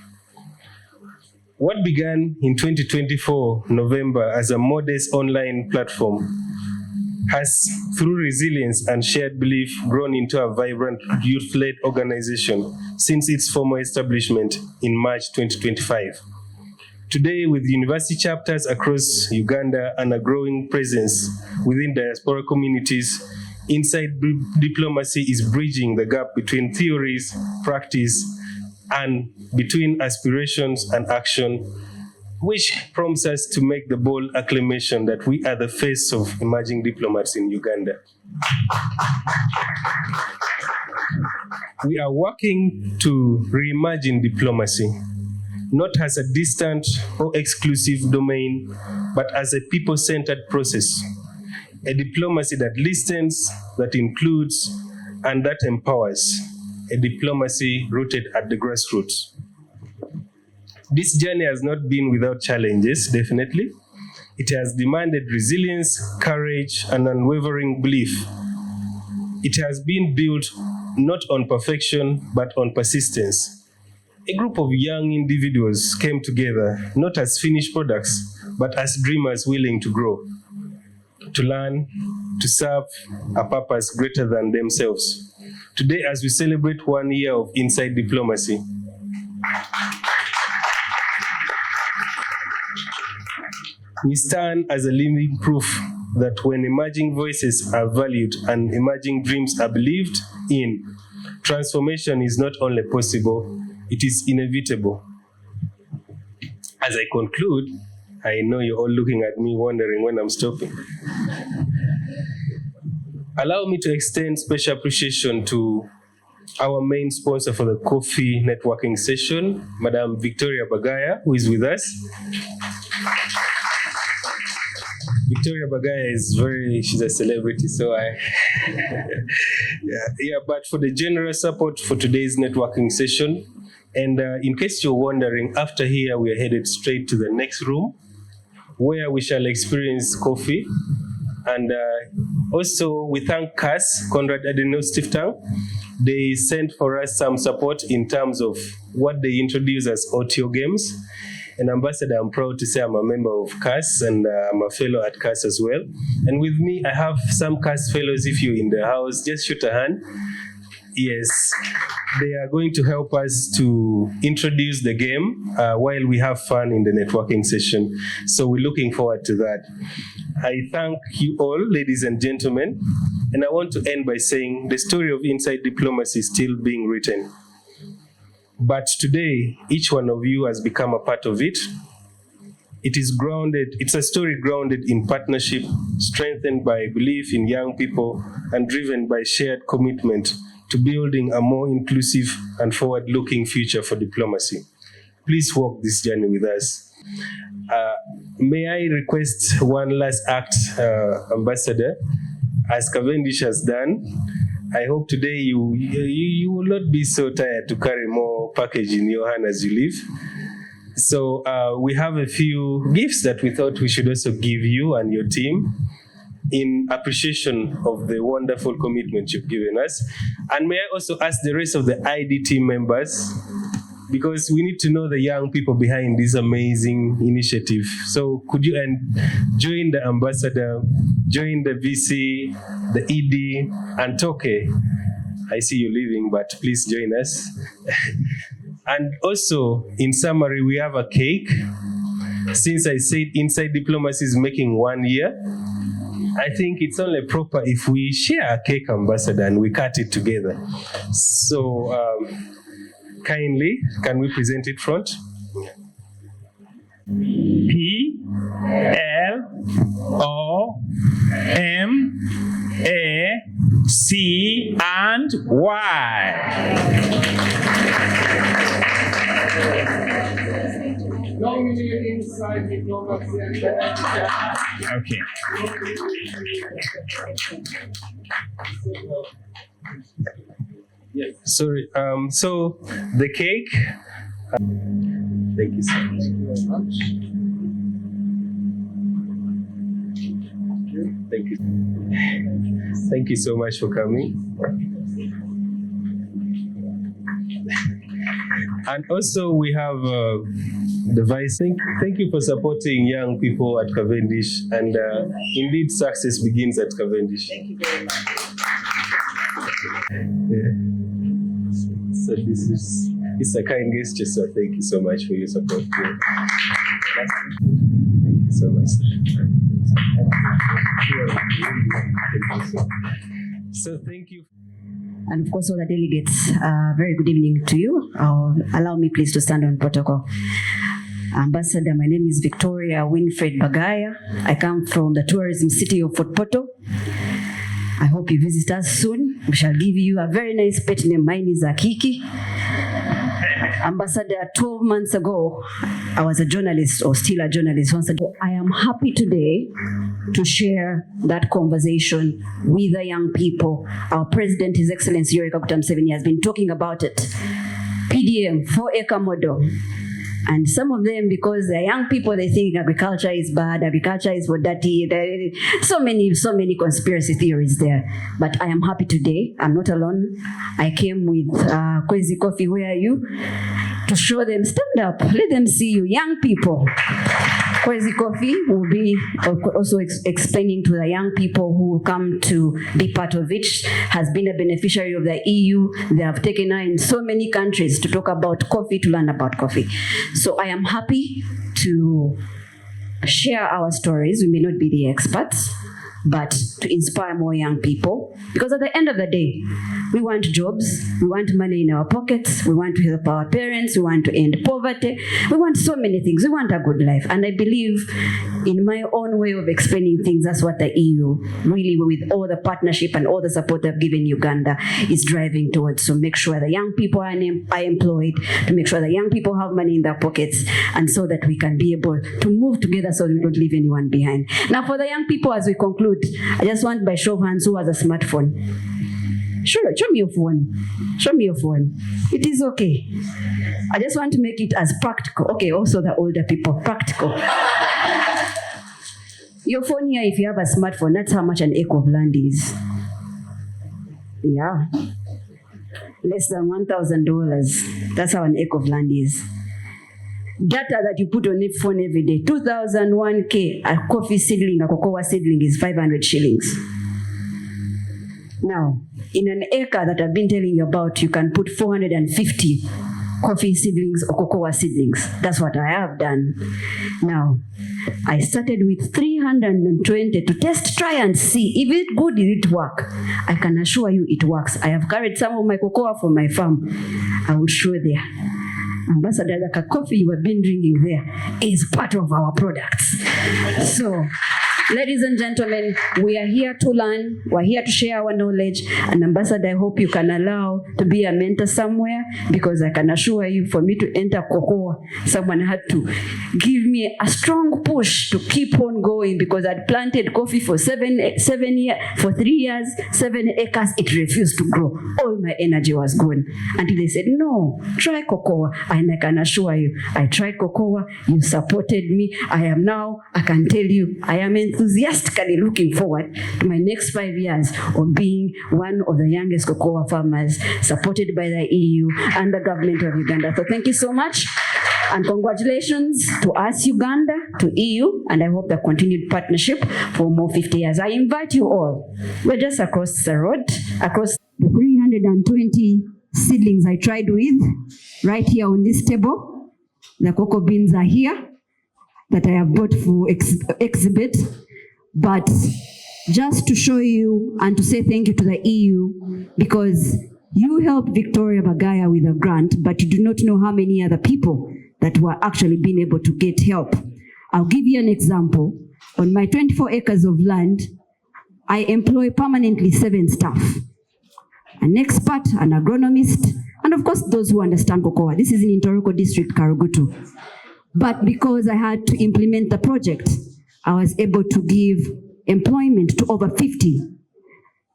What began in 2024 November as a modest online platform has, through resilience and shared belief, grown into a vibrant youth-led organization since its formal establishment in March 2025. Today, with university chapters across Uganda and a growing presence within diaspora communities, Inside Diplomacy is bridging the gap between theories, practice, and between aspirations and action, which prompts us to make the bold acclamation that we are the face of emerging diplomats in Uganda. We are working to reimagine diplomacy, not as a distant or exclusive domain, but as a people-centered process. A diplomacy that listens, that includes, and that empowers. A diplomacy rooted at the grassroots. This journey has not been without challenges, definitely. It has demanded resilience, courage, and unwavering belief. It has been built not on perfection, but on persistence. A group of young individuals came together, not as finished products, but as dreamers willing to grow, to learn, to serve a purpose greater than themselves. Today, as we celebrate 1 year of Inside Diplomacy, we stand as a living proof that when emerging voices are valued and emerging dreams are believed in, transformation is not only possible, it is inevitable. As I conclude, I know you're all looking at me wondering when I'm stopping. Allow me to extend special appreciation to our main sponsor for the coffee networking session, Madam Victoria Bagaya, who is with us. Victoria Bagaya is she's a celebrity, so but for the generous support for today's networking session. And in case you're wondering, after here, we are headed straight to the next room, where we shall experience coffee. And also, we thank CAS, Conrad Adenauer Stiftung. They sent for us some support in terms of what they introduce as audio games. And Ambassador, I'm proud to say I'm a member of CAS, and I'm a fellow at CAS as well. And with me, I have some CAS fellows. If you're in the house, just shoot a hand. Yes, they are going to help us to introduce the game while we have fun in the networking session. So we're looking forward to that. I thank you all, ladies and gentlemen, and I want to end by saying the story of Inside Diplomacy is still being written. But today, each one of you has become a part of it. It's a story grounded in partnership, strengthened by belief in young people, and driven by shared commitment to building a more inclusive and forward-looking future for diplomacy. Please walk this journey with us. May I request one last act, Ambassador, as Cavendish has done. I hope today you will not be so tired to carry more package in your hand as you leave. So we have a few gifts that we thought we should also give you and your team in appreciation of the wonderful commitment you've given us. And may I also ask the rest of the ID team members, because we need to know the young people behind this amazing initiative. So could you join the ambassador, join the VC, the ED, and Toke. I see you leaving, but please join us. And also, in summary, we have a cake. Since I said Inside Diplomacy is making 1 year, I think it's only proper if we share a cake, Ambassador, and we cut it together. So kindly, can we present it front? P L O M A C and Y. Okay. Yeah. Sorry. So the cake. Thank you so much. Thank you. Thank you so much for coming. And also we have the Vice. Thank you for supporting young people at Cavendish. And indeed, success begins at Cavendish. Thank you very much. Yeah. So it's a kind gesture, so thank you so much for your support. Thank you so much. So thank you. And of course, all the delegates, very good evening to you. Allow me please to stand on protocol. Ambassador, my name is Victoria Winfred Bagaya. I come from the tourism city of Fort Portal. I hope you visit us soon. We shall give you a very nice pet name. Mine is Akiki. Ambassador, 12 months ago, I was a journalist, or still a journalist. Once ago, I am happy today to share that conversation with the young people. Our President, His Excellency Yoweri Kaguta Museveni, has been talking about it. PDM, 4-acre model. And some of them, because they're young people, they think agriculture is bad, agriculture is for dirty. So many conspiracy theories there. But I am happy today. I'm not alone. I came with Kwezi Coffee, where are you? To show them, stand up, let them see you, young people. Kwezi Coffee will be also explaining to the young people who will come to be part of it, has been a beneficiary of the EU. They have taken her in so many countries to talk about coffee, to learn about coffee. So I am happy to share our stories. We may not be the experts, but to inspire more young people. Because at the end of the day, we want jobs, we want money in our pockets, we want to help our parents, we want to end poverty, we want so many things, we want a good life. And I believe in my own way of explaining things, that's what the EU, really with all the partnership and all the support they've given Uganda, is driving towards. So make sure the young people are employed, to make sure the young people have money in their pockets, and so that we can be able to move together so we don't leave anyone behind. Now for the young people, as we conclude, I just want by show of hands who has a smartphone. Show me your phone. Show me your phone. It is okay. I just want to make it as practical. Okay, also the older people, practical. Your phone here, if you have a smartphone, that's how much an acre of land is. Yeah. Less than $1,000. That's how an acre of land is. Data that you put on a phone every day, 2001K, a coffee seedling, a cocoa seedling is 500 shillings. Now, in an acre that I've been telling you about, you can put 450 coffee seedlings or cocoa seedlings. That's what I have done. Now, I started with 320 to test, try and see if it's good, did it work. I can assure you it works. I have carried some of my cocoa from my farm. I will show there. Ambassador, the coffee you have been drinking there is part of our products. So, ladies and gentlemen, we are here to learn, we're here to share our knowledge, and Ambassador, I hope you can allow to be a mentor somewhere, because I can assure you, for me to enter cocoa, someone had to give me a strong push to keep on going, because I'd planted coffee for 3 years, 7 acres, it refused to grow. All my energy was gone. Until they said, no, try cocoa. And I can assure you, I tried cocoa, you supported me. I can tell you, I am enthusiastically looking forward to my next 5 years of being one of the youngest cocoa farmers supported by the EU and the government of Uganda. So thank you so much. And congratulations to us, Uganda, to EU, and I hope the continued partnership for more 50 years. I invite you all. We're just across the road, across the 320 seedlings I tried with, right here on this table. The cocoa beans are here that I have bought for exhibit. But just to show you and to say thank you to the EU, because you helped Victoria Bagaya with a grant, but you do not know how many other people that were actually being able to get help. I'll give you an example. On my 24 acres of land, I employ permanently 7 staff. An expert, an agronomist, and of course those who understand cocoa. This is in Intoroko District, Karugutu. But because I had to implement the project, I was able to give employment to over 50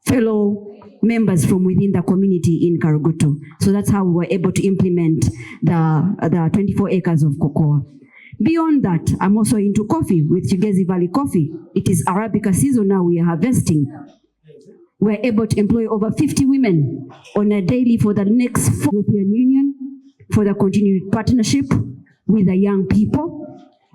fellow members from within the community in Karugutu. So that's how we were able to implement the 24 acres of cocoa. Beyond that, I'm also into coffee with Chigezi Valley Coffee. It is Arabica season now, we are harvesting. We're able to employ over 50 women on a daily for the next European Union, for the continued partnership with the young people,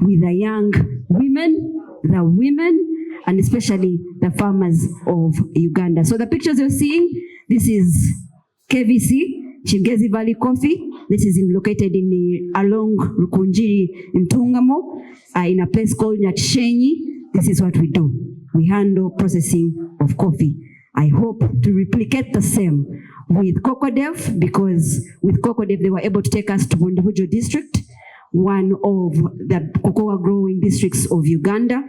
with the young women, and especially the farmers of Uganda. So the pictures you're seeing, this is KVC, Chigezi Valley Coffee. This is located along Rukunjiri in Tungamo, in a place called Nyatishenyi. This is what we do. We handle processing of coffee. I hope to replicate the same with COCODEV, because with COCODEV they were able to take us to Bundibujo district, one of the cocoa growing districts of Uganda,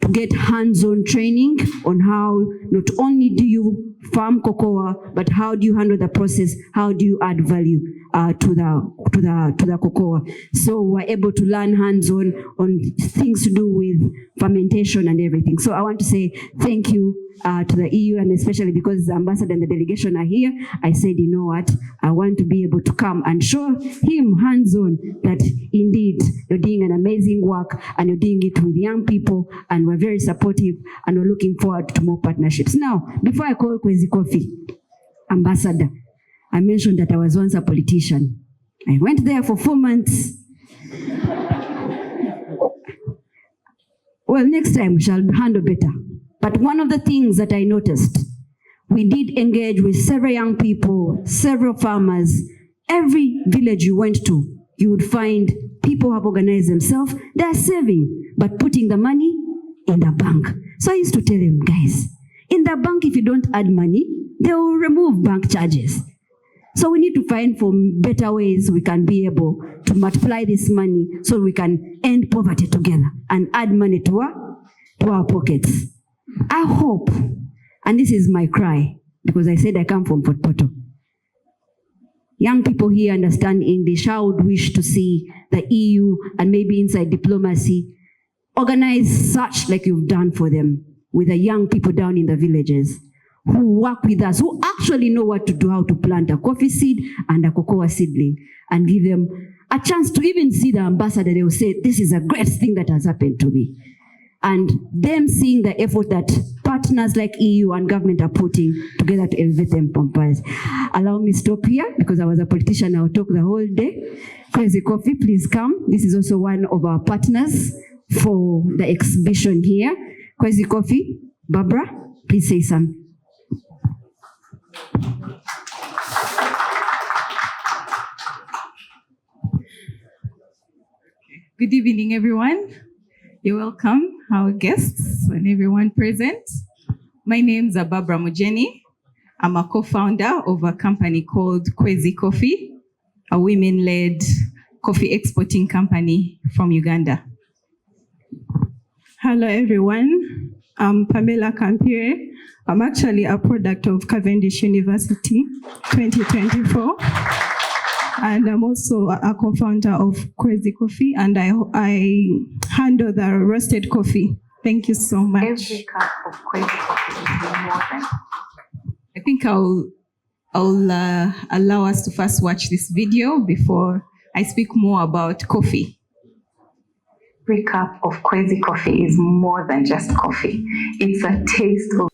to get hands-on training on how not only do you farm cocoa, but how do you handle the process, how do you add value to the cocoa. So we're able to learn hands-on on things to do with fermentation and everything. So I want to say thank you to the EU, and especially because the ambassador and the delegation are here, I said, you know what, I want to be able to come and show him hands-on that indeed you're doing an amazing work and you're doing it with young people, and we're very supportive and we're looking forward to more partnerships. Now, before I call Kwezi Coffee ambassador, I mentioned that I was once a politician. I went there for 4 months. Well, next time we shall handle better. But one of the things that I noticed, we did engage with several young people, several farmers. Every village you went to, you would find people have organized themselves. They're saving, but putting the money in the bank. So I used to tell them, guys, in the bank, if you don't add money, they will remove bank charges. So we need to find for better ways we can be able to multiply this money so we can end poverty together and add money to our pockets. I hope, and this is my cry, because I said I come from Port Poto. Young people here understand English. I would wish to see the EU and maybe inside diplomacy organize such like you've done for them with the young people down in the villages who work with us, who actually know what to do, how to plant a coffee seed and a cocoa seedling, and give them a chance to even see the ambassador. They will say, this is a great thing that has happened to me. And them seeing the effort that partners like EU and government are putting together to elevate them pompous. Allow me to stop here, because I was a politician, I'll talk the whole day. Kwezi Coffee, please come. This is also one of our partners for the exhibition here. Kwezi Coffee, Barbara, please say something. Good evening, everyone. You're welcome, our guests and everyone present. My name is Barbara Mujeni. I'm a co-founder of a company called Kwezi Coffee, a women-led coffee exporting company from Uganda. Hello, everyone. I'm Pamela Campire. I'm actually a product of Cavendish University 2024. And I'm also a co-founder of Kwezi Coffee, and I handle the roasted coffee. Thank you so much. Every cup of Kwezi Coffee is more than. I think I'll allow us to first watch this video before I speak more about coffee. Every cup of Kwezi Coffee is more than just coffee. It's a taste of